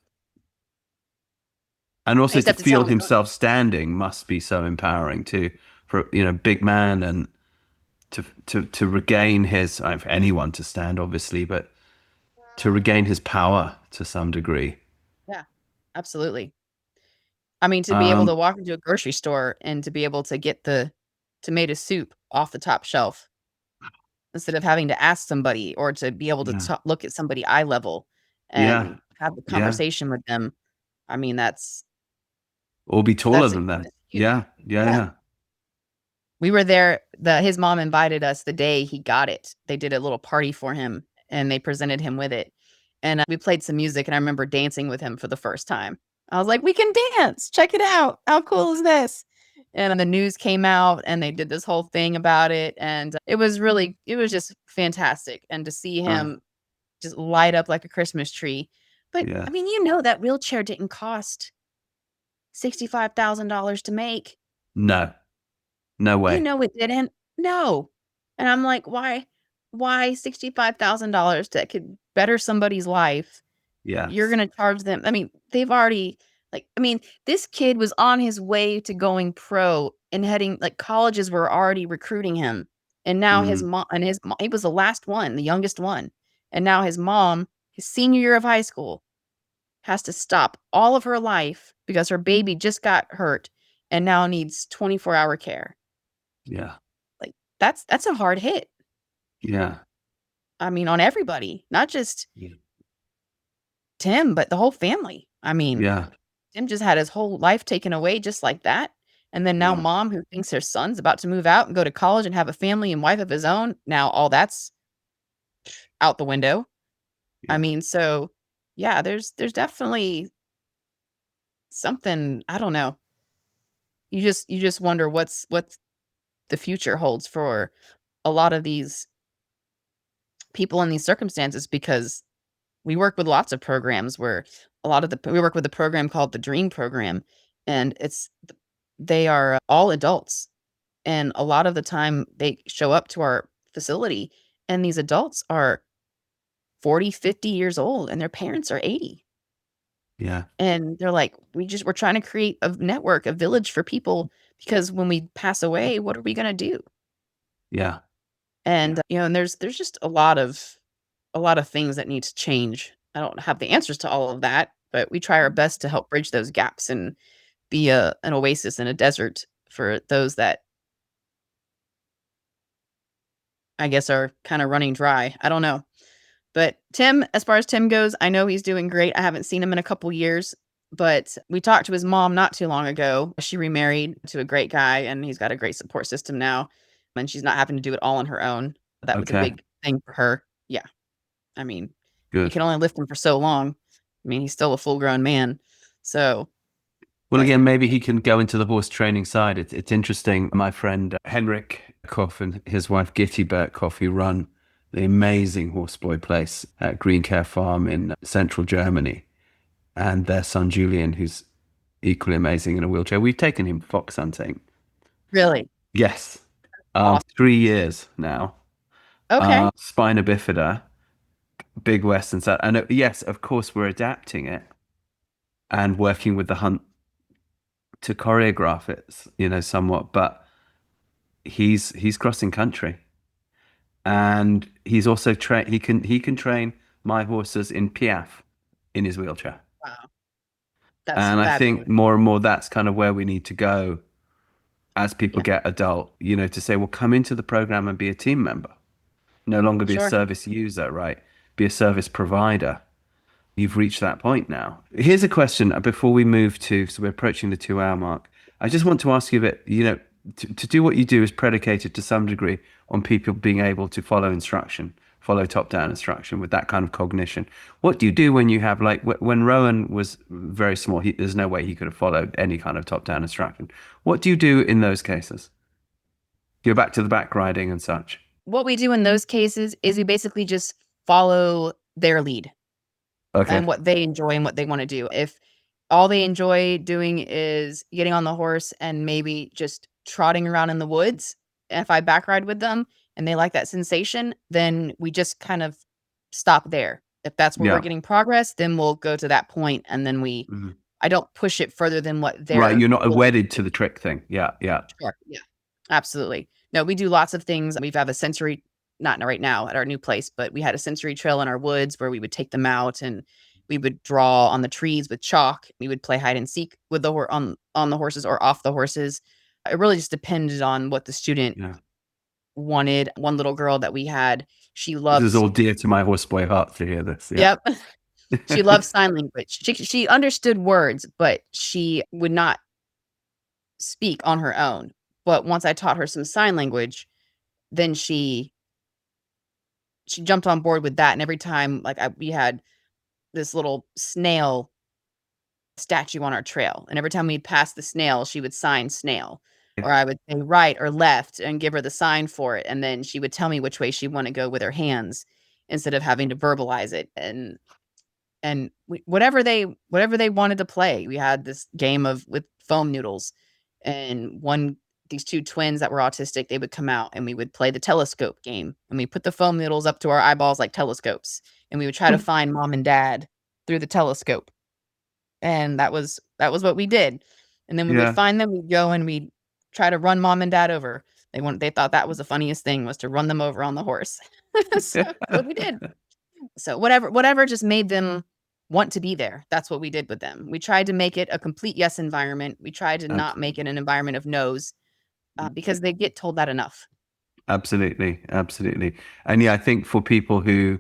And also used to to have to tell feel him, himself standing must be so empowering too, for big man, and to regain his, for anyone to stand obviously, but to regain his power to some degree. yeah, absolutely. I mean, to be able to walk into a grocery store and to be able to get the tomato soup off the top shelf instead of having to ask somebody, or to be able to look at somebody eye level and have a conversation with them. I mean, or be taller that's than that. huge. Yeah. We were there. His mom invited us the day he got it. They did a little party for him and they presented him with it. And we played some music, and I remember dancing with him for the first time. I was like, we can dance. Check it out. How cool is this? And the news came out and they did this whole thing about it. And it was just fantastic. And to see him just light up like a Christmas tree. But I mean, that wheelchair didn't cost $65,000 to make. No way. It didn't. No. And I'm like, why $65,000 that could better somebody's life? Yeah. You're going to charge them. I mean, they've already, this kid was on his way to going pro and heading, colleges were already recruiting him. And now his mom, he was the last one, the youngest one. And now his mom, his senior year of high school, has to stop all of her life because her baby just got hurt and now needs 24-hour care. Yeah. That's a hard hit. Yeah. I mean, on everybody, not just Tim, but the whole family. I mean, Tim just had his whole life taken away just like that. And then now mom, who thinks her son's about to move out and go to college and have a family and wife of his own, now all that's out the window. I mean, so yeah, there's definitely something, I don't know. You just wonder what's the future holds for a lot of these people in these circumstances, because we work with lots of programs where we work with a program called the Dream Program, and it's they are all adults. And a lot of the time they show up to our facility and these adults are 40, 50 years old and their parents are 80. Yeah. And they're like, we're trying to create a network, a village for people, because when we pass away, what are we going to do? Yeah. And, and there's just a lot of things that need to change. I don't have the answers to all of that, but we try our best to help bridge those gaps and be an oasis in a desert for those that I guess are kind of running dry. I don't know. But Tim, as far as Tim goes, I know he's doing great. I haven't seen him in a couple years, but we talked to his mom not too long ago. She remarried to a great guy and he's got a great support system now. And she's not having to do it all on her own. That was a Okay. big thing for her. Yeah. I mean, you Good. can only lift him for so long. I mean, he's still a full grown man. So, Well, again, maybe he can go into the horse training side. It's interesting. My friend Henrik Koff and his wife Gitti Berghoff, who run the amazing horseboy place at Green Care Farm in central Germany, and their son Julian, who's equally amazing in a wheelchair. We've taken him fox hunting. really? Yes. Awesome. 3 years now. Okay. Spina bifida, big western side. And yes, of course, we're adapting it and working with the hunt to choreograph it, somewhat. But he's crossing country, and he's also he can train my horses in Piaf in his wheelchair. Wow. That's And I fabulous. think more and more that's kind of where we need to go as people Yeah. get adult, to say, well, come into the program and be a team member. No longer be a Sure. service user, right? Be a service provider. You've reached that point now. Here's a question before we move so we're approaching the 2-hour mark. I just want to ask you that, to do what you do is predicated to some degree on people being able to follow top-down instruction with that kind of cognition. What do you do when you have, like, when Rowan was very small, there's no way he could have followed any kind of top-down instruction. What do you do in those cases? Go back to the back riding and such. What we do in those cases is we basically just follow their lead. Okay. And what they enjoy and what they want to do. If all they enjoy doing is getting on the horse and maybe just trotting around in the woods, and if I back ride with them and they like that sensation, then we just kind of stop there. If that's where Yeah. we're getting progress, then we'll go to that point, and then I don't push it further than what they're Right, you're not willing wedded to to the trick thing. Yeah. Sure. Yeah. Absolutely. No, we do lots of things. We've had a sensory, not right now at our new place, but we had a sensory trail in our woods where we would take them out and we would draw on the trees with chalk. We would play hide and seek with on the horses or off the horses. It really just depended on what the student Yeah. wanted. One little girl that we had, she This loved. is all dear to my horseboy heart to hear this. Yeah. Yep. She loved sign language. She understood words, but she would not speak on her own. But once I taught her some sign language, then she jumped on board with that. And every time, like, we had this little snail statue on our trail, and every time we'd pass the snail, she would sign snail, or I would say right or left and give her the sign for it, and then she would tell me which way she want to go with her hands instead of having to verbalize it. And whatever they wanted to play. We had this game with foam noodles, and these two twins that were autistic, they would come out and we would play the telescope game, and we put the foam noodles up to our eyeballs like telescopes, and we would try to find mom and dad through the telescope. And that was what we did. And then we Yeah. would find them, we'd go and we'd try to run mom and dad over. They thought that was the funniest thing, was to run them over on the horse. So that's what we did. So whatever just made them want to be there. That's what we did with them. We tried to make it a complete yes environment. We tried to not make it an environment of no's, because they get told that enough. Absolutely. And yeah, I think for people who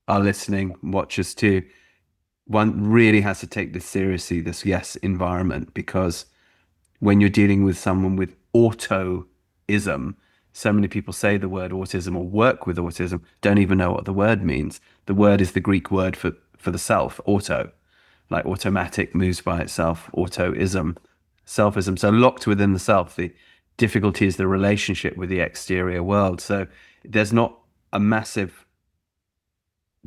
are listening, watchers too, one really has to take this seriously, this yes environment, because when you're dealing with someone with autism, so many people say the word autism or work with autism, don't even know what the word means. The word is the Greek word for the self, auto, like automatic, moves by itself, autoism, selfism. So locked within the self, the difficulty is the relationship with the exterior world. So there's not a massive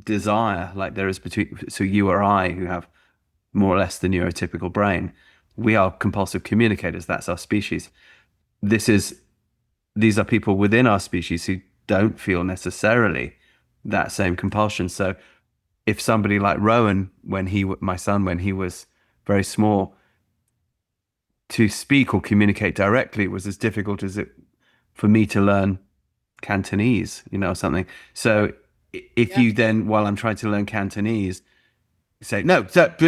desire like there is between you or I, who have more or less the neurotypical brain, we are compulsive communicators. That's our species. These are people within our species who don't feel necessarily that same compulsion. So if somebody like Rowan, my son, when he was very small, to speak or communicate directly was as difficult as it for me to learn Cantonese, or something. So if you then, while I'm trying to learn Cantonese, say, no, stop,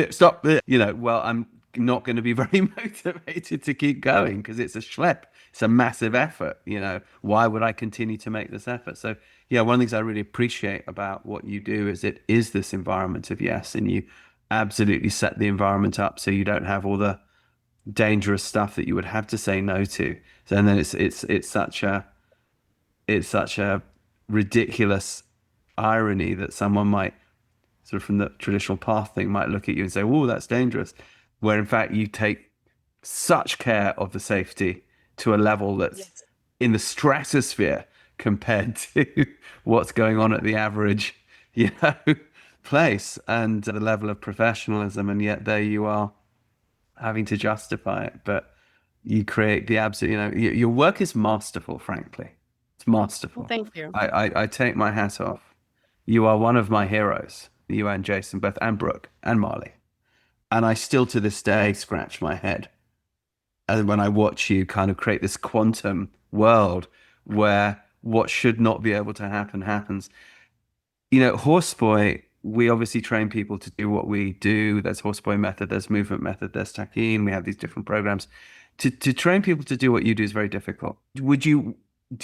well, I'm not going to be very motivated to keep going because it's a schlep. It's a massive effort. Why would I continue to make this effort? So yeah, one of the things I really appreciate about what you do is it is this environment of yes, and you absolutely set the environment up so you don't have all the dangerous stuff that you would have to say no to. So, and then it's such a ridiculous irony that someone might sort of from the traditional path thing might look at you and say, "Oh, that's dangerous," where in fact you take such care of the safety to a level that's in the stratosphere compared to what's going on at the average, place, and the level of professionalism, and yet there you are having to justify it. But you create the absolute, your work is masterful, frankly. It's masterful. Well, thank you. I take my hat off. You are one of my heroes, you and Jason both, and Brooke and Marley. And I still to this day scratch my head. And when I watch you kind of create this quantum world where what should not be able to happen happens. Horseboy, we obviously train people to do what we do. There's Horseboy method, there's movement method, there's Takhin. We have these different programs. To train people to do what you do is very difficult. Do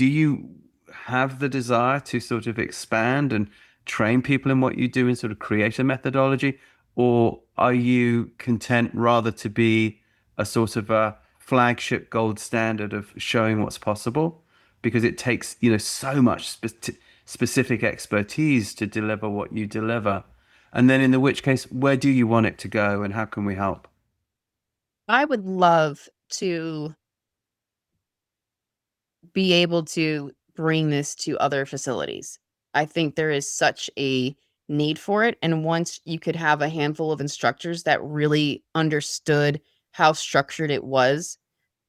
you have the desire to sort of expand and train people in what you do and sort of create a methodology? Or are you content rather to be a sort of a flagship gold standard of showing what's possible? Because it takes, so much specific expertise to deliver what you deliver. And then in which case, where do you want it to go and how can we help? I would love to be able to bring this to other facilities. I think there is such a need for it. And once you could have a handful of instructors that really understood how structured it was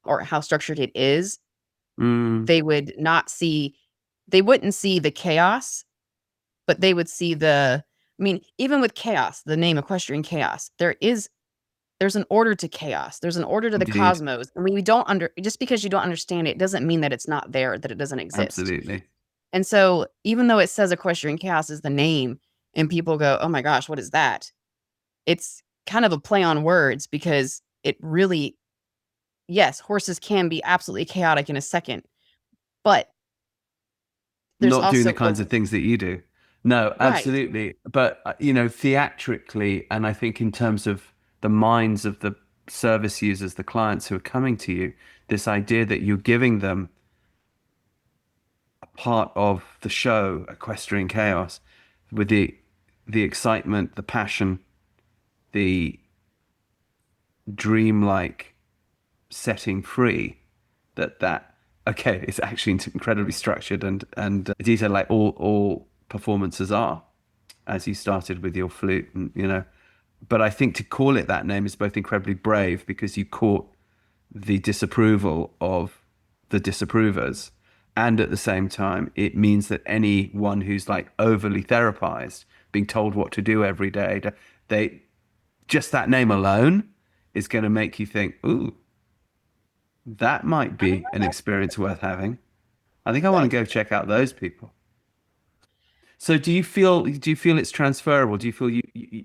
or how structured it is, they wouldn't see the chaos, but they would see even with chaos, the name Equestrian Chaos, there's an order to chaos. There's an order to the Indeed. cosmos. I mean, just because you don't understand it doesn't mean that it's not there, that it doesn't exist. Absolutely. And so even though it says Equestrian Chaos is the name and people go, oh my gosh, what is that? It's kind of a play on words because it really, yes, horses can be absolutely chaotic in a second, but there's not doing also the kinds of things that you do. No, Right. absolutely. But, theatrically, and I think in terms of the minds of the service users, the clients who are coming to you, this idea that you're giving them a part of the show, Equestrian Chaos, with the excitement, the passion, the dreamlike setting free, it's actually incredibly structured and detailed, like all performances are, as you started with your flute, and but I think to call it that name is both incredibly brave because you caught the disapproval of the disapprovers, and at the same time it means that anyone who's like overly therapized, being told what to do every day, just that name alone is going to make you think, ooh, that might be an experience worth having. I think I want to go check out those people. So do you feel it's transferable? Do you feel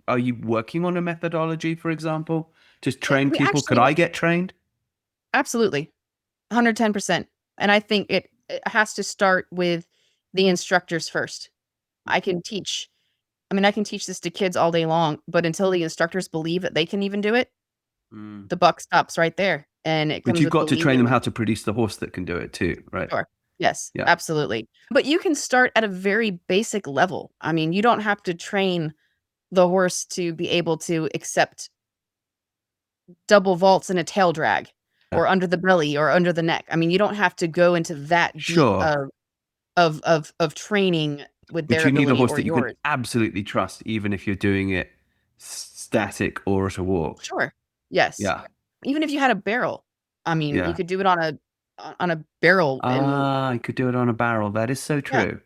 are you working on a methodology, for example, to train people? Could I get trained? Absolutely. 110%. And I think it has to start with the instructors first. I can teach this to kids all day long, but until the instructors believe that they can even do it, the buck stops right there. And it comes But you've with got to train them believing. how to produce the horse that can do it too, right? Sure. Yes, Yeah. absolutely. But you can start at a very basic level. I mean, you don't have to train the horse to be able to accept double vaults and a tail drag or under the belly or under the neck. I mean, you don't have to go into that deep Sure. of training with But their you need a ability horse or that you yours. can absolutely trust, even if you're doing it static or at a walk. Sure. Yes. Yeah. even if you had a barrel, I mean, you Yeah. could do it on a barrel and You could do it on a barrel. That is so yeah, true.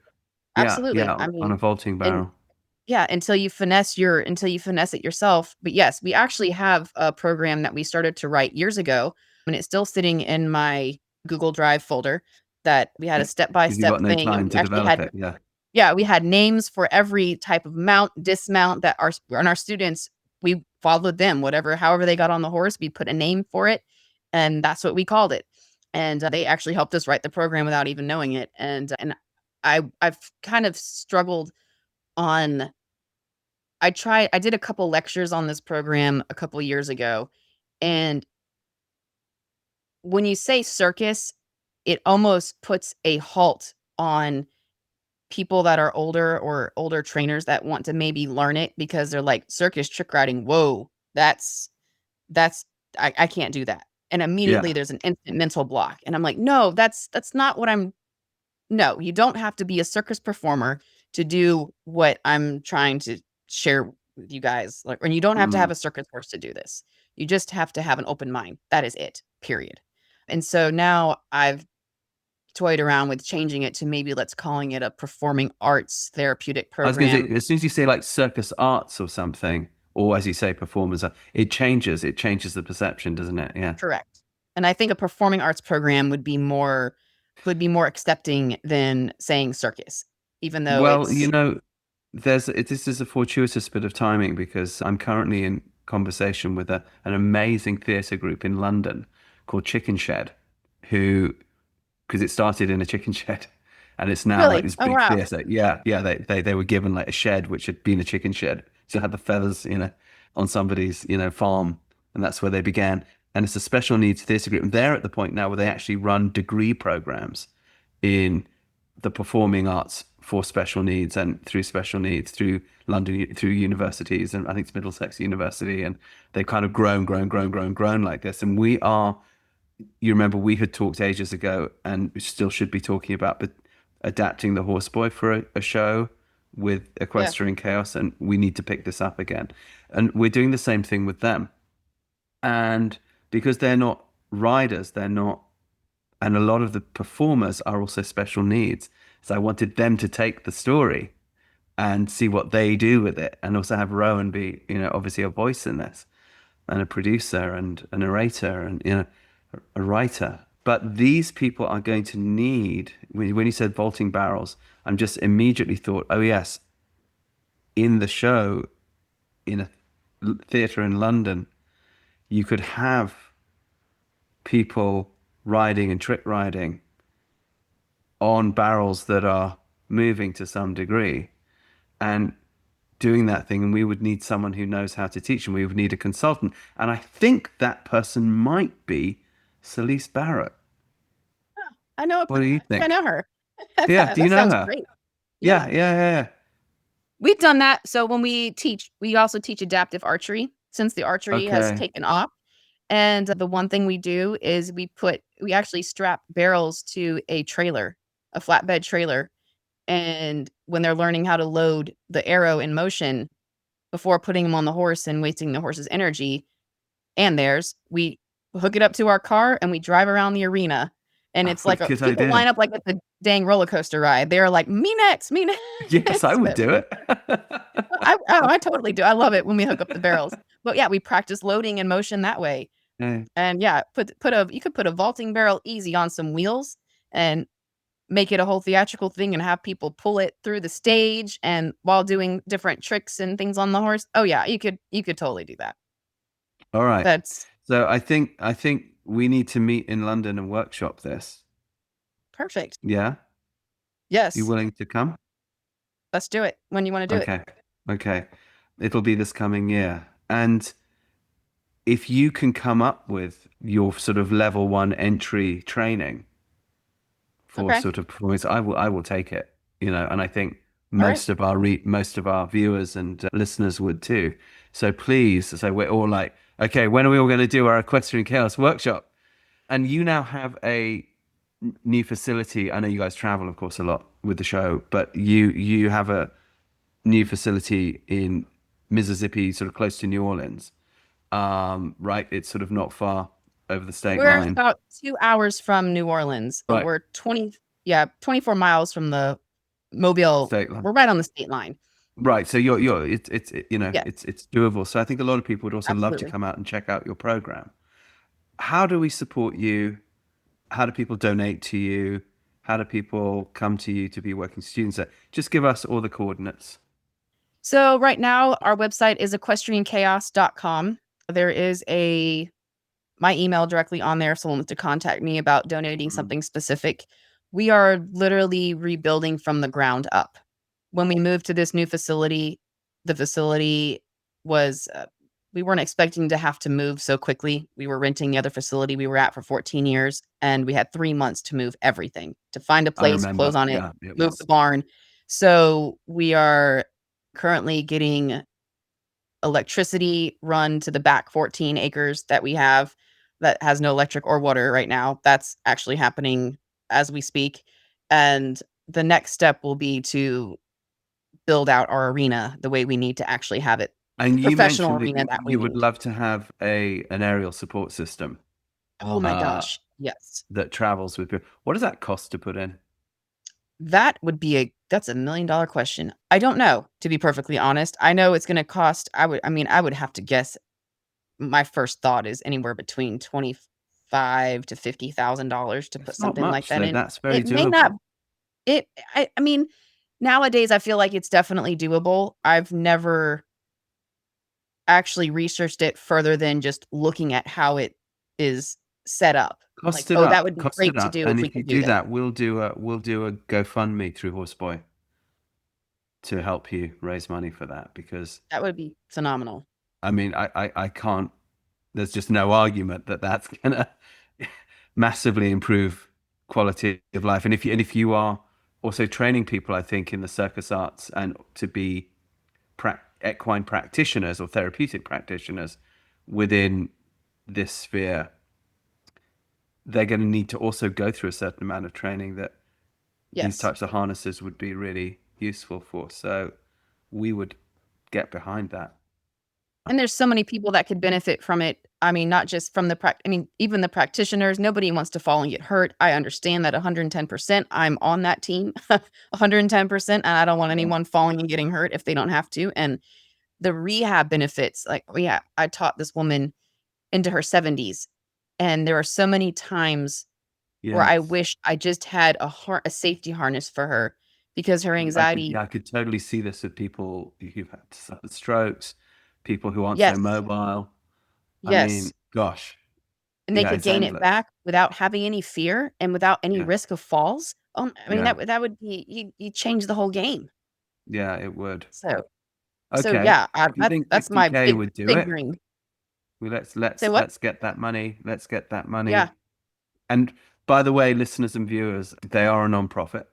Yeah, absolutely. yeah, I on a mean, vaulting and barrel. yeah, until you finesse it yourself. But yes, we actually have a program that we started to write years ago, and it's still sitting in my Google Drive folder that we had a Because you step-by-step got no thing, and time we to actually develop had it. Yeah. yeah, we had names for every type of mount, dismount that our students, we followed them, however they got on the horse, we put a name for it, and that's what we called it. And they actually helped us write the program without even knowing it. And I've kind of struggled on I did a couple lectures on this program a couple years ago, and when you say circus, it almost puts a halt on people that are older or older trainers that want to maybe learn it because they're like, "Circus trick riding, whoa, that's I can't do that." And Yeah. immediately there's an instant mental block, and I'm like, "No, that's not what I'm no, you don't have to be a circus performer to do what I'm trying to share with you guys, like, and you don't have to have Mm. a circus horse to do this. You just have to have an open mind. That is it, period." And so now I've toyed around with changing it to maybe let's calling it a performing arts therapeutic I was going to program. say, as soon as you say like circus arts or something, or as you say, performers, it changes. It changes the perception, doesn't it? Yeah. Correct. And I think a performing arts program would be more accepting than saying circus, even though Well, it's this is a fortuitous bit of timing because I'm currently in conversation with an amazing theatre group in London called Chicken Shed, who because it started in a chicken shed and it's now like really, this oh big wow. theater. Yeah, yeah. They were given like a shed which had been a chicken shed. So it had the feathers, on somebody's, farm. And that's where they began. And it's a special needs theater group. And they're at the point now where they actually run degree programs in the performing arts for special needs and through special needs through London, through universities. And I think it's Middlesex University. And they've kind of grown like this. And you remember we had talked ages ago and we still should be talking about but adapting the Horseboy for a show with Yeah. Equestrian Chaos, and we need to pick this up again. And we're doing the same thing with them. And because they're not riders, they're not, and a lot of the performers are also special needs. So I wanted them to take the story and see what they do with it, and also have Rowan be, obviously a voice in this, and a producer and a narrator and a writer. But these people are going to need, when you said vaulting barrels, I'm just immediately thought, oh yes, in the show, in a theatre in London, you could have people riding and trick riding on barrels that are moving to some degree and doing that thing. And we would need someone who knows how to teach them. We would need a consultant. And I think that person might be Celisse Barrett. I know What do you I think? know her. Yeah, do you That know sounds her? great. Yeah, Yeah. yeah, yeah, We've done that. So when we teach, we also teach adaptive archery since the yeah. archery has Okay. taken off. And the one thing we do is we actually strap barrels to a trailer, a flatbed trailer. And when they're learning how to load the arrow in motion before putting them on the horse and wasting the horse's energy and theirs, we hook it up to our car and we drive around the arena. And Oh, it's what a like good people idea. line up like it's a dang roller coaster ride. They're like, me next, me Yes, I next. would do it. I totally do. I love it when we hook up the barrels. But yeah, we practice loading in motion that way. Yeah. And yeah, you could put a vaulting barrel easy on some wheels and make it a whole theatrical thing and have people pull it through the stage and while doing different tricks and things on the horse. Oh yeah, you could totally do that. All right. That's So I think we need to meet in London and workshop this. perfect. Yeah? You Yes, willing to come? let's do it when you want to do it. Okay. Okay. It'll be this coming year. And if you can come up with your sort of level one entry training for Okay. sort of performance, I will take it, and I think All right. most of our viewers and listeners would too. So please, so we're all like, okay, when are we all going to do our Equestrian Chaos workshop? And you now have a new facility. I know you guys travel, of course, a lot with the show, but you have a new facility in Mississippi, sort of close to New Orleans. right? It's sort of not far over the state We're line. about 2 hours from New Orleans. Right. We're 24 miles from the Mobile. State line. We're right on the state line. Right. So it's Yes, it's doable. So I think a lot of people would also love to absolutely. come out and check out your program. How do we support you? How do people donate to you? How do people come to you to be working students? Just give us all the coordinates. So right now, our website is equestrianchaos.com. There is my email directly on there if someone wants to contact me about donating something specific. We are literally rebuilding from the ground up. When we moved to this new facility, the facility was, we weren't expecting to have to move so quickly. We were renting the other facility we were at for 14 years, and we had 3 months to move everything, to find a I place, remember. close on it, Yeah, it move was. the barn. So we are currently getting electricity run to the back 14 acres that we have that has no electric or water right now. That's actually happening as we speak. And the next step will be to build out our arena the way we need to actually have it, the And you professional mentioned that arena that we you would need. love to have an aerial support system Oh my uh, gosh. Yes. that travels with people. What does that cost to put in? That's $1 million question. I don't know, to be perfectly honest. I know it's going to cost, I would have to guess. My first thought is anywhere between 25 to $50,000 to put It's not something like much, that though. in. That's very It may not. doable. I mean, nowadays I feel like it's definitely doable. I've never actually researched it further than just looking at how it is set up. Like, Cost it oh, that up. would be Cost it great to up. do And if we if you could do do that. that, we'll do a GoFundMe through Horseboy to help you raise money for that. Because That would be phenomenal. I mean, I can't. There's just no argument that that's gonna massively improve quality of life. And if you are also training people, I think in the circus arts and to be equine practitioners or therapeutic practitioners within this sphere, they're going to need to also go through a certain amount of training that these Yes. types of harnesses would be really useful for. So we would get behind that. And there's so many people that could benefit from it. I mean, not just from even the practitioners. Nobody wants to fall and get hurt. I understand that 110%. I'm on that team 110%, and I don't want anyone falling and getting hurt if they don't have to. And the rehab benefits, like, yeah, I taught this woman into her 70s, and there are so many times where I Yes. wish I just had a safety harness for her because her anxiety. I could totally see this with people who've had suffered strokes, people who aren't so Yes, mobile. I mean, yes. gosh, And they yeah, could it's gain it endless. back without having any fear and without any Yeah, risk of falls. I mean, yeah, that would be, you change the whole game. yeah, it would. So Okay, yeah, if you think that's my 50K would do big it, dream. Say what? let's get that money. Let's get that Yeah. money. And by the way, listeners and viewers, they are a non-profit,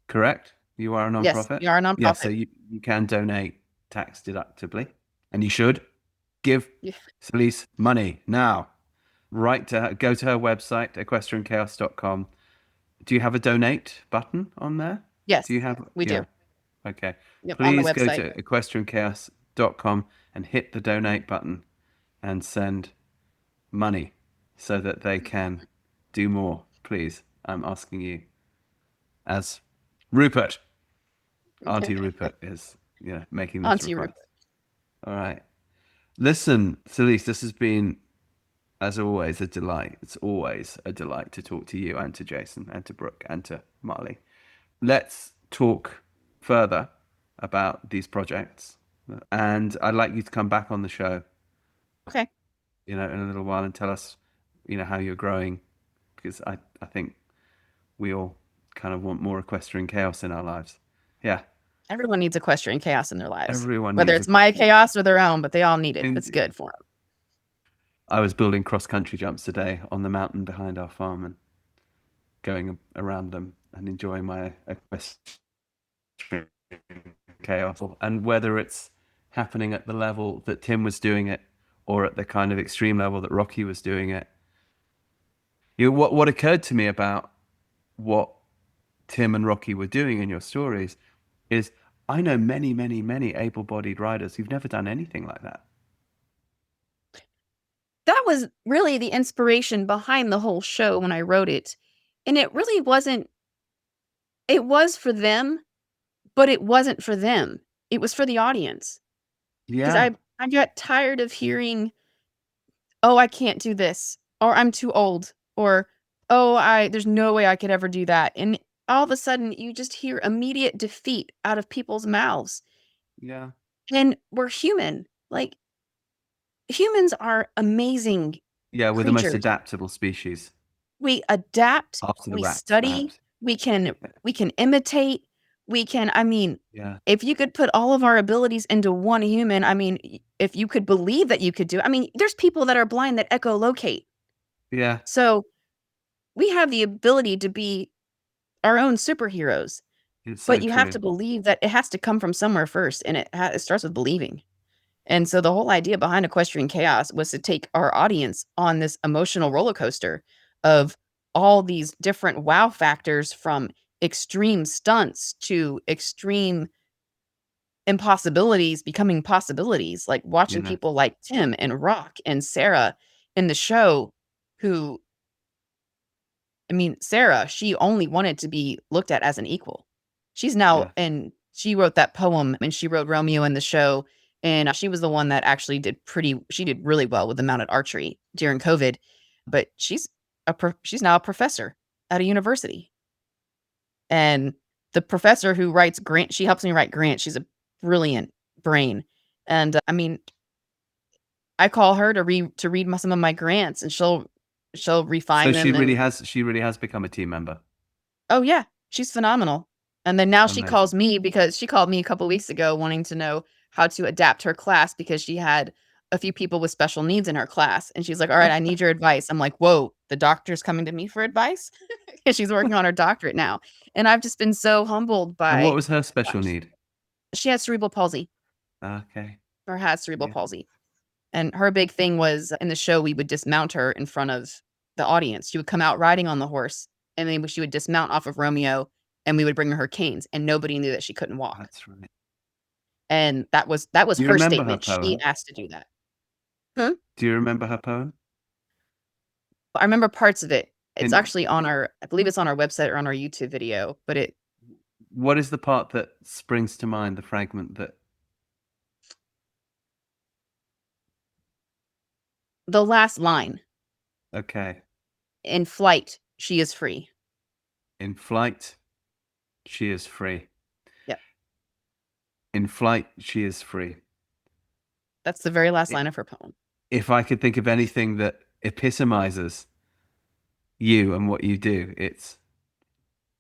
correct? You are a Yes, non-profit? we are a Yeah, so nonprofit. you can donate tax deductibly, and you should give Yeah. Celisse money now. Right to her, go to her website, equestrianchaos.com. Do you have a donate button on there? Do Yes, you have? we Yeah. do. Okay. Yep, on the Please go website. to equestrianchaos.com and hit the donate button and send money so that they can do more. Please, I'm asking you, as Rupert, Auntie Rupert is, making On this to you, request. Rupert. All right. Listen, Celisse, this has been, as always, a delight. It's always a delight to talk to you and to Jason and to Brooke and to Marley. Let's talk further about these projects. And I'd like you to come back on the show, Okay. in a little while and tell us, how you're growing. Because I think we all kind of want more equestrian chaos in our lives. Yeah. Everyone needs equestrian chaos in their lives, Everyone whether needs it's my equestrian. chaos or their own, but they all need it. It's Indeed. good for them. I was building cross-country jumps today on the mountain behind our farm and going around them and enjoying my equestrian chaos. And whether it's happening at the level that Tim was doing it or at the kind of extreme level that Rocky was doing it, what occurred to me about what Tim and Rocky were doing in your stories is I know many, many, many able-bodied riders who've never done anything like that. that was really the inspiration behind the whole show when I wrote it. And it really wasn't, it was for them, but it wasn't for them. It was for the audience. Because Yeah. I got tired of hearing, oh, I can't do this, or I'm too old, or oh, there's no way I could ever do that. And all of a sudden you just hear immediate defeat out of people's mouths. Yeah. And we're human. Like, humans are amazing Yeah, we're the most creatures. adaptable species. We adapt, After the we rats, study, perhaps. we can imitate, I mean, Yeah. if you could put all of our abilities into one human, I mean, if you could believe that you could do, I mean, there's people that are blind that echolocate. Yeah. So we have the ability to be our own superheroes, It's so but you have true. to believe that it has to come from somewhere first, and it starts with believing. And so the whole idea behind Equestrian Chaos was to take our audience on this emotional roller coaster of all these different wow factors, from extreme stunts to extreme impossibilities becoming possibilities, like watching Yeah. people like Tim and Rock and Sarah in the show who, I mean, Sarah, she only wanted to be looked at as an equal. She's now, Yeah. and she wrote that poem, and she wrote Romeo in the show, and she was the one that actually she did really well with the mounted archery during COVID, but she's now a professor at a university. And the professor who writes grant, she helps me write grants. She's a brilliant brain. And I mean, I call her to read some of my grants, and she'll refine So them. And she really has become a team member. oh yeah, she's phenomenal. And then now she Amazing. calls me, because she called me a couple weeks ago wanting to know how to adapt her class, because she had a few people with special needs in her class. And she's like, all right, I need your advice. I'm like, whoa, the doctor's coming to me for advice? Because she's working on her doctorate now. And I've just been so humbled And what by, was her special gosh, need? she has cerebral palsy, Okay. or has cerebral Yeah. palsy. And her big thing was, in the show, we would dismount her in front of the audience. She would come out riding on the horse, and then she would dismount off of Romeo, and we would bring her canes, and nobody knew that she couldn't walk. That's right. And that was Do you her remember her statement. She poem? asked to do that. Do you remember her poem? I remember parts of it. It's In actually on I believe it's on our website or on our YouTube video, but what is the part that springs to mind, the fragment that the last line, okay. in flight, she is free. In flight, she is free. Yep. In flight, she is free. That's the very last line of her poem. If I could think of anything that epitomizes you and what you do, it's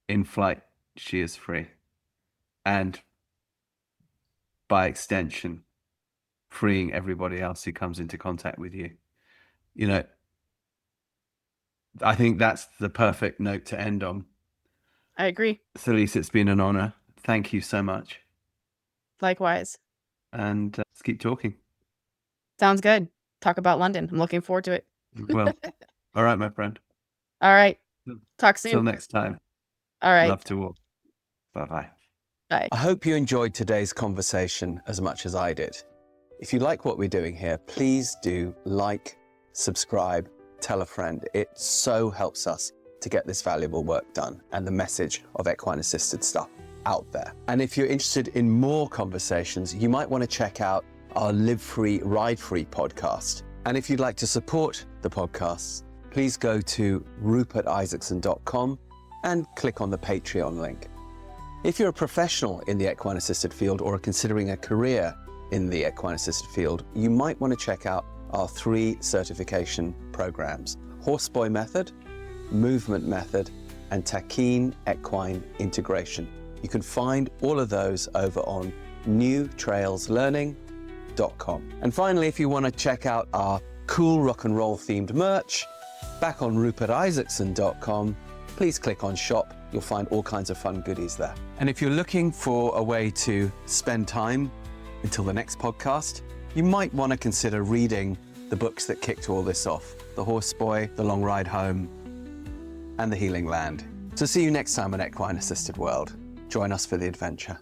in flight, she is free. And by extension, freeing everybody else who comes into contact with you. You know, I think that's the perfect note to end on. I agree. Celisse, it's been an honor. Thank you so much. Likewise. And let's keep talking. Sounds good. Talk about London. I'm looking forward to it. Well, all right, my friend. All right. Talk soon. Till next time. All right. Love to all. Bye-bye. Bye. I hope you enjoyed today's conversation as much as I did. If you like what we're doing here, please do like, subscribe, tell a friend. It so helps us to get this valuable work done and the message of equine assisted stuff out there. And if you're interested in more conversations, you might want to check out our Live Free, Ride Free podcast. And if you'd like to support the podcasts, please go to rupertisaacson.com and click on the Patreon link. If you're a professional in the equine assisted field or are considering a career in the equine assisted field, you might want to check out our 3 certification programs: Horseboy Method, Movement Method, and Takhin Equine Integration. You can find all of those over on newtrailslearning.com. And finally, if you want to check out our cool rock and roll themed merch, back on rupertisaacson.com, please click on shop. You'll find all kinds of fun goodies there. And if you're looking for a way to spend time until the next podcast, you might want to consider reading the books that kicked all this off: The Horseboy, The Long Ride Home, and The Healing Land. So see you next time on Equine Assisted World. Join us for the adventure.